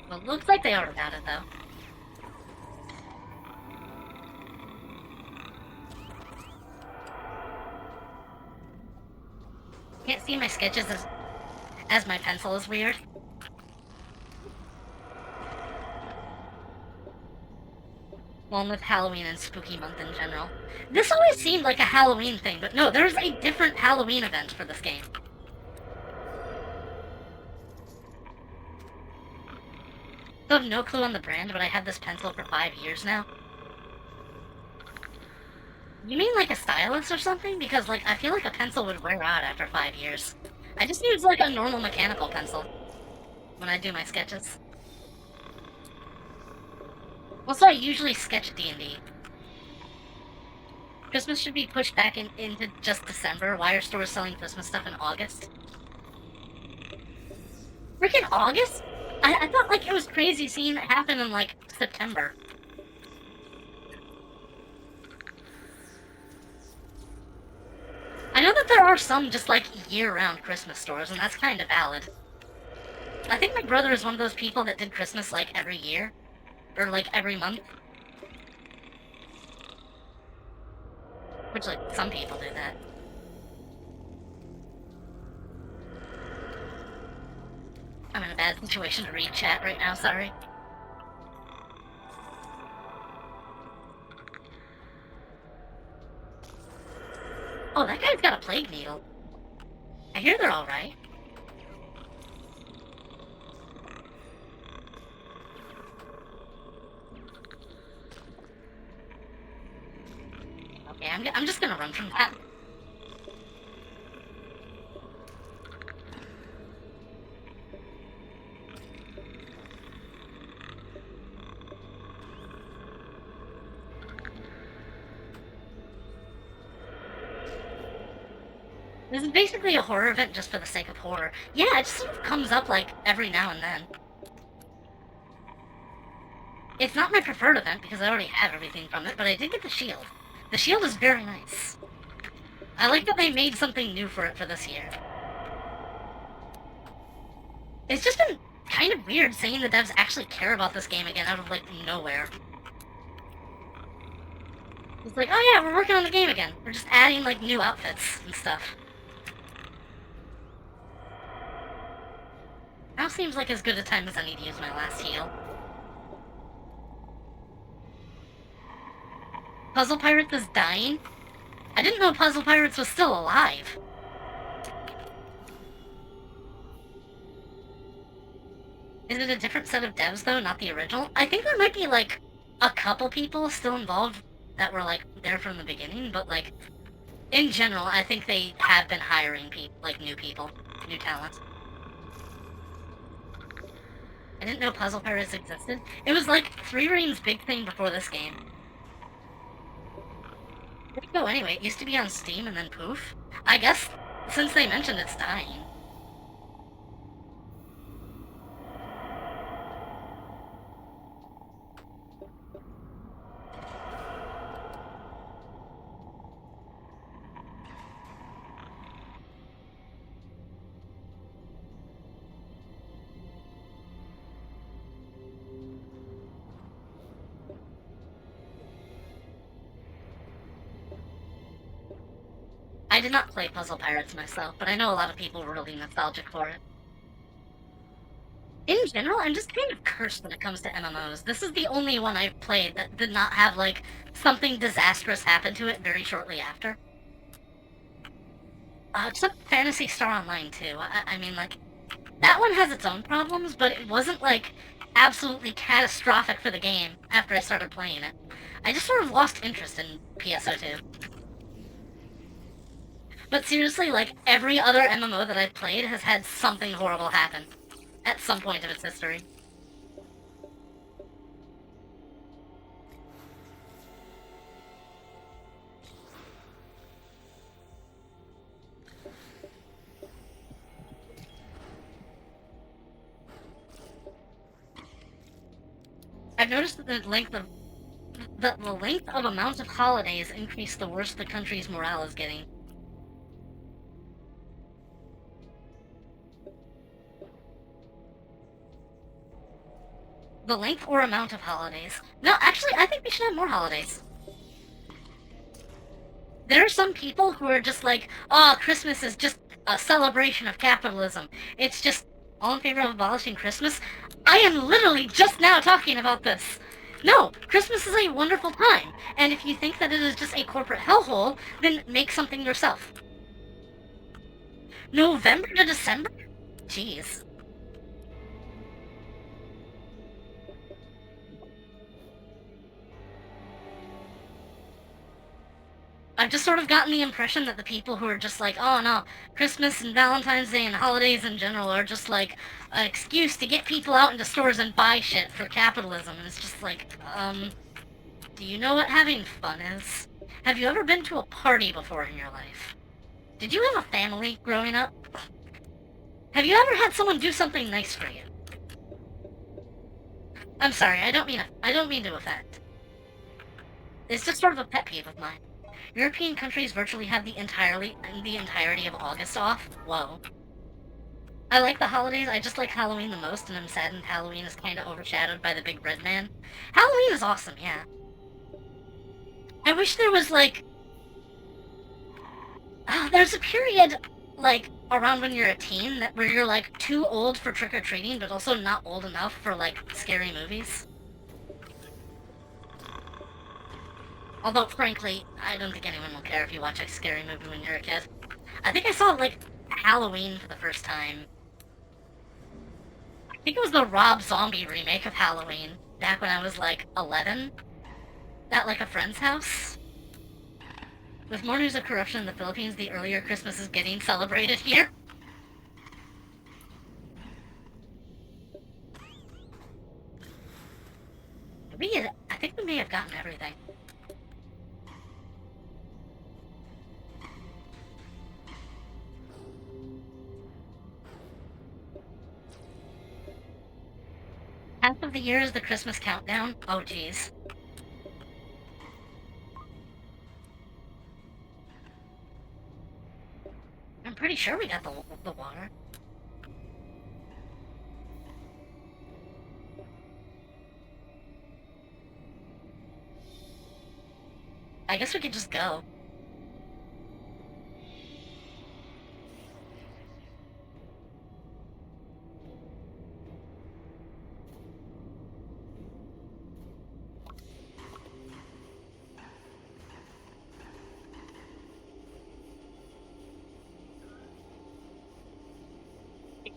Well, looks like they are about it, though. Can't see my sketches as my pencil is weird. Well, with Halloween and spooky month in general. This always seemed like a Halloween thing, but no, there's a different Halloween event for this game. I have no clue on the brand, but I had this pencil for 5 years now. You mean like a stylus or something? Because, like, I feel like a pencil would wear out after 5 years. I just use, like, a normal mechanical pencil when I do my sketches. Also, I usually sketch D&D. Christmas should be pushed back into just December. Why are stores selling Christmas stuff in August? Freaking August? I thought, like, it was crazy seeing it happen in, like, September. I know that there are some just, like, year-round Christmas stores, and that's kind of valid. I think my brother is one of those people that did Christmas, like, every year. Or, like, every month. Which, like, some people do that. I'm in a bad situation to read chat right now, sorry. Oh, that guy's got a plague needle. I hear they're alright. Okay, I'm just gonna run from that. This is basically a horror event just for the sake of horror. Yeah, it just sort of comes up, like, every now and then. It's not my preferred event because I already have everything from it, but I did get the shield. The shield is very nice. I like that they made something new for it for this year. It's just been kind of weird seeing the devs actually care about this game again out of, like, nowhere. It's like, oh yeah, we're working on the game again. We're just adding, like, new outfits and stuff. Now seems like as good a time as any to use my last heal. Puzzle Pirates is dying? I didn't know Puzzle Pirates was still alive. Is it a different set of devs, though, not the original? I think there might be, like, a couple people still involved that were, like, there from the beginning, but, like, in general, I think they have been hiring people, like, new people, new talent. I didn't know Puzzle Pirates existed. It was, like, 3 Rings' big thing before this game. Where'd it go anyway? It used to be on Steam and then poof? I guess, since they mentioned it's dying. I did not play Puzzle Pirates myself, but I know a lot of people were really nostalgic for it. In general, I'm just kind of cursed when it comes to MMOs. This is the only one I've played that did not have, like, something disastrous happen to it very shortly after. Except Phantasy Star Online 2. I mean, like, that one has its own problems, but it wasn't, like, absolutely catastrophic for the game after I started playing it. I just sort of lost interest in PSO2. But seriously, like, every other MMO that I've played has had something horrible happen at some point of its history. I've noticed that the length of amount of holidays increase the worse the country's morale is getting. The length or amount of holidays. No, actually, I think we should have more holidays. There are some people who are just like, oh, Christmas is just a celebration of capitalism. It's just all in favor of abolishing Christmas. I am literally just now talking about this. No, Christmas is a wonderful time, and if you think that it is just a corporate hellhole, then make something yourself. November to December? Jeez. I've just sort of gotten the impression that the people who are just like, oh no, Christmas and Valentine's Day and holidays in general are just like an excuse to get people out into stores and buy shit for capitalism. And it's just like, do you know what having fun is? Have you ever been to a party before in your life? Did you have a family growing up? Have you ever had someone do something nice for you? I'm sorry, I don't mean to offend. It's just sort of a pet peeve of mine. European countries virtually have the entirety of August off. Whoa. I like the holidays, I just like Halloween the most, and I'm saddened Halloween is kinda overshadowed by the big red man. Halloween is awesome, yeah. I wish there was, like... there's a period, like, around when you're a teen, where you're, like, too old for trick-or-treating, but also not old enough for, like, scary movies. Although, frankly, I don't think anyone will care if you watch a scary movie when you're a kid. I think I saw, like, Halloween for the first time. I think it was the Rob Zombie remake of Halloween, back when I was, like, 11. At, like, a friend's house. With more news of corruption in the Philippines, the earlier Christmas is getting celebrated here. I think we may have gotten everything. Half of the year is the Christmas countdown. Oh, jeez. I'm pretty sure we got the water. I guess we could just go.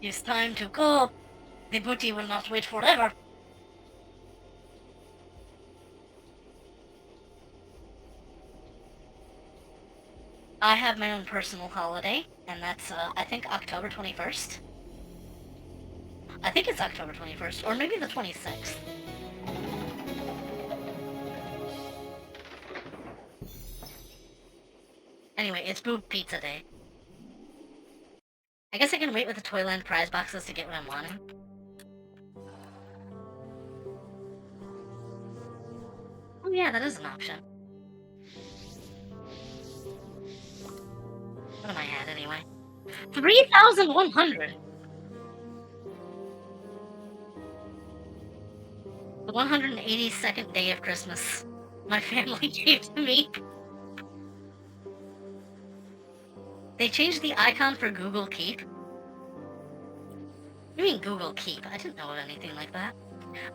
It is time to go. The booty will not wait forever. I have my own personal holiday, and that's, I think October 21st. I think it's October 21st, or maybe the 26th. Anyway, it's Boob Pizza Day. I guess I can wait with the Toyland prize boxes to get what I'm wanting. Oh yeah, that is an option. What am I at, anyway? 3,100! The 182nd day of Christmas. My family gave to me. They changed the icon for Google Keep. You mean Google Keep? I didn't know of anything like that.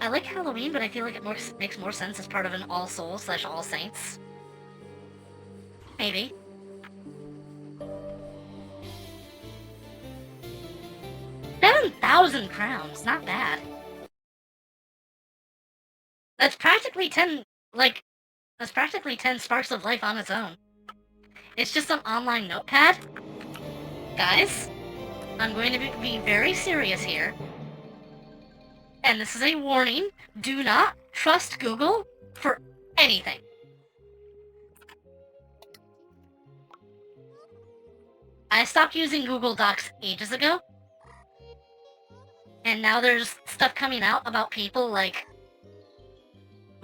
I like Halloween, but I feel like it makes more sense as part of an All Souls / All Saints. Maybe. $7,000 crowns, not bad. That's practically 10, like, that's practically 10 Sparks of Life on its own. It's just an online notepad. Guys, I'm going to be very serious here. And this is a warning. Do not trust Google for anything. I stopped using Google Docs ages ago. And now there's stuff coming out about people like...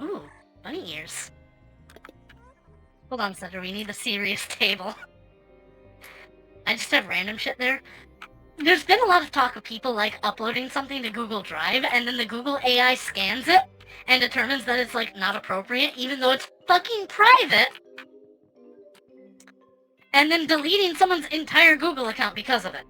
Ooh, bunny ears. Hold on, Sedra, we need a serious table. I just have random shit there. There's been a lot of talk of people, like, uploading something to Google Drive, and then the Google AI scans it, and determines that it's, like, not appropriate, even though it's fucking private, and then deleting someone's entire Google account because of it.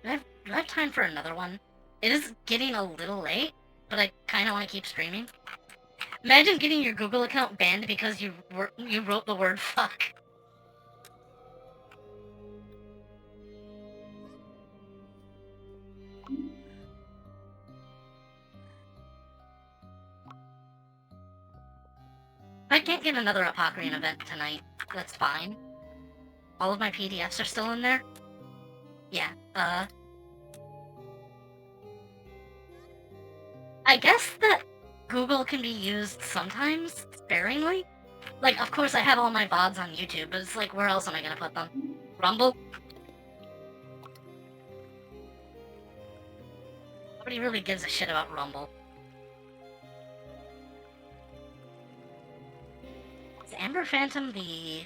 Do I have time for another one? It is getting a little late, but I kinda wanna keep streaming. Imagine getting your Google account banned because you wrote the word fuck. I can't get another Apocrean event tonight. That's fine. All of my PDFs are still in there? Yeah, I guess that Google can be used sometimes, sparingly. Like, of course I have all my VODs on YouTube, but it's like, where else am I gonna put them? Rumble? Nobody really gives a shit about Rumble. Is Amber Phantom the...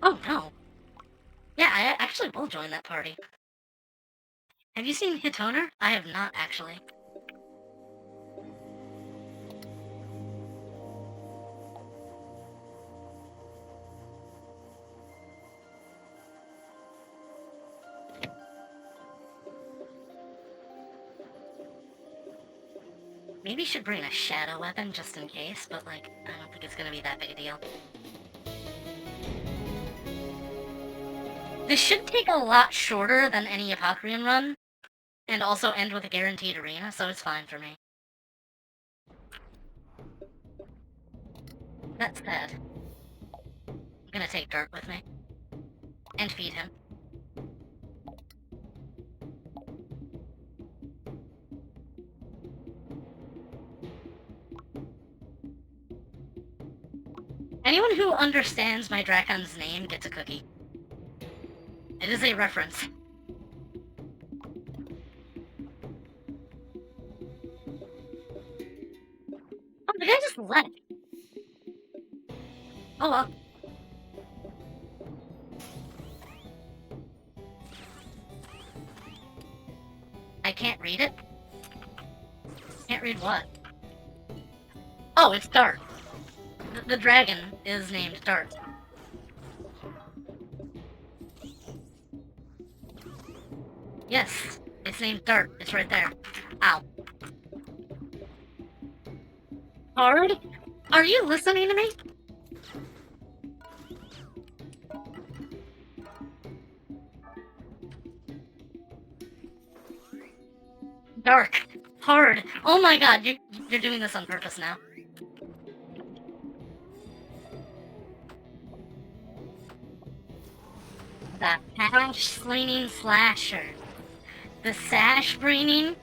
Oh, no. Yeah, I actually will join that party. Have you seen Hitoner? I have not, actually. Maybe should bring a shadow weapon just in case, but, like, I don't think it's gonna be that big a deal. This should take a lot shorter than any Apocrean run, and also end with a guaranteed arena, so it's fine for me. That said, I'm gonna take Dirt with me. And feed him. Anyone who understands my Dracon's name gets a cookie. It is a reference. Oh, the guy just left. Oh well. I can't read it? Can't read what? Oh, it's Dart. The dragon is named Dart. Yes, it's named Dart. It's right there. Ow. Hard? Are you listening to me? Dark. Hard. Oh my god, you're doing this on purpose now. The hash-slinging slasher. The sash-braining.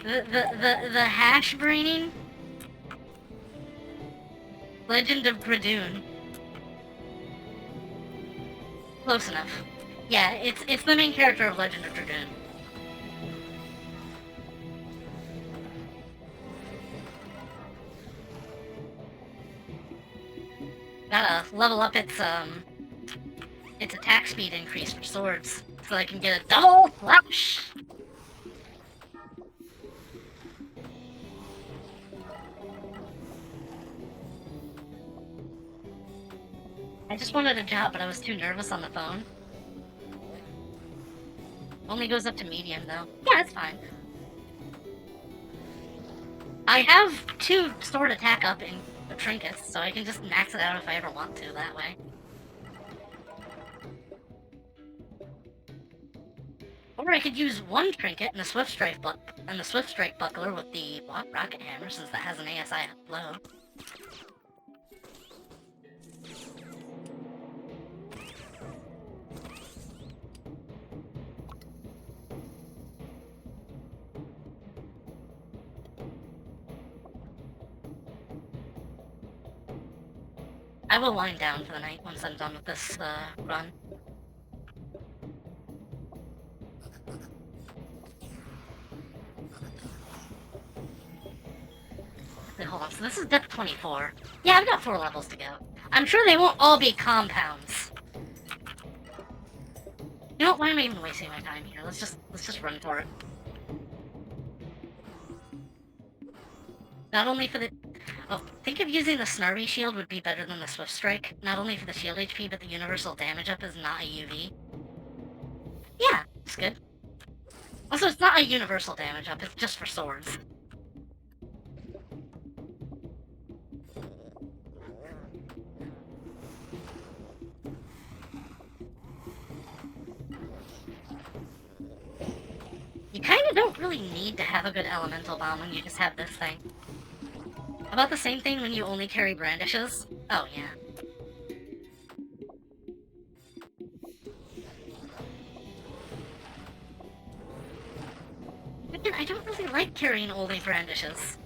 The hash-braining. Legend of Gradoon. Close enough. Yeah, it's the main character of Legend of Dragoon. Gotta level up its attack speed increase for swords, so I can get a double flash! I just wanted a job, but I was too nervous on the phone. Only goes up to medium, though. Yeah, it's fine. I have 2 sword attack up in the trinkets, so I can just max it out if I ever want to that way. Or Or I could use one trinket and the Swift Strike buckler with the rocket hammer, since that has an ASI blow. I will wind down for the night once I'm done with this run. Wait, hold on, so this is depth 24. Yeah, I've got 4 levels to go. I'm sure they won't all be compounds. You know what, why am I even wasting my time here? Let's just run for it. Not only for the... Oh, think of using the Snarby shield would be better than the Swift Strike. Not only for the shield HP, but the universal damage up is not a UV. Yeah, it's good. Also, it's not a universal damage up, it's just for swords. You kinda don't really need to have a good elemental bomb when you just have this thing. About the same thing when you only carry brandishes? Oh, yeah. Again, I don't really like carrying only brandishes.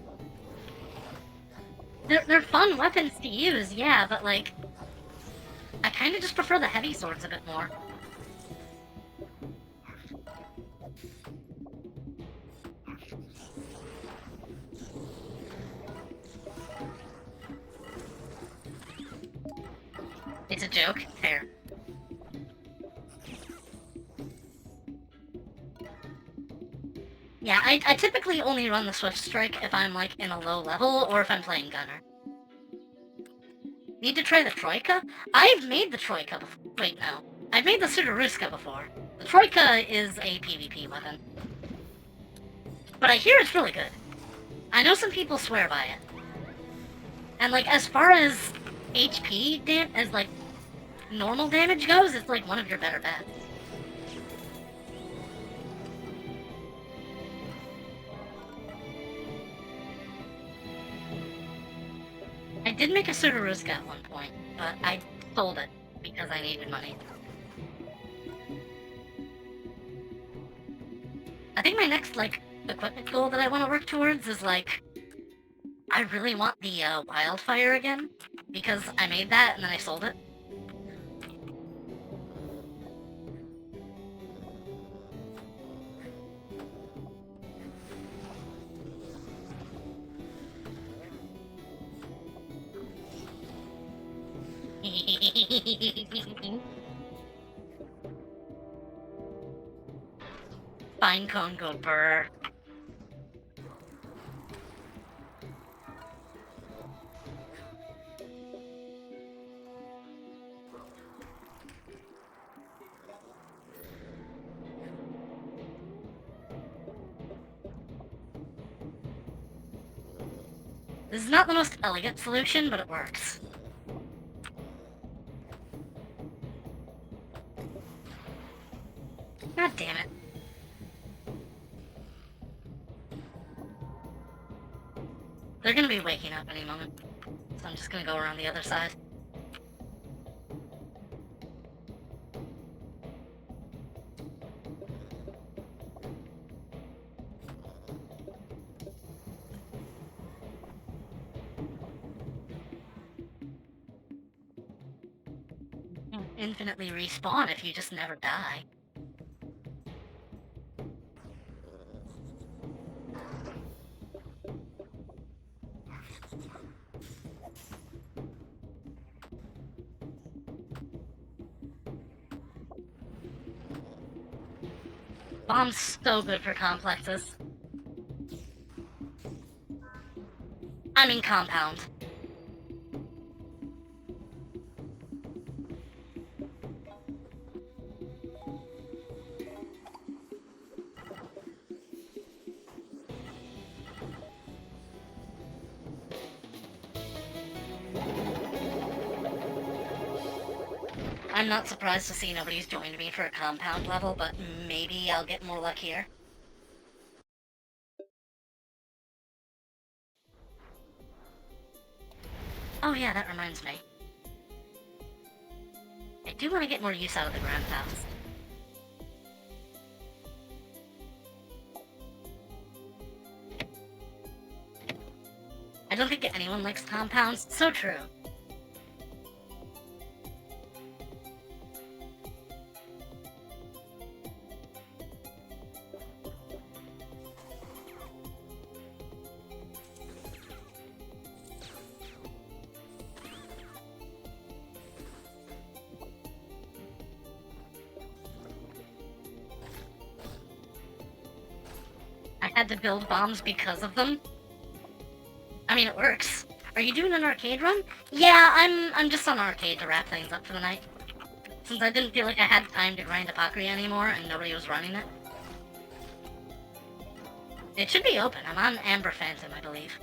They're fun weapons to use, yeah, but like... I kinda just prefer the heavy swords a bit more. It's a joke. Fair. Yeah, I typically only run the Swift Strike if I'm, like, in a low level, or if I'm playing Gunner. Need to try the Troika? I've made the Troika before. Wait, no. I've made the Sudaruska before. The Troika is a PvP weapon. But I hear it's really good. I know some people swear by it. And, like, as far as HP as, like, normal damage goes, it's, like, one of your better bets. I did make a Sudaruska at one point, but I sold it because I needed money. I think my next, like, equipment goal that I want to work towards is, like, I really want the wildfire again, because I made that and then I sold it. Fine cone go burr. This is not the most elegant solution, but it works. God damn it. They're gonna be waking up any moment, so I'm just gonna go around the other side. Infinitely respawn if you just never die. Bomb's so good for complexes. I mean compound. I'm not surprised to see nobody's joined me for a compound level, but maybe I'll get more luck here. Oh yeah, that reminds me. I do want to get more use out of the ground house. I don't think anyone likes compounds. So true. I had to build bombs because of them. I mean, it works. Are you doing an arcade run? Yeah, I'm just on arcade to wrap things up for the night. Since I didn't feel like I had time to grind Apocrean anymore and nobody was running it. It should be open. I'm on Amber Phantom, I believe.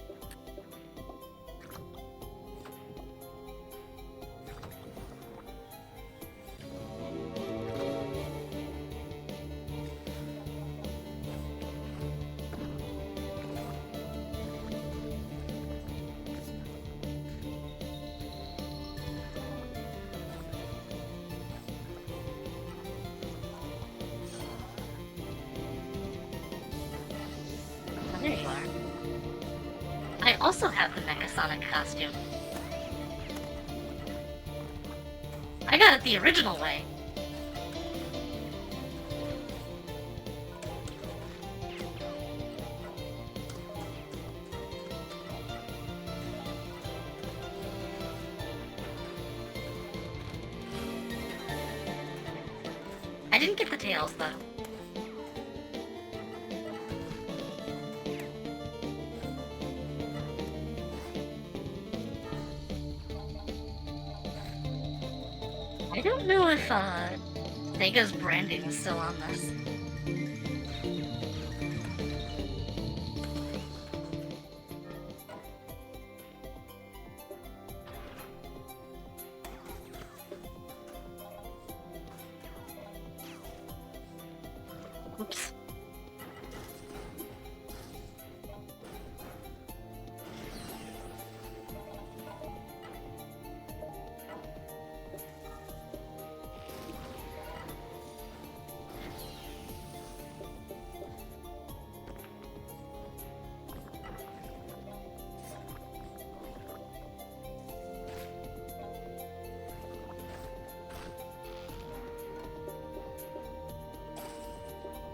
There you are. I also have the Mechasonic costume. I got it the original way. I didn't get the tails, though. I don't know if, Sega's branding is still on this. Oops.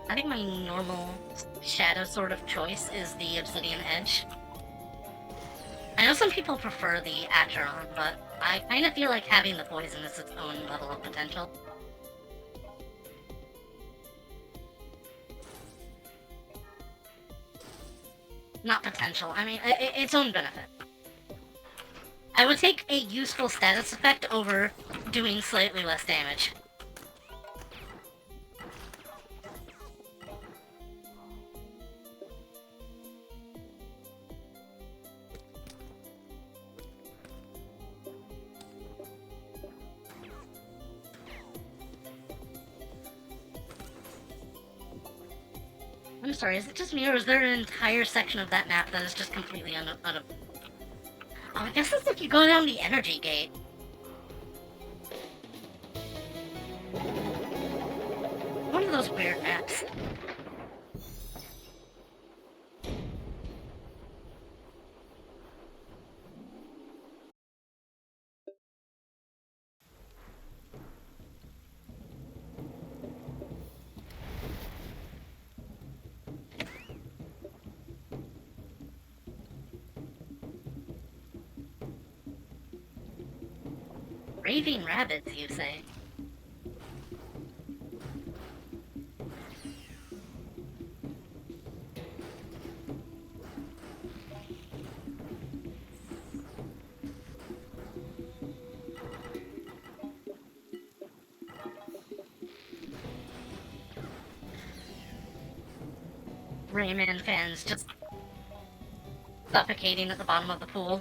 I think my normal shadow sort of choice is the Obsidian Edge. I know some people prefer the Acheron, but I kind of feel like having the poison is its own level of potential. Not potential, I mean, its own benefit. I would take a useful status effect over doing slightly less damage. I'm sorry, is it just me, or is there an entire section of that map that is just completely out of... Oh, I guess it's if you go down the energy gate. One of those weird maps. Raving rabbits, you say? Rayman fans just suffocating at the bottom of the pool.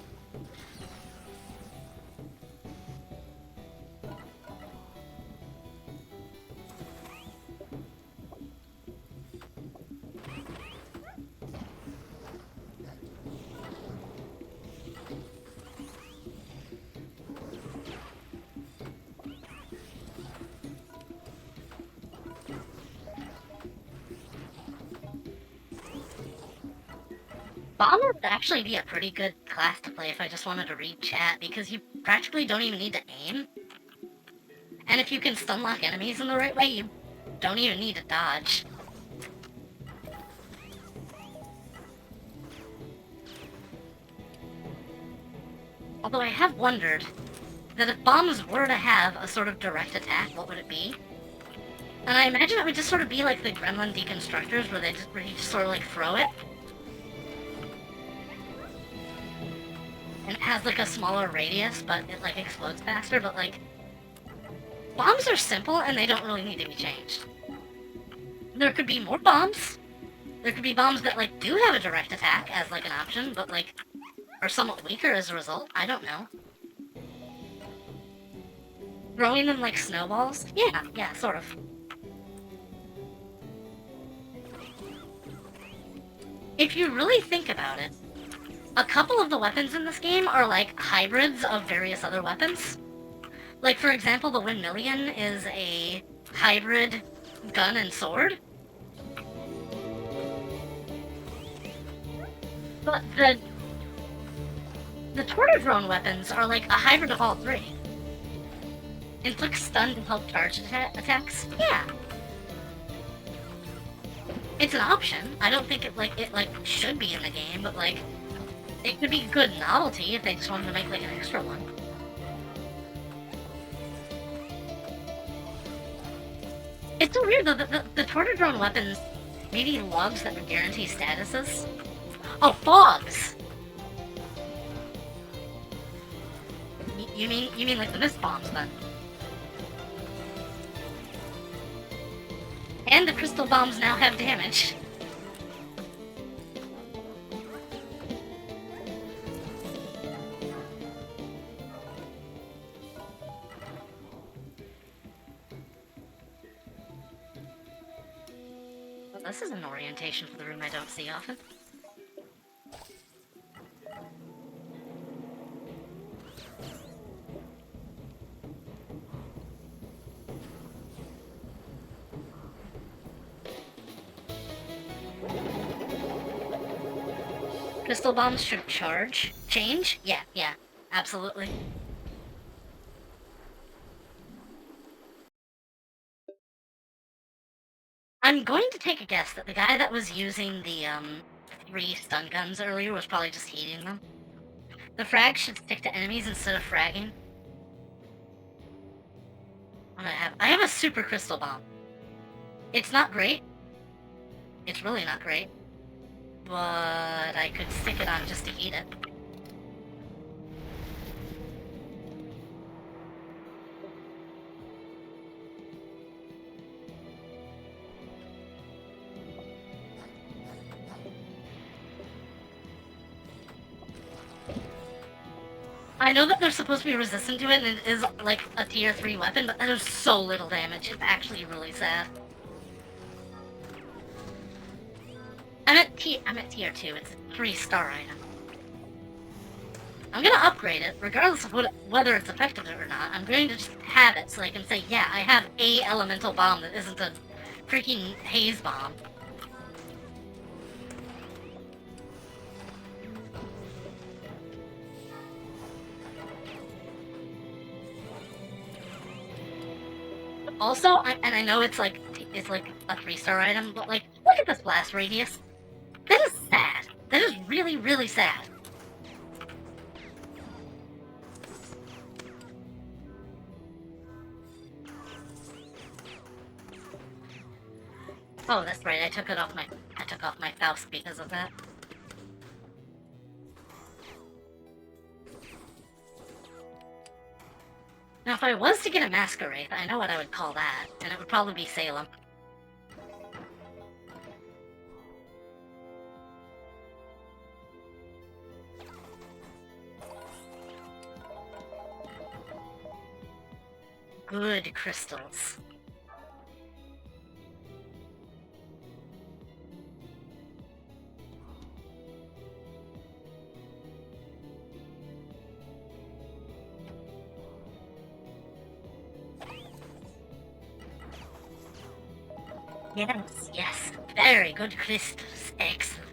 Bomber would actually be a pretty good class to play if I just wanted to read chat, because you practically don't even need to aim. And if you can stun lock enemies in the right way, you don't even need to dodge. Although I have wondered that if bombs were to have a sort of direct attack, what would it be? And I imagine it would just sort of be like the Gremlin Deconstructors, where you just sort of like throw it. And it has like a smaller radius, but it like explodes faster, but like... bombs are simple and they don't really need to be changed. There could be more bombs. There could be bombs that like do have a direct attack as like an option, but like are somewhat weaker as a result. I don't know. Throwing them like snowballs? Yeah, sort of. If you really think about it, a couple of the weapons in this game are like hybrids of various other weapons. Like, for example, the Windmillion is a hybrid gun and sword. But the Tortodrone weapons are like a hybrid of all three. Inflict stun to help charge attacks? Yeah. It's an option. I don't think it should be in the game, but like it could be good novelty if they just wanted to make like an extra one. It's so weird though that the Tortodrone weapons maybe logs that would guarantee statuses. Oh, fogs! You mean like the mist bombs then? And the crystal bombs now have damage. Well, this is an orientation for the room I don't see often. Crystal bombs should change? Yeah, absolutely. I'm going to take a guess that the guy that was using the, 3 stun guns earlier was probably just heating them. The frag should stick to enemies instead of fragging. What do I have? I have a super crystal bomb. It's not great. It's really not great. But I could stick it on just to heat it. I know that they're supposed to be resistant to it, and it is like a tier 3 weapon, but that is so little damage. It's actually really sad. I'm at tier 2. It's a 3-star item. I'm gonna upgrade it, regardless of whether it's effective or not. I'm going to just have it so I can say, yeah, I have a elemental bomb that isn't a freaking haze bomb. Also, and I know it's like a 3-star item, but like, look at this blast radius. That is sad. That is really, really sad. Oh, that's right. I took off my Faust because of that. Now, if I was to get a Masquerade, I know what I would call that, and it would probably be Salem. Good crystals. Yes, very good crystals. Excellent.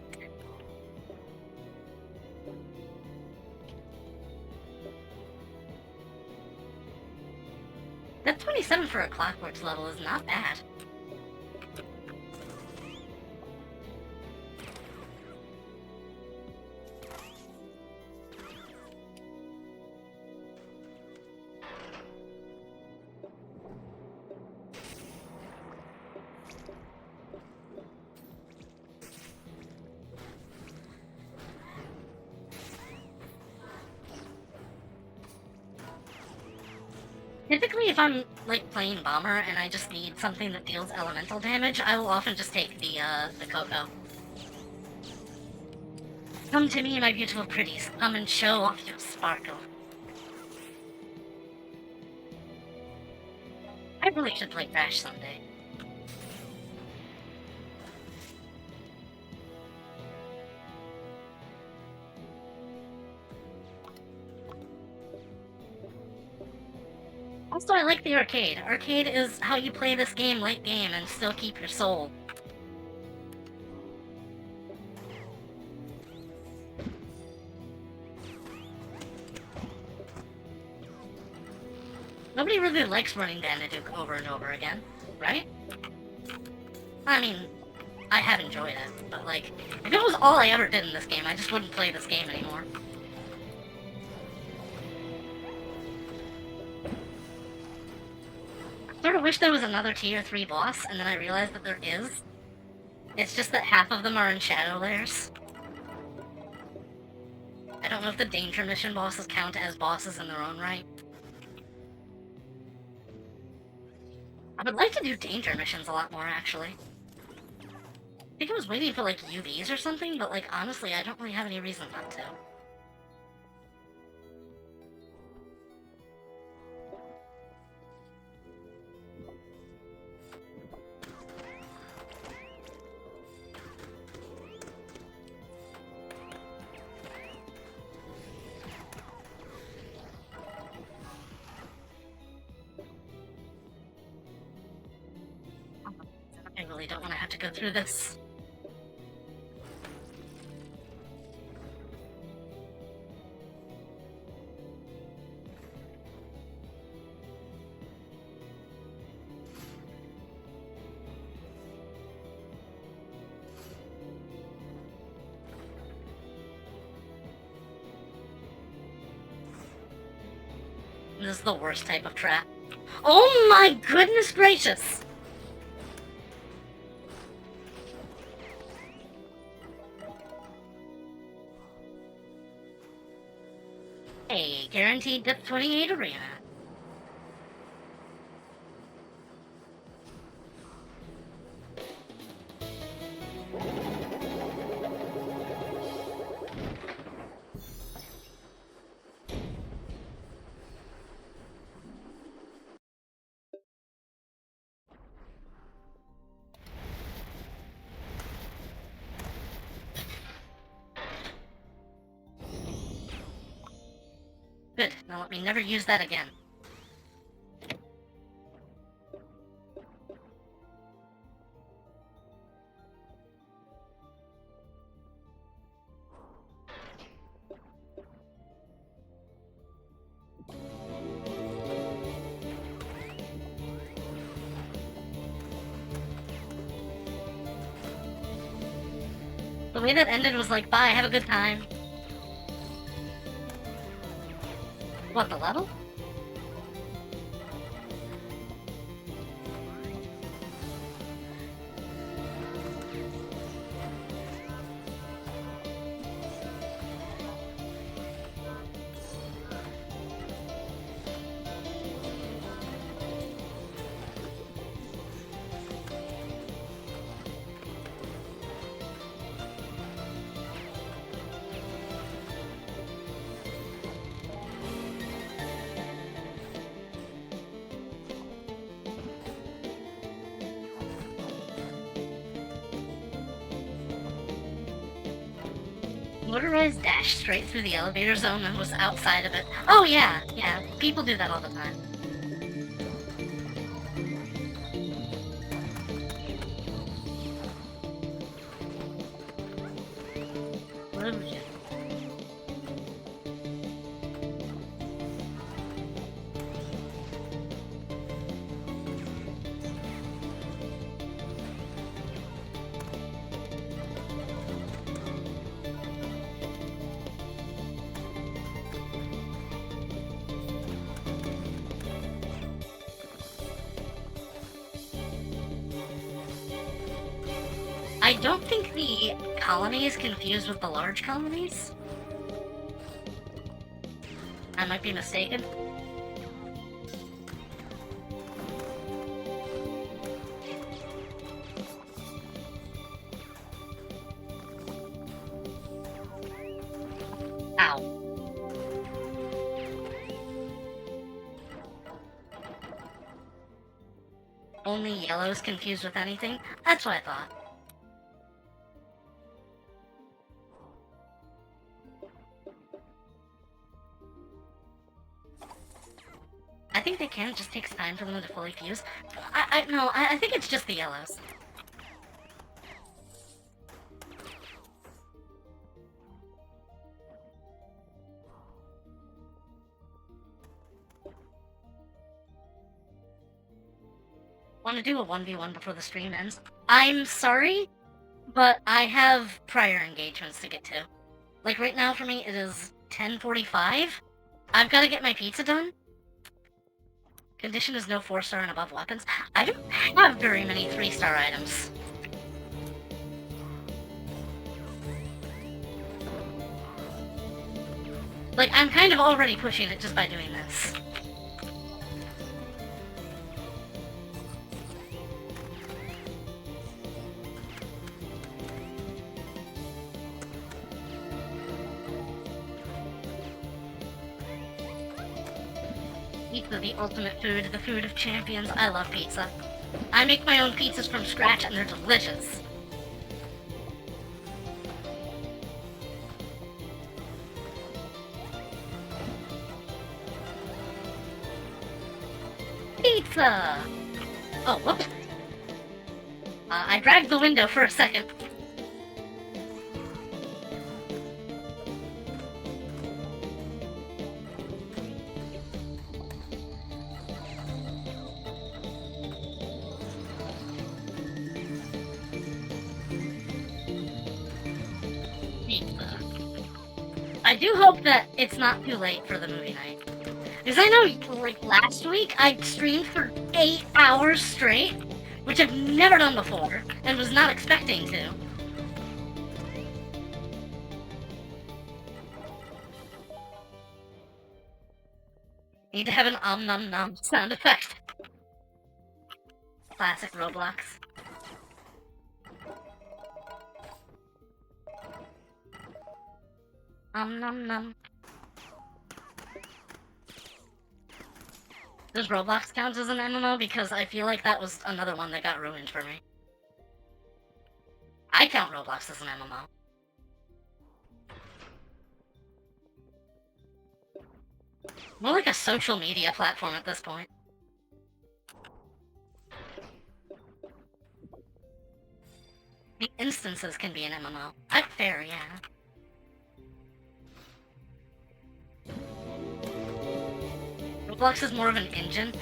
That 27 for a Clockworks level is not bad. Typically, if I'm, like, playing Bomber and I just need something that deals elemental damage, I will often just take the Coco. Come to me, my beautiful pretties. Come and show off your sparkle. I really should play Crash someday. Also, I like the arcade. Arcade is how you play this game late game and still keep your soul. Nobody really likes running Danaduke over and over again, right? I mean, I have enjoyed it, but like, if it was all I ever did in this game, I just wouldn't play this game anymore. I sort of wish there was another tier 3 boss, and then I realized that there is. It's just that half of them are in shadow layers. I don't know if the danger mission bosses count as bosses in their own right. I would like to do danger missions a lot more, actually. I think I was waiting for, like, UVs or something, but, like, honestly, I don't really have any reason not to. I really don't want to have to go through this. This is the worst type of trap. Oh my goodness gracious! Hey, guaranteed Dip 28 arena. Good, now let me never use that again. The way that ended was like, bye, have a good time. What, the level? Motorized dash straight through the elevator zone and was outside of it. Oh yeah, people do that all the time. Oh, shit. I don't think the colony is confused with the large colonies. I might be mistaken. Ow. Only yellow's confused with anything? That's what I thought. I think they can, it just takes time for them to fully fuse. I think it's just the yellows. Want to do a 1v1 before the stream ends? I'm sorry, but I have prior engagements to get to. Like right now for me it is 10:45. I've got to get my pizza done. Condition is no 4-star and above weapons. I don't have very many 3-star items. Like, I'm kind of already pushing it just by doing this. Pizza, the ultimate food, the food of champions. I love pizza. I make my own pizzas from scratch and they're delicious. Pizza! Oh, whoops. I dragged the window for a second. I do hope that it's not too late for the movie night. Because I know, like, last week, I streamed for 8 hours straight, which I've never done before, and was not expecting to. Need to have an nom sound effect. Classic Roblox. Nom. Does Roblox count as an MMO? Because I feel like that was another one that got ruined for me. I count Roblox as an MMO. More like a social media platform at this point. The instances can be an MMO. Fair, yeah. Roblox is more of an engine.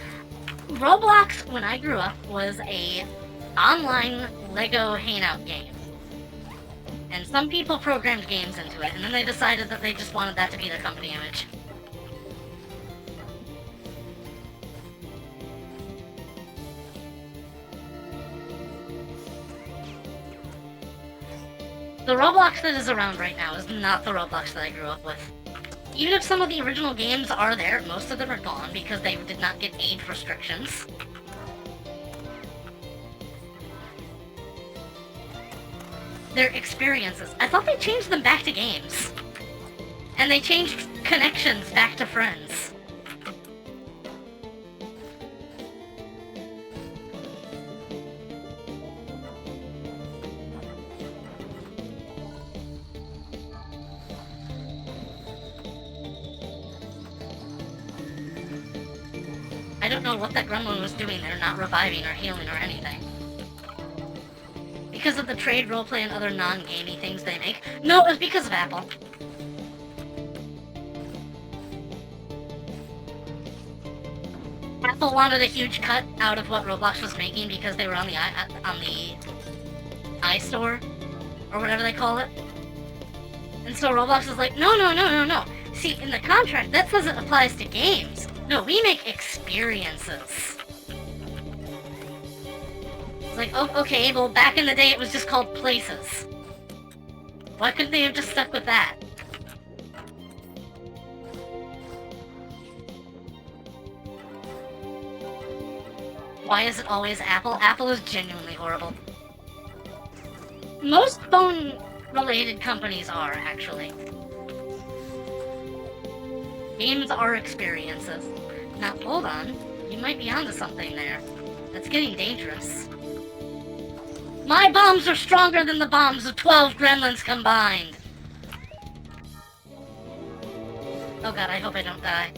Roblox, when I grew up, was a online Lego hangout game. And some people programmed games into it, and then they decided that they just wanted that to be their company image. The Roblox that is around right now is not the Roblox that I grew up with. Even if some of the original games are there, most of them are gone because they did not get age restrictions. Their experiences. I thought they changed them back to games. And they changed connections back to friends. I don't know what that gremlin was doing there, not reviving or healing or anything. Because of the trade, roleplay, and other non-gamey things they make? No, it was because of Apple. Apple wanted a huge cut out of what Roblox was making because they were on the iStore, or whatever they call it. And so Roblox was like, no. See, in the contract, that says it applies to games. No, we make experiences. Like, oh, okay, well, back in the day it was just called places. Why couldn't they have just stuck with that? Why is it always Apple? Apple is genuinely horrible. Most phone-related companies are, actually. Games are experiences. Now, hold on. You might be onto something there. That's getting dangerous. My bombs are stronger than the bombs of 12 gremlins combined! Oh god, I hope I don't die.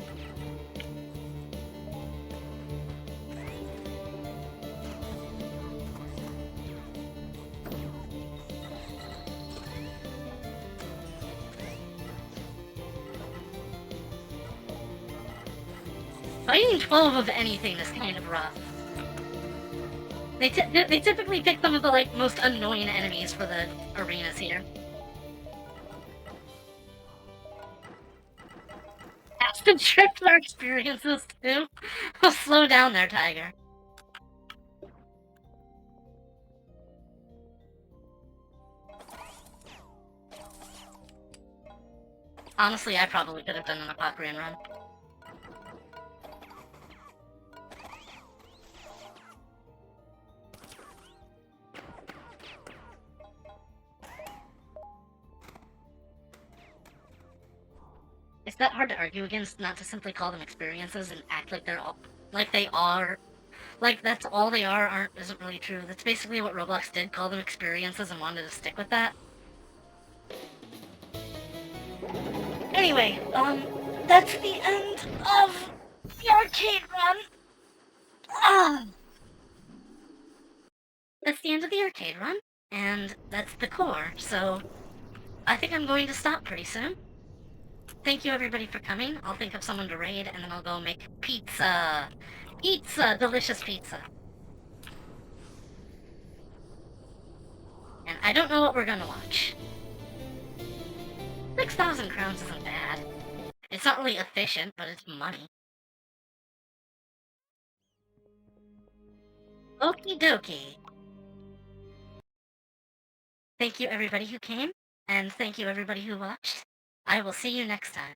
Fighting 12 of anything is kind of rough. They typically pick some of the, like, most annoying enemies for the arenas here. Acid trip their experiences, too? Slow down there, Tiger. Honestly, I probably could have done an Apocrean run. It's that hard to argue against, not to simply call them experiences and act like they're all, like they are, like that's all they are, isn't really true. That's basically what Roblox did, call them experiences and wanted to stick with that. Anyway, that's the end of the arcade run. That's the end of the arcade run, and that's the core, so I think I'm going to stop pretty soon. Thank you everybody for coming. I'll think of someone to raid, and then I'll go make pizza. Pizza! Delicious pizza. And I don't know what we're gonna watch. 6,000 crowns isn't bad. It's not really efficient, but it's money. Okie dokie. Thank you everybody who came, and thank you everybody who watched. I will see you next time.